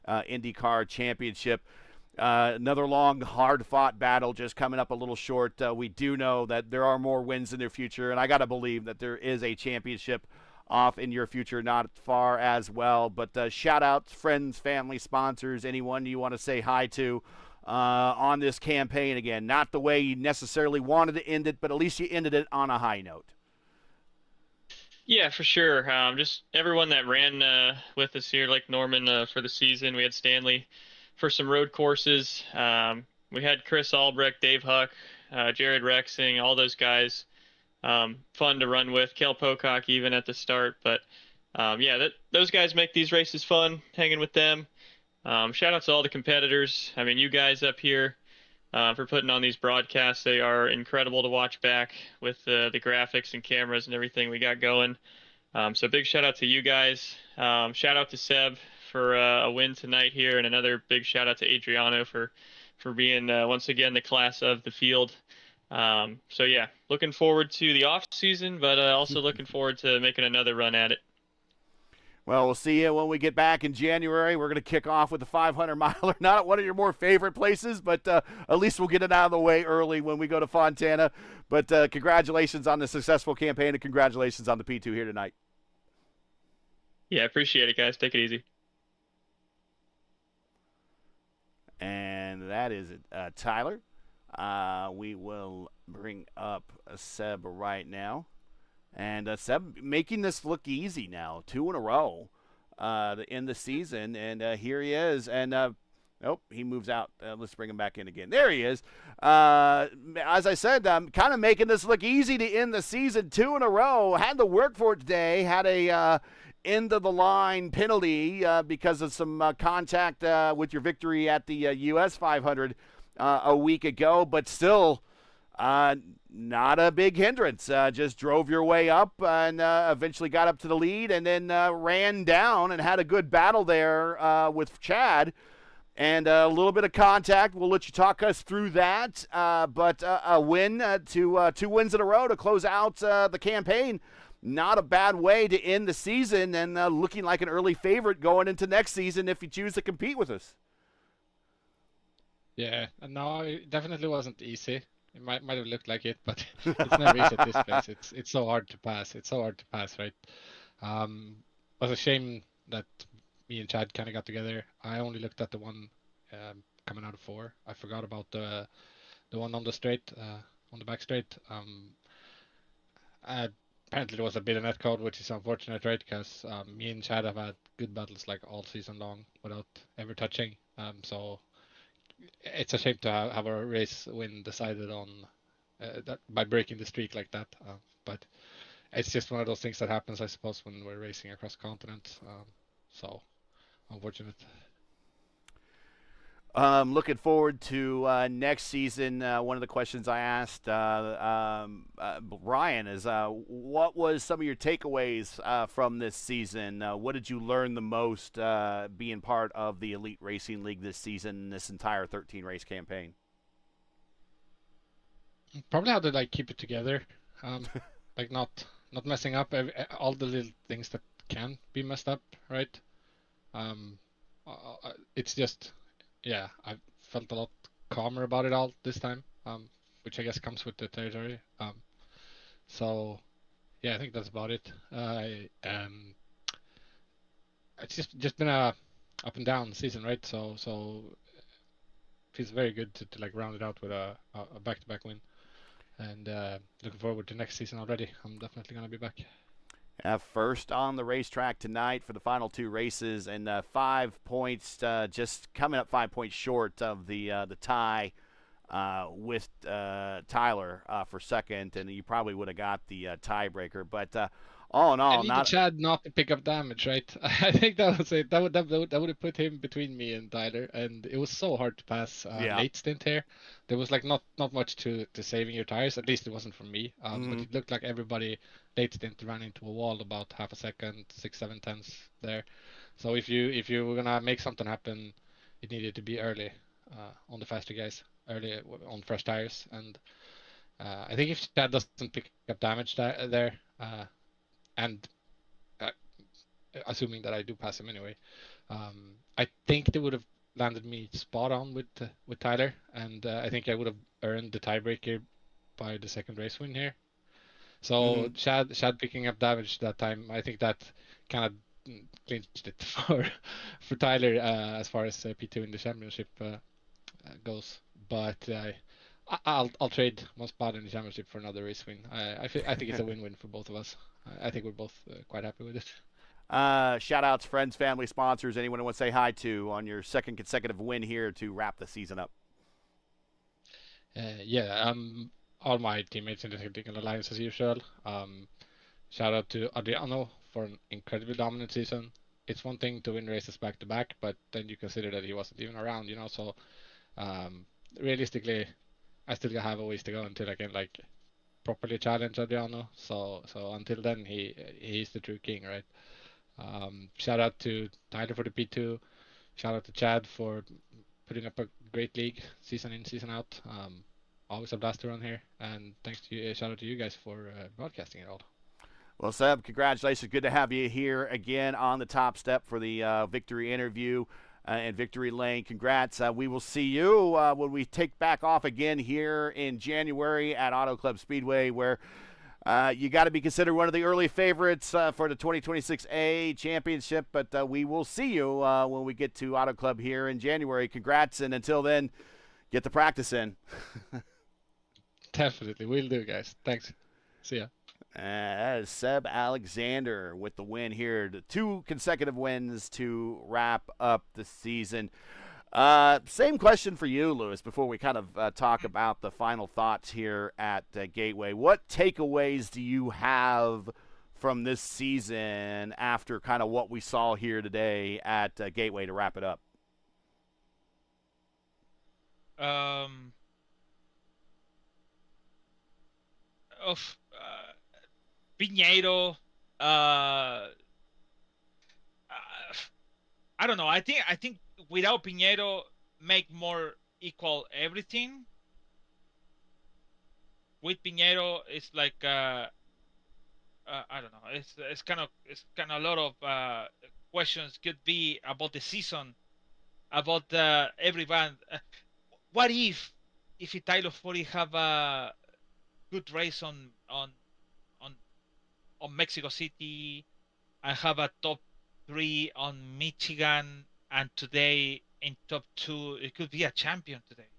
IndyCar Championship. Another long, hard-fought battle just coming up a little short. We do know that there are more wins in their future, and I got to believe that there is a championship off in your future, not far as well. But shout-outs, friends, family, sponsors, anyone you want to say hi to on this campaign. Again, not the way you necessarily wanted to end it, but at least you ended it on a high note. Yeah, for sure. Just everyone that ran with us here, like Norman for the season. We had Stanley for some road courses. We had Chris Albrecht, Dave Huck, Jared Rexing, all those guys. Fun to run with. Kel Pocock even at the start. But yeah, those guys make these races fun, hanging with them. Shout out to all the competitors. I mean, you guys up here for putting on these broadcasts. They are incredible to watch back with the graphics and cameras and everything we got going. So big shout out to you guys. Shout out to Seb for a win tonight here, and another big shout out to Adriano for being once again the class of the field. So yeah, looking forward to the off season, but also looking forward to making another run at it. Well, we'll see you when we get back in January. We're going to kick off with the 500-miler. Not one of your more favorite places, but at least we'll get it out of the way early when we go to Fontana. But congratulations on the successful campaign, and congratulations on the P2 here tonight. Yeah, appreciate it, guys. Take it easy. And that is it. Tyler, we will bring up Seb right now. And Seb making this look easy now, 2 in a row in the season. And here he is. And, he moves out. Let's bring him back in again. There he is. As I said, kind of making this look easy to end the season, 2 in a row. Had to work for it today. Had a end-of-the-line penalty because of some contact with your victory at the U.S. 500 a week ago. But still, not a big hindrance. Just drove your way up and eventually got up to the lead and then ran down and had a good battle there with Chad. And a little bit of contact. We'll let you talk us through that. But a win to 2 wins in a row to close out the campaign. Not a bad way to end the season, and looking like an early favorite going into next season if you choose to compete with us. Yeah, no, it definitely wasn't easy. It might have looked like it, but it's never easy at this place. It's so hard to pass. It's so hard to pass, right? It was a shame that me and Chad kind of got together. I only looked at the one coming out of 4. I forgot about the one on the straight, on the back straight. Apparently there was a bit of net code, which is unfortunate, right? Because me and Chad have had good battles like all season long without ever touching. So it's a shame to have a race win decided on that by breaking the streak like that. But it's just one of those things that happens, I suppose, when we're racing across continents. So unfortunate. Looking forward to next season. One of the questions I asked Brian is, what was some of your takeaways from this season? What did you learn the most being part of the Elite Racing League this season, this entire 13-race campaign? Probably how to keep it together, like not messing up all the little things that can be messed up, right? It's just. Yeah, I felt a lot calmer about it all this time, which I guess comes with the territory. So, yeah, I think that's about it. It's just been a up and down season, right? So it feels very good to round it out with a back-to-back win, and looking forward to next season already. I'm definitely gonna be back. First on the racetrack tonight for the final 2 races, and 5 points, just coming up 5 points short of the tie with Tyler for second, and you probably would have got the tiebreaker. But all in all, I needed Chad not to pick up damage, right? I think that was it. That would have put him between me and Tyler, and it was so hard to pass late stint here. There was not much to saving your tires. At least it wasn't for me. But it looked like everybody late stint ran into a wall about half a second, 6-7 tenths there. So if you were gonna make something happen, it needed to be early on the faster guys, early on fresh tires. And I think if Chad doesn't pick up damage there. And assuming that I do pass him anyway, I think they would have landed me spot on with Tyler, and I think I would have earned the tiebreaker by the second race win here. So Chad picking up damage that time, I think that kind of clinched it for Tyler as far as P2 in the championship goes. But I'll trade one spot in the championship for another race win. I think it's a win-win for both of us. I think we're both quite happy with it. Shout outs, friends, family, sponsors, anyone who wants to say hi to on your second consecutive win here to wrap the season up. All my teammates in the Technical Alliance as usual. Shout out to Adriano for an incredibly dominant season. It's one thing to win races back to back, but then you consider that he wasn't even around, So realistically, I still have a ways to go until I can properly challenge Adriano. So until then, he's the true king, right? Shout out to Tyler for the P2. Shout out to Chad for putting up a great league, season in, season out. Always a blast to run here, and thanks to you, shout out to you guys for broadcasting it all. Well, Seb, congratulations. Good to have you here again on the top step for the victory interview and victory lane. Congrats. We will see you when we take back off again here in January at Auto Club Speedway, where you got to be considered one of the early favorites for the 2026 A Championship. But we will see you when we get to Auto Club here in January. Congrats, and until then, get the practice in. Definitely. Will do, guys. Thanks. See ya. That is Seb Alexander with the win here. The 2 consecutive wins to wrap up the season. Same question for you, Lewis, before we kind of talk about the final thoughts here at Gateway. What takeaways do you have from this season after kind of what we saw here today at Gateway to wrap it up? Piñeiro, I don't know. I think without Piñeiro, make more equal everything. With Piñeiro, it's like I don't know. It's kind of a lot of questions could be about the season, about everyone. What if Tyler 40 have a good race on Mexico City, I have a top 3 on Michigan, and today in top 2, it could be a champion today.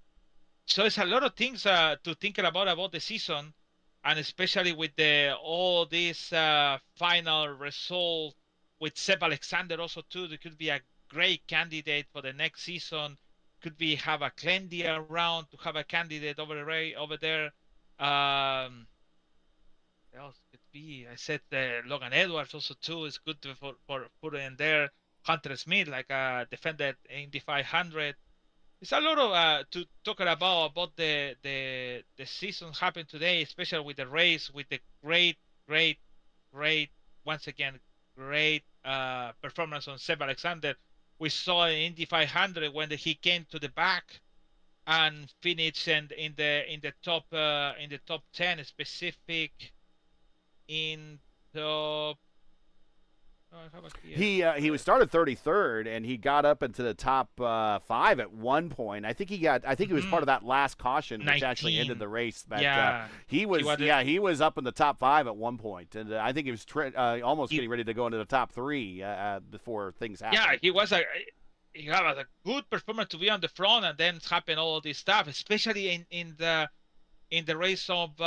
So it's a lot of things to think about the season, and especially with all this final result with Seb Alexander also too. It could be a great candidate for the next season. Could be have a Clendy around to have a candidate over there. Else could be. I said Logan Edwards also too is good for put in there. Hunter Smith, like defended Indy 500. It's a lot of to talk about the season happened today, especially with the race, with the great once again great performance on Seb Alexander. We saw in Indy 500 when he came to the back and finished in the top 10 specific. In the he was started 33rd and he got up into the top 5 at one point. I think he was part of that last caution, which 19. actually ended the race. But yeah, he was up in the top 5 at one point, and I think he was almost getting ready to go into the top 3 before things happened. Yeah, he had a good performance to be on the front, and then happened all this stuff, especially in the race of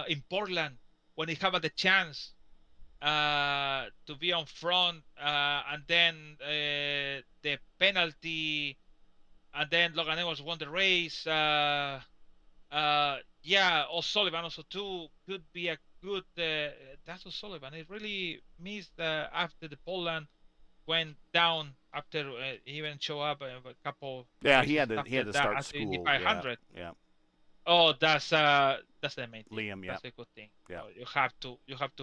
in Portland, when he had the chance to be on front, and then the penalty, and then Logan Edwards won the race. O'Sullivan also too could be a good. That's O'Sullivan. It really missed after the Poland went down after he even show up a couple. Yeah, he had to start school. Indy 500. Yeah. Oh, that's the main thing. Liam, yeah. That's a good thing. Yeah. You have to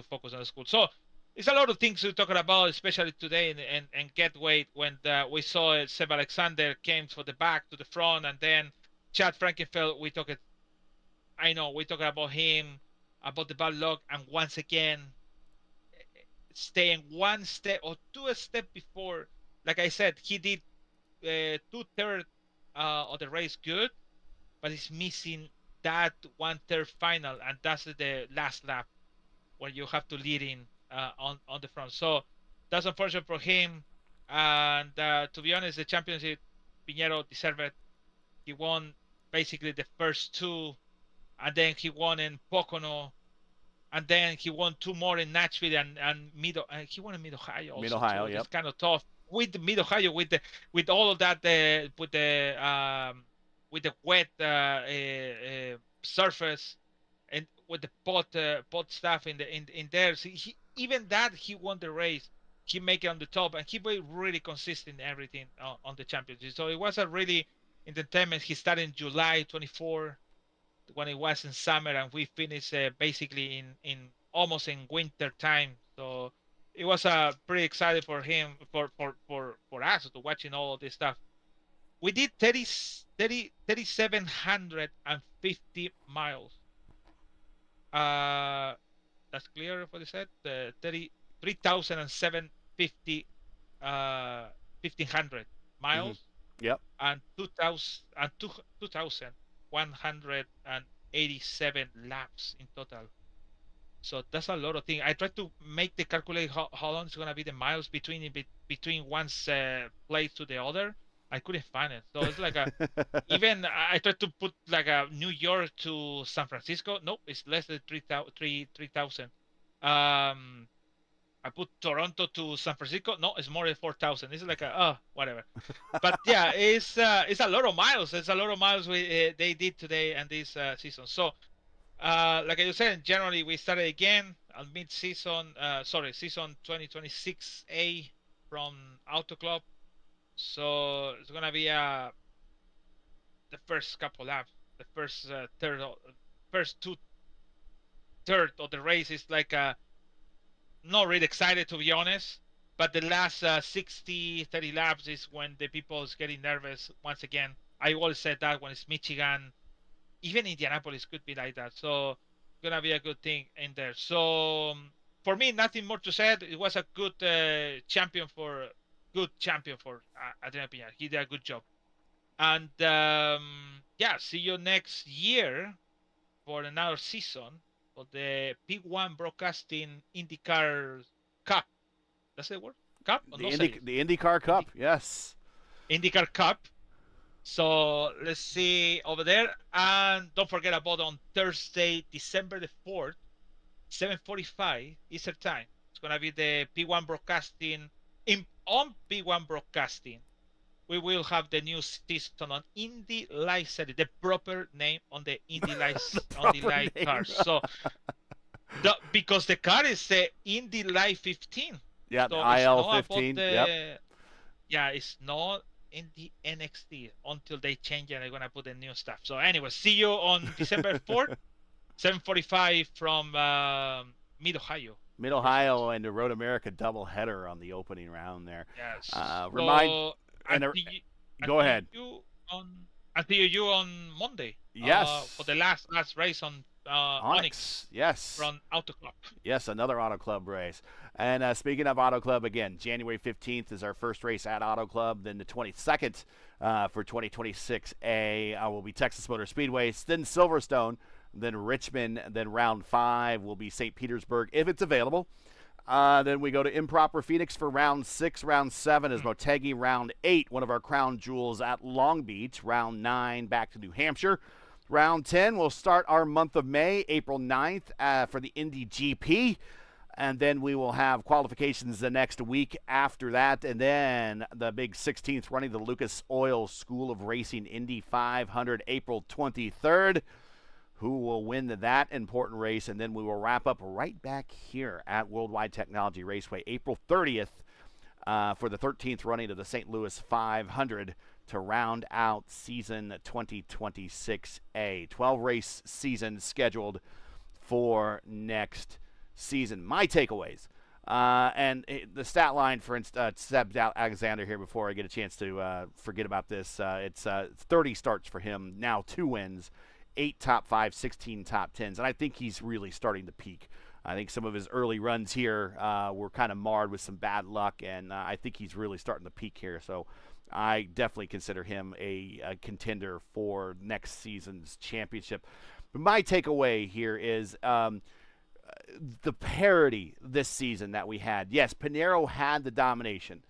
focus on the school. So it's a lot of things to talk about, especially today and Gateway when we saw Seb Alexander came for the back to the front, and then Chad Frankenfeld. We talked about him, about the bad luck, and once again staying one step or two step before like I said, he did 2/3 of the race good, but he's missing that 1/3 final, and that's the last lap where you have to lead in on the front. So that's unfortunate for him. And to be honest, the championship, Piñero deserved it. He won basically the first two, and then he won in Pocono, and then he won two more in Nashville and Mid. He won in Mid Ohio also. Mid Ohio, It's kind of tough with Mid Ohio with all of that with the wet surface and with the pot stuff in there. So even that he won the race. He make it on the top, and he was really consistent in everything on the championship. So it was a really entertainment. He started in July 24 when it was in summer, and we finished basically in almost in winter time. So it was pretty exciting for him, for us to watching all of this stuff. We did 3,750 miles. That's clear what they said. 3,750 1,500 miles. Yep. And 2,187 laps in total. So that's a lot of things. I tried to make the calculate how long it's gonna be the miles between one's place to the other. I couldn't find it. So it's like even I tried to put like a New York to San Francisco. Nope, it's less than 3,000. I put Toronto to San Francisco. No, it's more than 4,000. It's like whatever. But yeah, it's a lot of miles. It's a lot of miles they did today and this season. So, like I said, generally we started again on mid-season. Season 2026A from Auto Club. So it's gonna be the first couple laps, the first first 2/3 of the race is like not really excited, to be honest, but the last 30 laps is when the people is getting nervous once again. I always said that when it's Michigan, even Indianapolis could be like that. So it's gonna be a good thing in there. So for me, nothing more to say. It was a good champion for Adrian Piñar. He did a good job. And yeah, see you next year for another season of the P1 Broadcasting IndyCar Cup. That's the word? Cup? The IndyCar Cup, yes. IndyCar Cup. So let's see over there. And don't forget about on Thursday, December the 4th, 7:45 Eastern Time. It's going to be the P1 Broadcasting. On P1 Broadcasting, we will have the new season on Indy Live Series, the proper name on the Indy Live car. So, because the car is the Indy Live 15. Yeah, so the IL 15. Yeah, it's not Indy NXT until they change it. They're gonna put the new stuff. So anyway, see you on December 4th, 7:45 from Mid Ohio. Mid Ohio and the Road America doubleheader on the opening round there. Yes. Go ahead. I'll see you on Monday. Yes. For the last race on Onyx. Yes. From Auto Club. Yes, another Auto Club race. And speaking of Auto Club, again, January 15th is our first race at Auto Club. Then the 22nd for 2026A will be Texas Motor Speedway. Then Silverstone. Then Richmond. Then round 5 will be St. Petersburg if it's available. Then we go to Improper Phoenix for round 6. Round 7 is Motegi. Round 8, one of our crown jewels at Long Beach. Round 9, back to New Hampshire. Round 10, we'll start our month of May, April 9th, for the Indy GP. And then we will have qualifications the next week after that. And then the big 16th running, the Lucas Oil School of Racing Indy 500, April 23rd. Who will win that important race, and then we will wrap up right back here at World Wide Technology Raceway, April 30th, for the 13th running of the St. Louis 500 to round out season 2026A. 12-race season scheduled for next season. My takeaways. And the stat line, for instance, Seb Alexander here before I get a chance to forget about this. It's 30 starts for him, now 2 wins. 8 top 5, 16 top 10s, and I think he's really starting to peak. I think some of his early runs here were kind of marred with some bad luck, and I think he's really starting to peak here. So I definitely consider him a contender for next season's championship. But my takeaway here is the parity this season that we had. Yes, Pinheiro had the domination.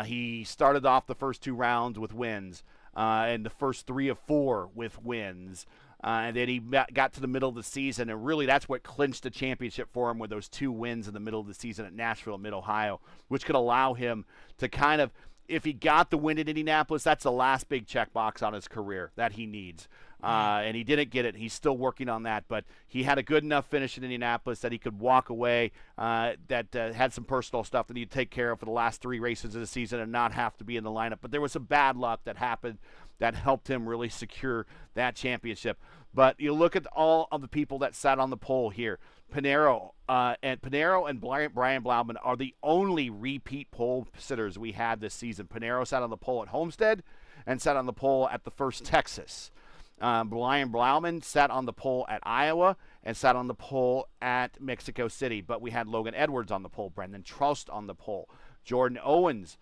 He started off the first 2 rounds with wins, and the first 3 of 4 with wins. And then he got to the middle of the season, and really that's what clinched the championship for him, with those 2 wins in the middle of the season at Nashville and Mid-Ohio, which could allow him to kind of, if he got the win in Indianapolis, that's the last big checkbox on his career that he needs. And he didn't get it. He's still working on that, but he had a good enough finish in Indianapolis that he could walk away, that had some personal stuff that he'd take care of for the last 3 races of the season and not have to be in the lineup. But there was some bad luck that happened that helped him really secure that championship. But you look at all of the people that sat on the pole here. Pinheiro and Brian Blauman are the only repeat pole sitters we had this season. Pinheiro sat on the pole at Homestead and sat on the pole at the first Texas. Brian Blauman sat on the pole at Iowa and sat on the pole at Mexico City. But we had Logan Edwards on the pole, Brendan Trost on the pole. Jordan Owens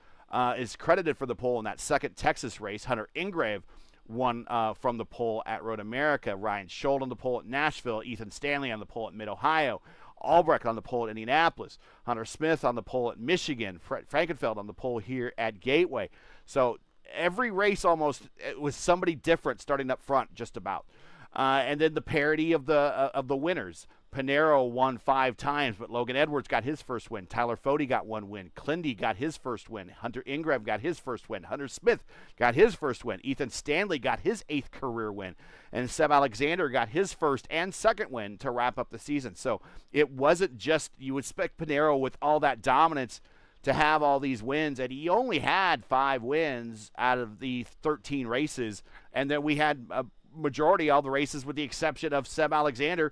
is credited for the pole in that second Texas race. Hunter Ingrave won from the pole at Road America. Ryan Scholl on the pole at Nashville. Ethan Stanley on the pole at Mid-Ohio. Albrecht on the pole at Indianapolis. Hunter Smith on the pole at Michigan. Frankenfeld on the pole here at Gateway. So every race almost it was somebody different starting up front, just about. And then the parity of the winners. Pinheiro won 5 times, but Logan Edwards got his first win. Tyler Fode got 1 win. Clindy got his first win. Hunter Ingrave got his first win. Hunter Smith got his first win. Ethan Stanley got his 8th career win. And Seb Alexander got his first and second win to wrap up the season. So it wasn't just, you would expect Pinheiro with all that dominance to have all these wins, and he only had 5 wins out of the 13 races, and then we had a majority of all the races with the exception of Seb Alexander.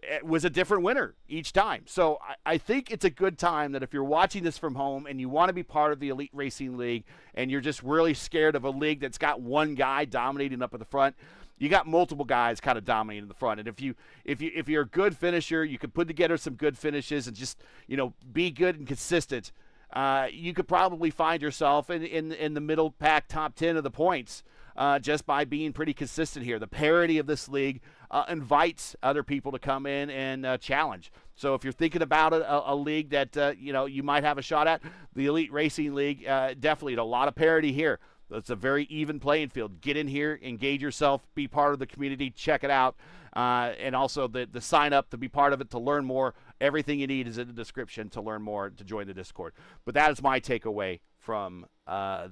It was a different winner each time. So I think it's a good time that if you're watching this from home and you want to be part of the Elite Racing League and you're just really scared of a league that's got one guy dominating up at the front, you got multiple guys kind of dominating in the front. And if you're a good finisher, you can put together some good finishes and just, be good and consistent. You could probably find yourself in the middle pack top 10 of the points just by being pretty consistent here. The parity of this league invites other people to come in and challenge. So if you're thinking about a league that you might have a shot at, the Elite Racing League, definitely a lot of parity here. It's a very even playing field. Get in here, engage yourself, be part of the community, check it out, and also the sign up to be part of it, to learn more. Everything you need is in the description to learn more, to join the Discord. But that is my takeaway from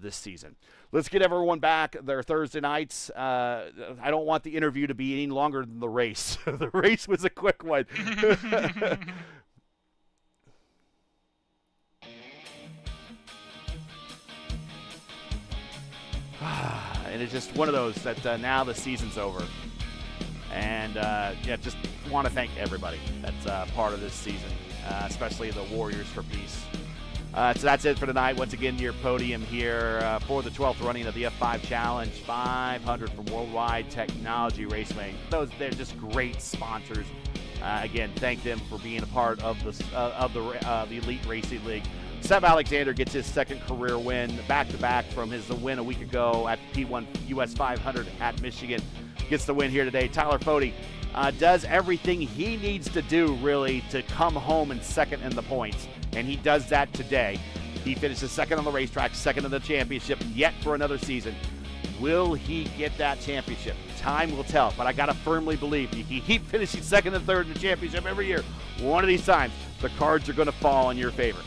this season. Let's get everyone back their Thursday nights. I don't want the interview to be any longer than the race. The race was a quick one. And it's just one of those that now the season's over. And, just want to thank everybody that's part of this season, especially the Warriors for Peace. So that's it for tonight. Once again, your podium here for the 12th running of the F5 Challenge 500 from World Wide Technology Raceway. They're just great sponsors. Again, thank them for being a part of the Elite Racing League. Seb Alexander gets his 2nd career win, back-to-back from his win a week ago at P1 US 500 at Michigan. Gets the win here today. Tyler Fode does everything he needs to do, really, to come home in 2nd in the points, and he does that today. He finishes 2nd on the racetrack, 2nd in the championship, yet for another season. Will he get that championship? Time will tell, but I got to firmly believe if you keep finishing 2nd and 3rd in the championship every year, one of these times, the cards are going to fall in your favor.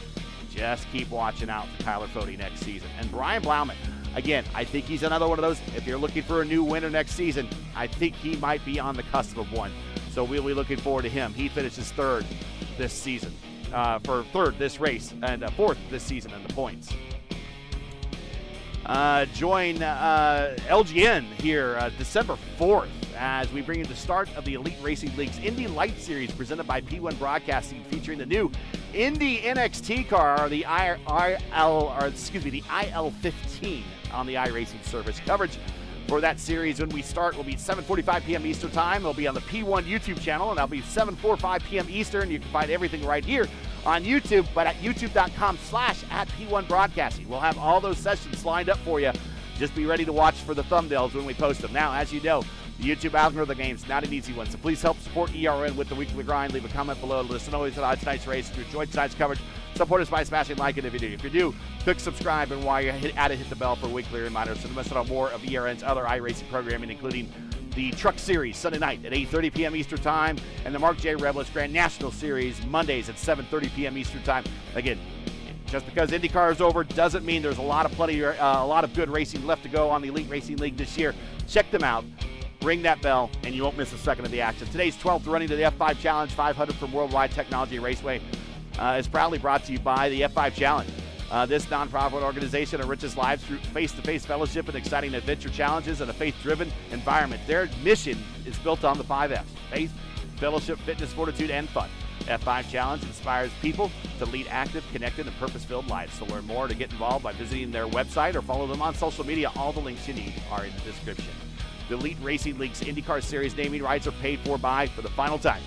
Just keep watching out for Tyler Fode next season. And Brian Blauman, again, I think he's another one of those. If you're looking for a new winner next season, I think he might be on the cusp of one. So we'll be looking forward to him. He finishes 3rd this season, for 3rd this race, and 4th this season in the points. Join LGN here December 4th as we bring you the start of the Elite Racing League's Indy Light Series presented by P1 Broadcasting, featuring the new Indy NXT car, the IL15 on the iRacing service. Coverage for that series when we start will be 7:45 p.m. Eastern Time. It'll be on the P1 YouTube channel, and that'll be 7:45 p.m. Eastern. You can find everything right here on YouTube, but at youtube.com/@P1 Broadcasting. We'll have all those sessions lined up for you. Just be ready to watch for the thumbnails when we post them. Now, as you know, the YouTube algorithm game's not an easy one, so please help support ERN with the weekly grind. Leave a comment below. Let us know about tonight's race. If you enjoyed tonight's coverage, support us by smashing like in the video. If you do, click subscribe, and while you're at it, hit the bell for weekly reminders so to miss out on more of ERN's other iRacing programming, including the Truck Series Sunday night at 8:30 p.m. Eastern Time, and the Mark J. Rebilas Grand National Series Mondays at 7:30 p.m. Eastern Time. Again, just because IndyCar is over doesn't mean there's a lot of good racing left to go on the Elite Racing League this year. Check them out. Ring that bell, and you won't miss a second of the action. Today's 12th running to the F5 Challenge 500 from World Wide Technology Raceway is proudly brought to you by the F5 Challenge. This nonprofit organization enriches lives through face-to-face fellowship and exciting adventure challenges in a faith-driven environment. Their mission is built on the 5 F's: faith, fellowship, fitness, fortitude, and fun. F5 Challenge inspires people to lead active, connected, and purpose-filled lives. To learn more, to get involved by visiting their website or follow them on social media, all the links you need are in the description. The Elite Racing League's IndyCar Series naming rights are paid for by, for the final time,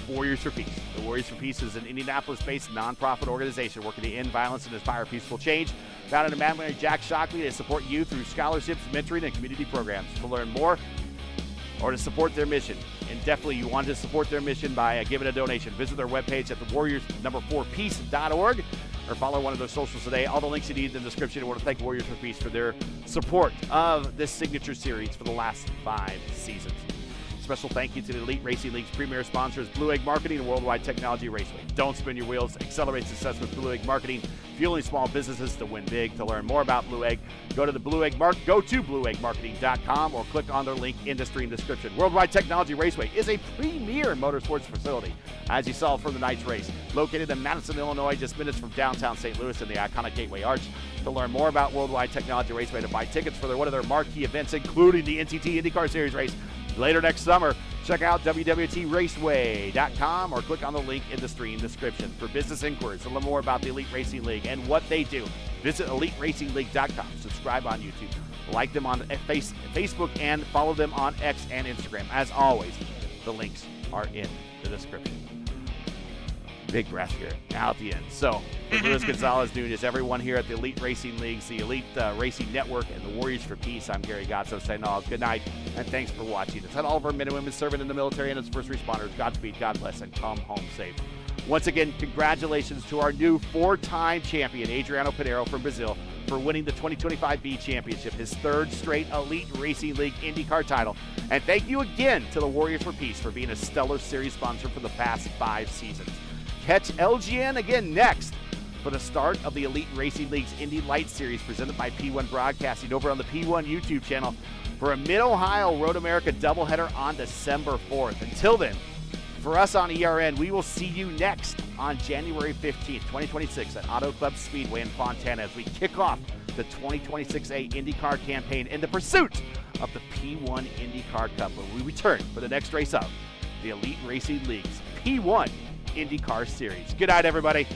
the Warriors for Peace. The Warriors for Peace is an Indianapolis-based nonprofit organization working to end violence and inspire peaceful change. Founded and managed by Jack Shockley, they support youth through scholarships, mentoring, and community programs. To learn more or to support their mission, and definitely you want to support their mission by giving a donation, visit their webpage at thewarriors4peace.org or follow one of their socials today. All the links you need in the description. I want to thank Warriors for Peace for their support of this signature series for the last 5 seasons. Special thank you to the Elite Racing League's premier sponsors, Blue Egg Marketing and World Wide Technology Raceway. Don't spin your wheels. Accelerate success with Blue Egg Marketing, fueling small businesses to win big. To learn more about Blue Egg, go to blueeggmarketing.com or click on their link in the stream description. World Wide Technology Raceway is a premier motorsports facility, as you saw from the night's race. Located in Madison, Illinois, just minutes from downtown St. Louis in the iconic Gateway Arch. To learn more about World Wide Technology Raceway, to buy tickets for one of their marquee events, including the NTT IndyCar Series race later next summer, check out www.raceway.com or click on the link in the stream description. For business inquiries to learn more about the Elite Racing League and what they do, visit eliteracingleague.com. Subscribe on YouTube, like them on Facebook, and follow them on X and Instagram. As always, the links are in the description. Big breath here now at the end. So, for Luis Gonzalez Nunez, everyone here at the Elite Racing Leagues, the Elite Racing Network, and the Warriors for Peace, I'm Gary Gotzo saying all good night, and thanks for watching. It's all of our men and women serving in the military and its first responders. Godspeed, God bless, and come home safe. Once again, congratulations to our new 4-time champion, Adriano Pinheiro from Brazil, for winning the 2025 B Championship, his 3rd straight Elite Racing League IndyCar title. And thank you again to the Warriors for Peace for being a stellar series sponsor for the past 5 seasons. Catch LGN again next for the start of the Elite Racing League's Indy Light Series presented by P1 Broadcasting over on the P1 YouTube channel for a Mid-Ohio Road America doubleheader on December 4th. Until then, for us on ERN, we will see you next on January 15th, 2026 at Auto Club Speedway in Fontana as we kick off the 2026A IndyCar campaign in the pursuit of the P1 IndyCar Cup, where we return for the next race of the Elite Racing League's P1 IndyCar Series. Good night, everybody.